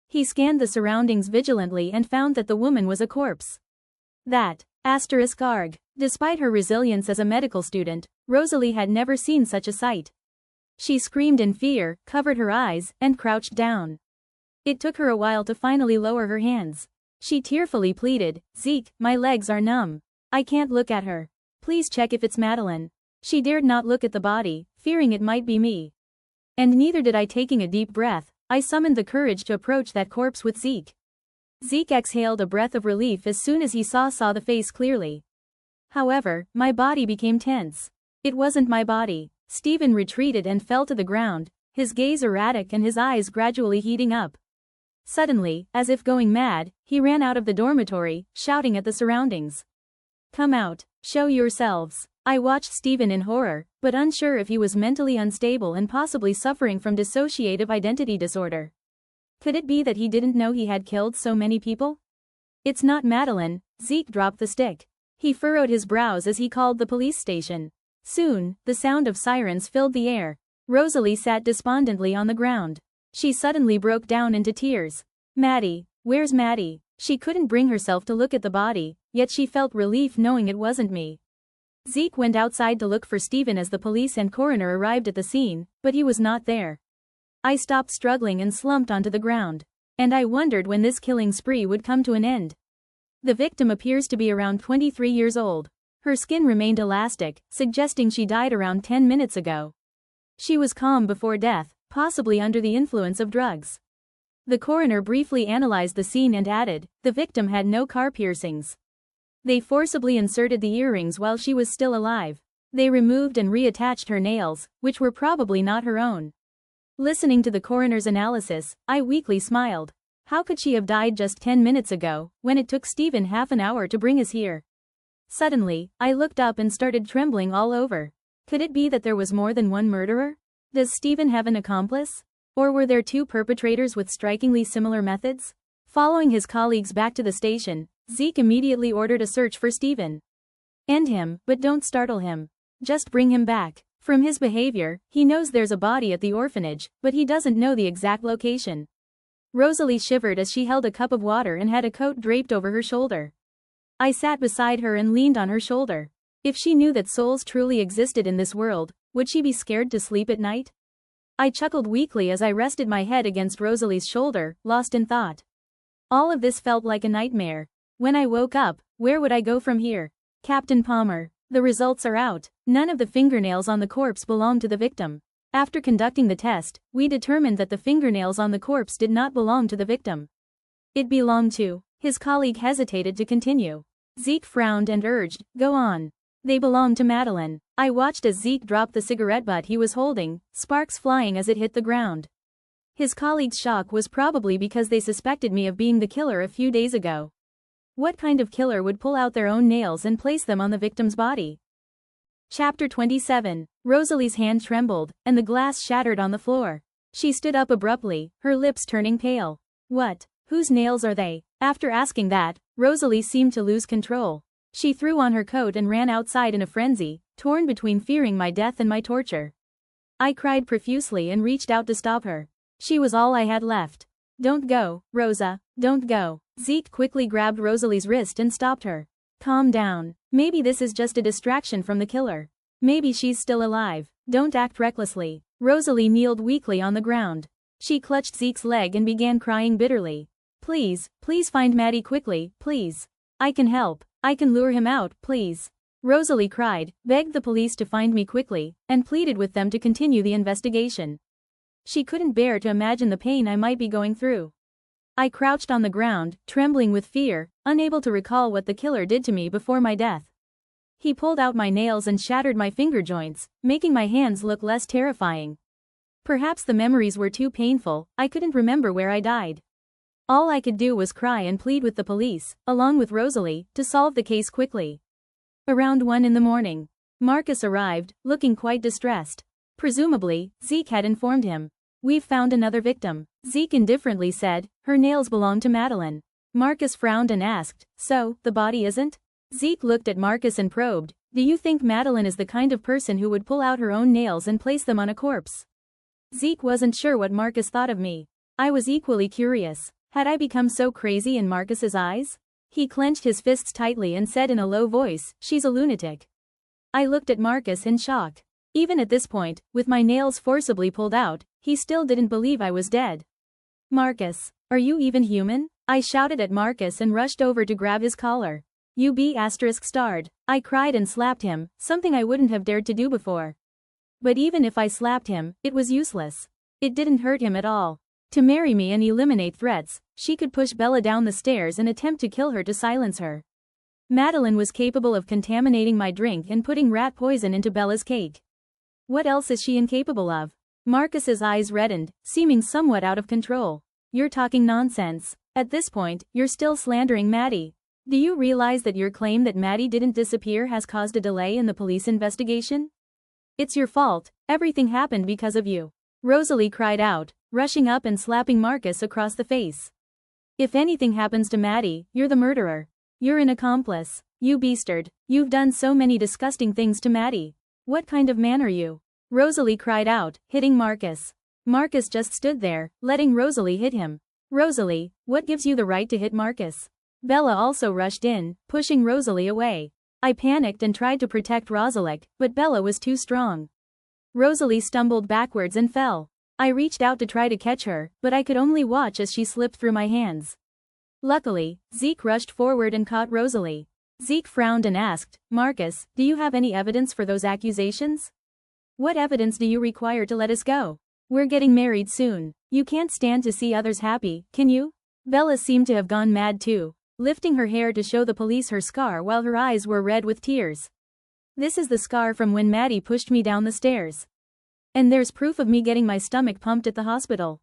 Speaker 1: He scanned the surroundings vigilantly and found that the woman was a corpse. That *arg. Despite her resilience as a medical student, Rosalie had never seen such a sight. She screamed in fear, covered her eyes, and crouched down. It took her a while to finally lower her hands. She tearfully pleaded, Zeke, my legs are numb. I can't look at her. Please check if it's Madeline. She dared not look at the body, fearing it might be me. And neither did I. Taking a deep breath, I summoned the courage to approach that corpse with Zeke. Zeke exhaled a breath of relief as soon as he saw the face clearly. However, my body became tense. It wasn't my body. Stephen retreated and fell to the ground, his gaze erratic and his eyes gradually heating up. Suddenly, as if going mad, he ran out of the dormitory, shouting at the surroundings. Come out, show yourselves. I watched Stephen in horror, but unsure if he was mentally unstable and possibly suffering from dissociative identity disorder. Could it be that he didn't know he had killed so many people? It's not Madeline. Zeke dropped the stick. He furrowed his brows as he called the police station. Soon, the sound of sirens filled the air. Rosalie sat despondently on the ground. She suddenly broke down into tears. Maddy, where's Maddy? She couldn't bring herself to look at the body, yet she felt relief knowing it wasn't me. Zeke went outside to look for Stephen as the police and coroner arrived at the scene, but he was not there. I stopped struggling and slumped onto the ground. And I wondered when this killing spree would come to an end. The victim appears to be around 23 years old. Her skin remained elastic, suggesting she died around 10 minutes ago. She was calm before death, possibly under the influence of drugs. The coroner briefly analyzed the scene and added, the victim had no car piercings. They forcibly inserted the earrings while she was still alive. They removed and reattached her nails, which were probably not her own. Listening to the coroner's analysis, I weakly smiled. How could she have died just 10 minutes ago, when it took Stephen half an hour to bring us here? Suddenly, I looked up and started trembling all over. Could it be that there was more than one murderer? Does Stephen have an accomplice? Or were there two perpetrators with strikingly similar methods? Following his colleagues back to the station, Zeke immediately ordered a search for Stephen. End him, but don't startle him. Just bring him back. From his behavior, he knows there's a body at the orphanage, but he doesn't know the exact location. Rosalie shivered as she held a cup of water and had a coat draped over her shoulder. I sat beside her and leaned on her shoulder. If she knew that souls truly existed in this world, would she be scared to sleep at night? I chuckled weakly as I rested my head against Rosalie's shoulder, lost in thought. All of this felt like a nightmare. When I woke up, where would I go from here? Captain Palmer, the results are out. None of the fingernails on the corpse belonged to the victim. After conducting the test, we determined that the fingernails on the corpse did not belong to the victim. It belonged to. His colleague hesitated to continue. Zeke frowned and urged, go on. They belong to Madeline. I watched as Zeke dropped the cigarette butt he was holding, sparks flying as it hit the ground. His colleague's shock was probably because they suspected me of being the killer a few days ago. What kind of killer would pull out their own nails and place them on the victim's body? Chapter 27. Rosalie's hand trembled, and the glass shattered on the floor. She stood up abruptly, her lips turning pale. What? Whose nails are they? After asking that, Rosalie seemed to lose control. She threw on her coat and ran outside in a frenzy, torn between fearing my death and my torture. I cried profusely and reached out to stop her. She was all I had left. Don't go, Rosa, don't go. Zeke quickly grabbed Rosalie's wrist and stopped her. Calm down. Maybe this is just a distraction from the killer. Maybe she's still alive. Don't act recklessly. Rosalie kneeled weakly on the ground. She clutched Zeke's leg and began crying bitterly. Please, please find Maddy quickly, please. I can help. I can lure him out, please. Rosalie cried, begged the police to find me quickly, and pleaded with them to continue the investigation. She couldn't bear to imagine the pain I might be going through. I crouched on the ground, trembling with fear, unable to recall what the killer did to me before my death. He pulled out my nails and shattered my finger joints, making my hands look less terrifying. Perhaps the memories were too painful, I couldn't remember where I died. All I could do was cry and plead with the police, along with Rosalie, to solve the case quickly. Around 1 in the morning, Marcus arrived, looking quite distressed. Presumably, Zeke had informed him. We've found another victim, Zeke indifferently said. Her nails belong to Madeline. Marcus frowned and asked, so, the body isn't? Zeke looked at Marcus and probed, do you think Madeline is the kind of person who would pull out her own nails and place them on a corpse? Zeke wasn't sure what Marcus thought of me. I was equally curious. Had I become so crazy in Marcus's eyes? He clenched his fists tightly and said in a low voice, she's a lunatic. I looked at Marcus in shock. Even at this point, with my nails forcibly pulled out, he still didn't believe I was dead. Marcus, are you even human? I shouted at Marcus and rushed over to grab his collar. You be *****. I cried and slapped him, something I wouldn't have dared to do before. But even if I slapped him, it was useless. It didn't hurt him at all. To marry me and eliminate threats, she could push Bella down the stairs and attempt to kill her to silence her. Madeline was capable of contaminating my drink and putting rat poison into Bella's cake. What else is she incapable of? Marcus's eyes reddened, seeming somewhat out of control. You're talking nonsense. At this point, you're still slandering Maddy. Do you realize that your claim that Maddy didn't disappear has caused a delay in the police investigation? It's your fault. Everything happened because of you. Rosalie cried out, rushing up and slapping Marcus across the face. If anything happens to Maddy, you're the murderer. You're an accomplice. You bastard. You've done so many disgusting things to Maddy. What kind of man are you? Rosalie cried out, hitting Marcus. Marcus just stood there, letting Rosalie hit him. Rosalie, what gives you the right to hit Marcus? Bella also rushed in, pushing Rosalie away. I panicked and tried to protect Rosalie, but Bella was too strong. Rosalie stumbled backwards and fell. I reached out to try to catch her, but I could only watch as she slipped through my hands. Luckily, Zeke rushed forward and caught Rosalie. Zeke frowned and asked, Marcus, do you have any evidence for those accusations? What evidence do you require to let us go? We're getting married soon. You can't stand to see others happy, can you? Bella seemed to have gone mad too, lifting her hair to show the police her scar while her eyes were red with tears. This is the scar from when Maddy pushed me down the stairs. And there's proof of me getting my stomach pumped at the hospital.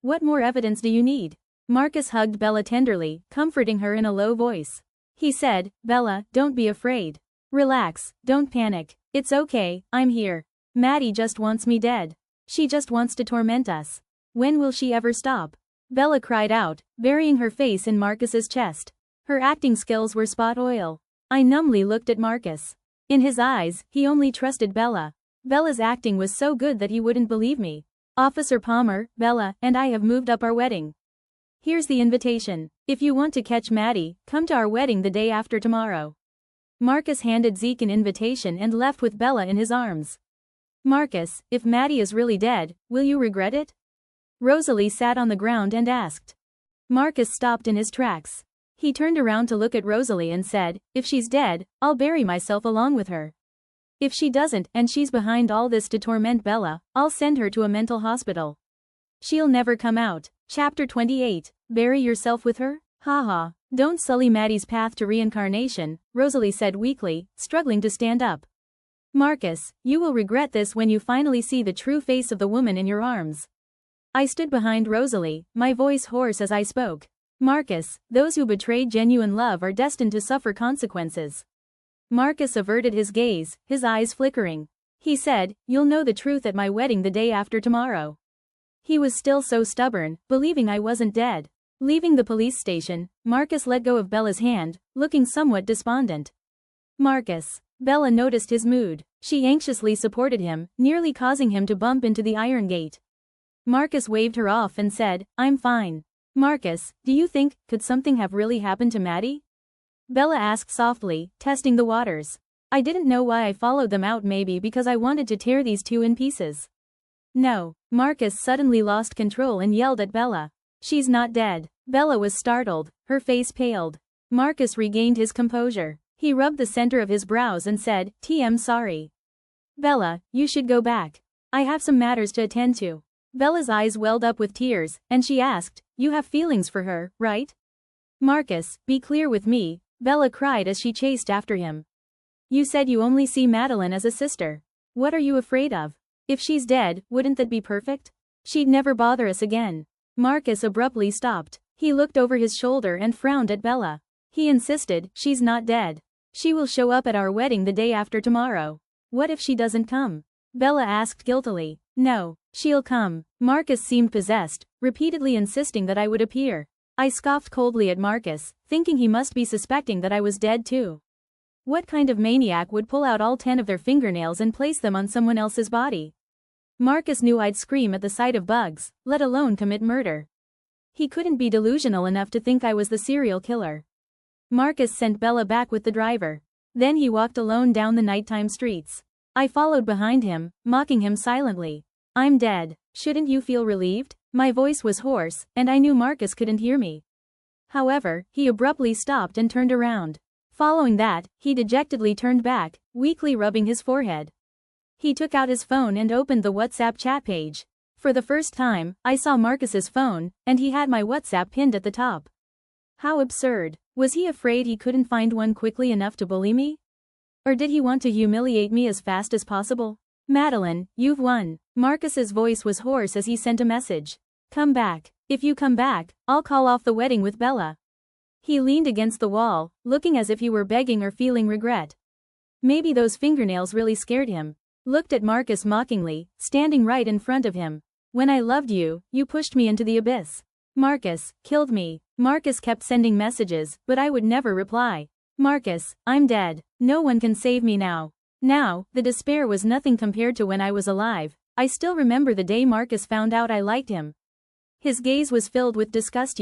Speaker 1: What more evidence do you need? Marcus hugged Bella tenderly, comforting her in a low voice. He said, Bella, don't be afraid. Relax, don't panic. It's okay, I'm here. Maddy just wants me dead. She just wants to torment us. When will she ever stop? Bella cried out, burying her face in Marcus's chest. Her acting skills were spot oil. I numbly looked at Marcus. In his eyes, he only trusted Bella. Bella's acting was so good that he wouldn't believe me. Officer Palmer, Bella, and I have moved up our wedding. Here's the invitation. If you want to catch Maddy, come to our wedding the day after tomorrow. Marcus handed Zeke an invitation and left with Bella in his arms. Marcus, if Maddy is really dead, will you regret it? Rosalie sat on the ground and asked. Marcus stopped in his tracks. He turned around to look at Rosalie and said, if she's dead, I'll bury myself along with her. If she doesn't and she's behind all this to torment Bella, I'll send her to a mental hospital. She'll never come out. Chapter 28, Bury yourself with her? Haha, don't sully Maddy's path to reincarnation, Rosalie said weakly, struggling to stand up. Marcus, you will regret this when you finally see the true face of the woman in your arms. I stood behind Rosalie, my voice hoarse as I spoke. Marcus, those who betray genuine love are destined to suffer consequences. Marcus averted his gaze, his eyes flickering. He said, you'll know the truth at my wedding the day after tomorrow. He was still so stubborn, believing I wasn't dead. Leaving the police station, Marcus let go of Bella's hand, looking somewhat despondent. Marcus. Bella noticed his mood. She anxiously supported him, nearly causing him to bump into the iron gate. Marcus waved her off and said, I'm fine. Marcus, do you think, could something have really happened to Maddy? Bella asked softly, testing the waters. I didn't know why I followed them out, maybe because I wanted to tear these two in pieces. No. Marcus suddenly lost control and yelled at Bella. She's not dead. Bella was startled, her face paled. Marcus regained his composure. He rubbed the center of his brows and said, "I'm sorry. Bella, you should go back. I have some matters to attend to." Bella's eyes welled up with tears, and she asked, "You have feelings for her, right?" "Marcus, be clear with me," Bella cried as she chased after him. "You said you only see Madeline as a sister. What are you afraid of? If she's dead, wouldn't that be perfect? She'd never bother us again." Marcus abruptly stopped. He looked over his shoulder and frowned at Bella. He insisted, "She's not dead. She will show up at our wedding the day after tomorrow." "What if she doesn't come?" Bella asked guiltily. "No, she'll come." Marcus seemed possessed, repeatedly insisting that I would appear. I scoffed coldly at Marcus, thinking he must be suspecting that I was dead too. What kind of maniac would pull out all 10 of their fingernails and place them on someone else's body? Marcus knew I'd scream at the sight of bugs, let alone commit murder. He couldn't be delusional enough to think I was the serial killer. Marcus sent Bella back with the driver. Then he walked alone down the nighttime streets. I followed behind him, mocking him silently. "I'm dead. Shouldn't you feel relieved?" My voice was hoarse, and I knew Marcus couldn't hear me. However, he abruptly stopped and turned around. Following that, he dejectedly turned back, weakly rubbing his forehead. He took out his phone and opened the WhatsApp chat page. For the first time, I saw Marcus's phone, and he had my WhatsApp pinned at the top. How absurd. Was he afraid he couldn't find one quickly enough to bully me? Or did he want to humiliate me as fast as possible? "Madeline, you've won." Marcus's voice was hoarse as he sent a message. "Come back. If you come back, I'll call off the wedding with Bella." He leaned against the wall, looking as if he were begging or feeling regret. Maybe those fingernails really scared him. Looked at Marcus mockingly, standing right in front of him. "When I loved you, you pushed me into the abyss. Marcus, killed me." Marcus kept sending messages, but I would never reply. "Marcus, I'm dead. No one can save me now." Now, the despair was nothing compared to when I was alive. I still remember the day Marcus found out I liked him. His gaze was filled with disgust.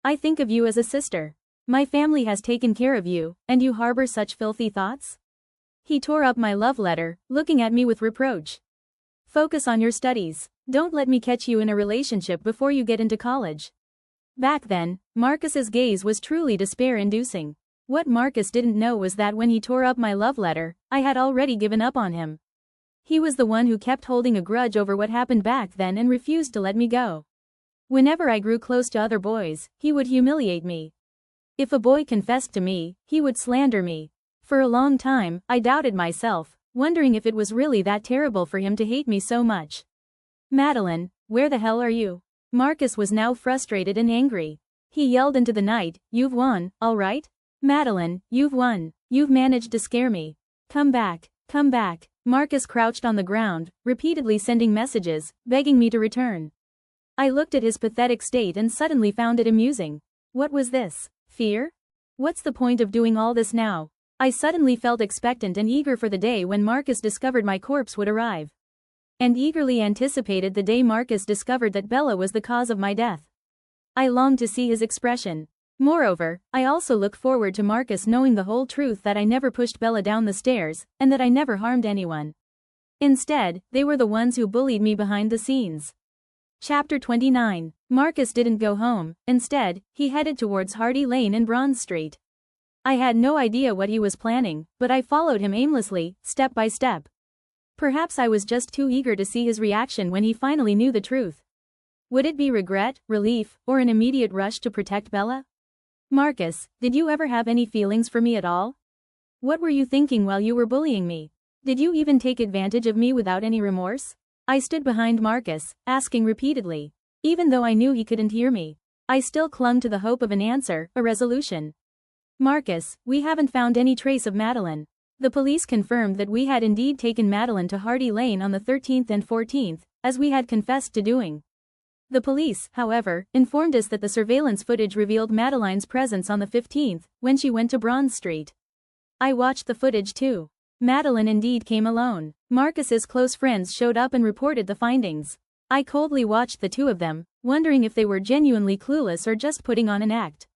Speaker 1: "I think of you as a sister. My family has taken care of you, and you harbor such filthy thoughts?" He tore up my love letter, looking at me with reproach. "Focus on your studies. Don't let me catch you in a relationship before you get into college." Back then, Marcus's gaze was truly despair-inducing. What Marcus didn't know was that when he tore up my love letter, I had already given up on him. He was the one who kept holding a grudge over what happened back then and refused to let me go. Whenever I grew close to other boys, he would humiliate me. If a boy confessed to me, he would slander me. For a long time, I doubted myself, wondering if it was really that terrible for him to hate me so much. "Madeline, where the hell are you?" Marcus was now frustrated and angry. He yelled into the night, "You've won, all right? Madeline, you've won. You've managed to scare me. Come back, come back." Marcus crouched on the ground, repeatedly sending messages, begging me to return. I looked at his pathetic state and suddenly found it amusing. What was this? Fear? What's the point of doing all this now? I suddenly felt expectant and eager for the day when Marcus discovered my corpse would arrive. And eagerly anticipated the day Marcus discovered that Bella was the cause of my death. I longed to see his expression. Moreover, I also looked forward to Marcus knowing the whole truth, that I never pushed Bella down the stairs, and that I never harmed anyone. Instead, they were the ones who bullied me behind the scenes. Chapter 29. Marcus didn't go home. Instead, he headed towards Hardy Lane and Bronze Street. I had no idea what he was planning, but I followed him aimlessly, step by step. Perhaps I was just too eager to see his reaction when he finally knew the truth. Would it be regret, relief, or an immediate rush to protect Bella? "Marcus, did you ever have any feelings for me at all? What were you thinking while you were bullying me? Did you even take advantage of me without any remorse?" I stood behind Marcus, asking repeatedly. Even though I knew he couldn't hear me, I still clung to the hope of an answer, a resolution. "Marcus, we haven't found any trace of Madeline." The police confirmed that we had indeed taken Madeline to Hardy Lane on the 13th and 14th, as we had confessed to doing. The police, however, informed us that the surveillance footage revealed Madeline's presence on the 15th, when she went to Bronze Street. I watched the footage too. Madeline indeed came alone. Marcus's close friends showed up and reported the findings. I coldly watched the two of them, wondering if they were genuinely clueless or just putting on an act.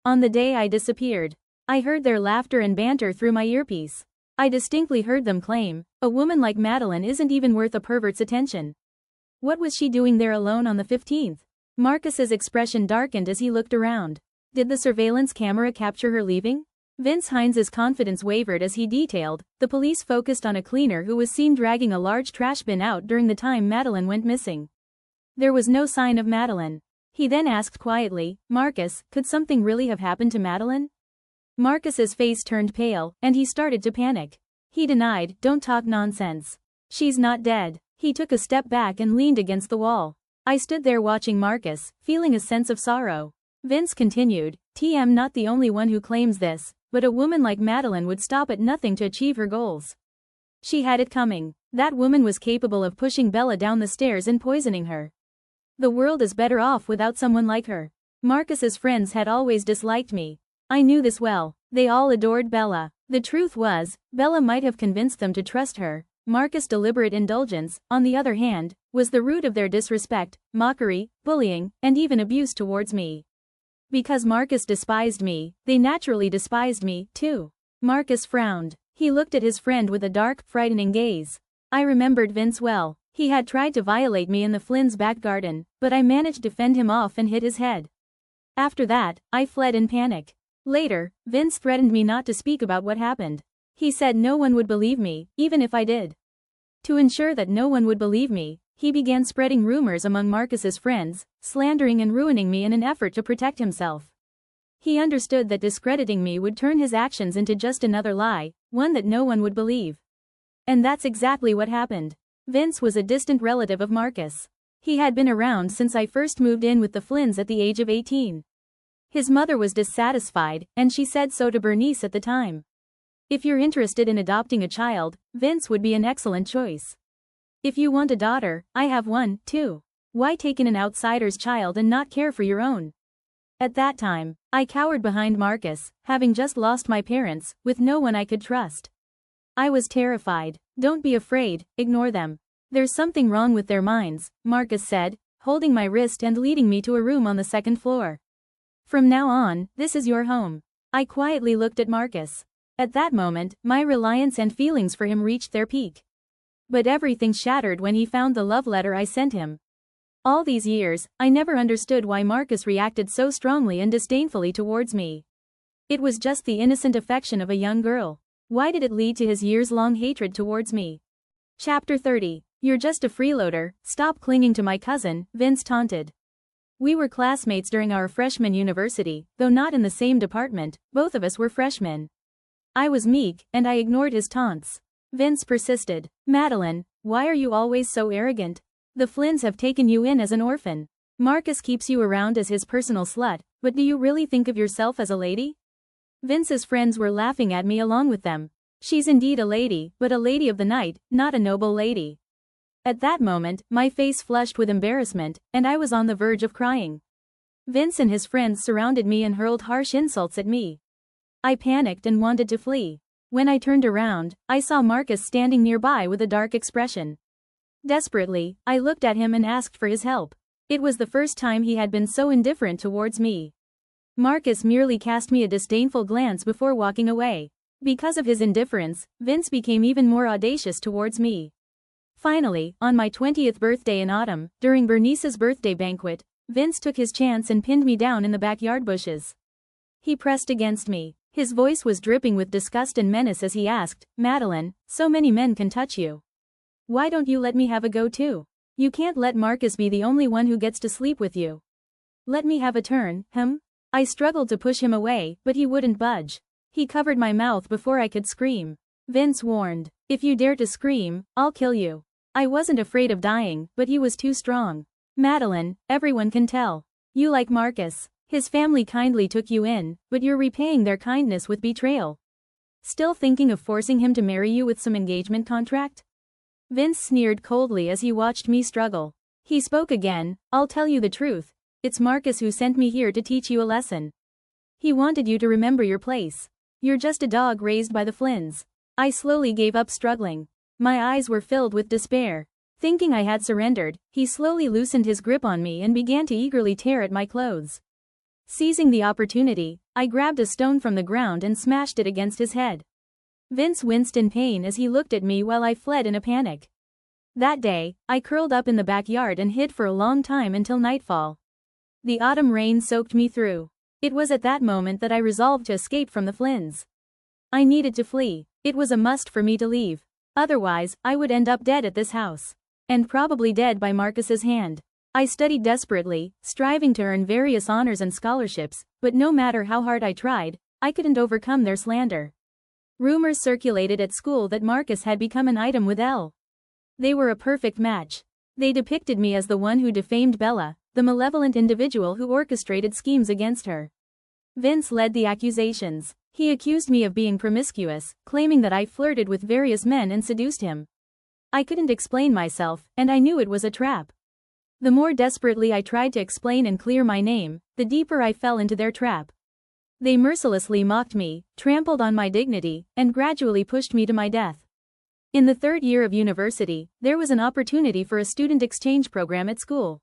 Speaker 1: On the day I disappeared, I heard their laughter and banter through my earpiece. I distinctly heard them claim, "A woman like Madeline isn't even worth a pervert's attention." What was she doing there alone on the 15th? Marcus's expression darkened as he looked around. Did the surveillance camera capture her leaving? Vince Hines's confidence wavered as he detailed, "The police focused on a cleaner who was seen dragging a large trash bin out during the time Madeline went missing. There was no sign of Madeline." He then asked quietly, "Marcus, could something really have happened to Madeline?" Marcus's face turned pale, and he started to panic. He denied, "Don't talk nonsense. She's not dead." He took a step back and leaned against the wall. I stood there watching Marcus, feeling a sense of sorrow. Vince continued, "TM not the only one who claims this, but a woman like Madeline would stop at nothing to achieve her goals. She had it coming. That woman was capable of pushing Bella down the stairs and poisoning her. The world is better off without someone like her." Marcus's friends had always disliked me. I knew this well. They all adored Bella. The truth was, Bella might have convinced them to trust her. Marcus' deliberate indulgence, on the other hand, was the root of their disrespect, mockery, bullying, and even abuse towards me. Because Marcus despised me, they naturally despised me, too. Marcus frowned. He looked at his friend with a dark, frightening gaze. I remembered Vince well. He had tried to violate me in the Flynn's back garden, but I managed to fend him off and hit his head. After that, I fled in panic. Later, Vince threatened me not to speak about what happened. He said no one would believe me, even if I did. To ensure that no one would believe me, he began spreading rumors among Marcus's friends, slandering and ruining me in an effort to protect himself. He understood that discrediting me would turn his actions into just another lie, one that no one would believe. And that's exactly what happened. Vince was a distant relative of Marcus. He had been around since I first moved in with the Flynns at the age of 18. His mother was dissatisfied, and she said so to Bernice at the time. "If you're interested in adopting a child, Vince would be an excellent choice. If you want a daughter, I have one, too. Why take in an outsider's child and not care for your own?" At that time, I cowered behind Marcus, having just lost my parents, with no one I could trust. I was terrified. "Don't be afraid, ignore them. There's something wrong with their minds," Marcus said, holding my wrist and leading me to a room on the second floor. "From now on, this is your home." I quietly looked at Marcus. At that moment, my reliance and feelings for him reached their peak. But everything shattered when he found the love letter I sent him. All these years, I never understood why Marcus reacted so strongly and disdainfully towards me. It was just the innocent affection of a young girl. Why did it lead to his years-long hatred towards me? Chapter 30. "You're just a freeloader, stop clinging to my cousin," Vince taunted. We were classmates during our freshman university, though not in the same department, both of us were freshmen. I was meek, and I ignored his taunts. Vince persisted. "Madeline, why are you always so arrogant? The Flynns have taken you in as an orphan. Marcus keeps you around as his personal slut, but do you really think of yourself as a lady?" Vince's friends were laughing at me along with them. "She's indeed a lady, but a lady of the night, not a noble lady." At that moment, my face flushed with embarrassment, and I was on the verge of crying. Vince and his friends surrounded me and hurled harsh insults at me. I panicked and wanted to flee. When I turned around, I saw Marcus standing nearby with a dark expression. Desperately, I looked at him and asked for his help. It was the first time he had been so indifferent towards me. Marcus merely cast me a disdainful glance before walking away. Because of his indifference, Vince became even more audacious towards me. Finally, on my 20th birthday in autumn, during Bernice's birthday banquet, Vince took his chance and pinned me down in the backyard bushes. He pressed against me. His voice was dripping with disgust and menace as he asked, "Madeline, so many men can touch you. Why don't you let me have a go too? You can't let Marcus be the only one who gets to sleep with you. Let me have a turn, him?" I struggled to push him away, but he wouldn't budge. He covered my mouth before I could scream. Vince warned, "If you dare to scream, I'll kill you." I wasn't afraid of dying, but he was too strong. "Madeline, everyone can tell. You like Marcus. His family kindly took you in, but you're repaying their kindness with betrayal. Still thinking of forcing him to marry you with some engagement contract?" Vince sneered coldly as he watched me struggle. He spoke again, "I'll tell you the truth. It's Marcus who sent me here to teach you a lesson. He wanted you to remember your place. You're just a dog raised by the Flynns." I slowly gave up struggling. My eyes were filled with despair. Thinking I had surrendered, he slowly loosened his grip on me and began to eagerly tear at my clothes. Seizing the opportunity, I grabbed a stone from the ground and smashed it against his head. Vince winced in pain as he looked at me while I fled in a panic. That day, I curled up in the backyard and hid for a long time until nightfall. The autumn rain soaked me through. It was at that moment that I resolved to escape from the Flynns. I needed to flee. It was a must for me to leave. Otherwise, I would end up dead at this house. And probably dead by Marcus's hand. I studied desperately, striving to earn various honors and scholarships, but no matter how hard I tried, I couldn't overcome their slander. Rumors circulated at school that Marcus had become an item with Elle. They were a perfect match. They depicted me as the one who defamed Bella, the malevolent individual who orchestrated schemes against her. Vince led the accusations. He accused me of being promiscuous, claiming that I flirted with various men and seduced him. I couldn't explain myself, and I knew it was a trap. The more desperately I tried to explain and clear my name, the deeper I fell into their trap. They mercilessly mocked me, trampled on my dignity, and gradually pushed me to my death. In the third year of university, there was an opportunity for a student exchange program at school.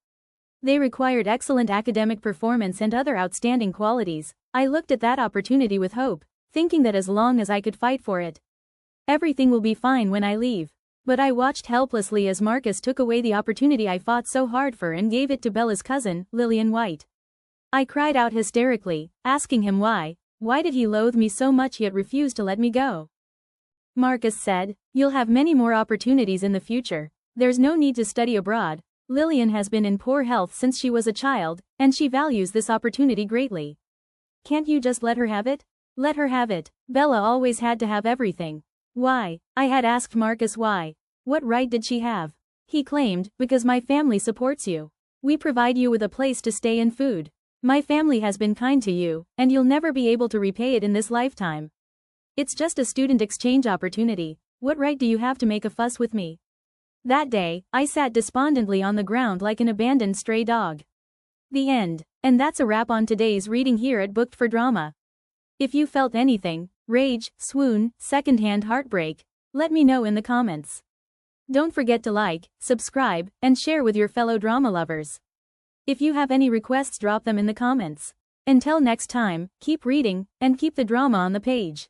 Speaker 1: They required excellent academic performance and other outstanding qualities. I looked at that opportunity with hope, thinking that as long as I could fight for it, everything will be fine when I leave. But I watched helplessly as Marcus took away the opportunity I fought so hard for and gave it to Bella's cousin, Lillian White. I cried out hysterically, asking him why did he loathe me so much yet refuse to let me go? Marcus said, "You'll have many more opportunities in the future. There's no need to study abroad. Lillian has been in poor health since she was a child, and she values this opportunity greatly. Can't you just let her have it?" Let her have it. Bella always had to have everything. Why? I had asked Marcus why. What right did she have? He claimed, because my family supports you. We provide you with a place to stay and food. My family has been kind to you, and you'll never be able to repay it in this lifetime. It's just a student exchange opportunity. What right do you have to make a fuss with me? That day, I sat despondently on the ground like an abandoned stray dog. The end. And that's a wrap on today's reading here at Booked for Drama. If you felt anything, rage, swoon, secondhand heartbreak, let me know in the comments. Don't forget to like, subscribe, and share with your fellow drama lovers. If you have any requests, drop them in the comments. Until next time, keep reading, and keep the drama on the page.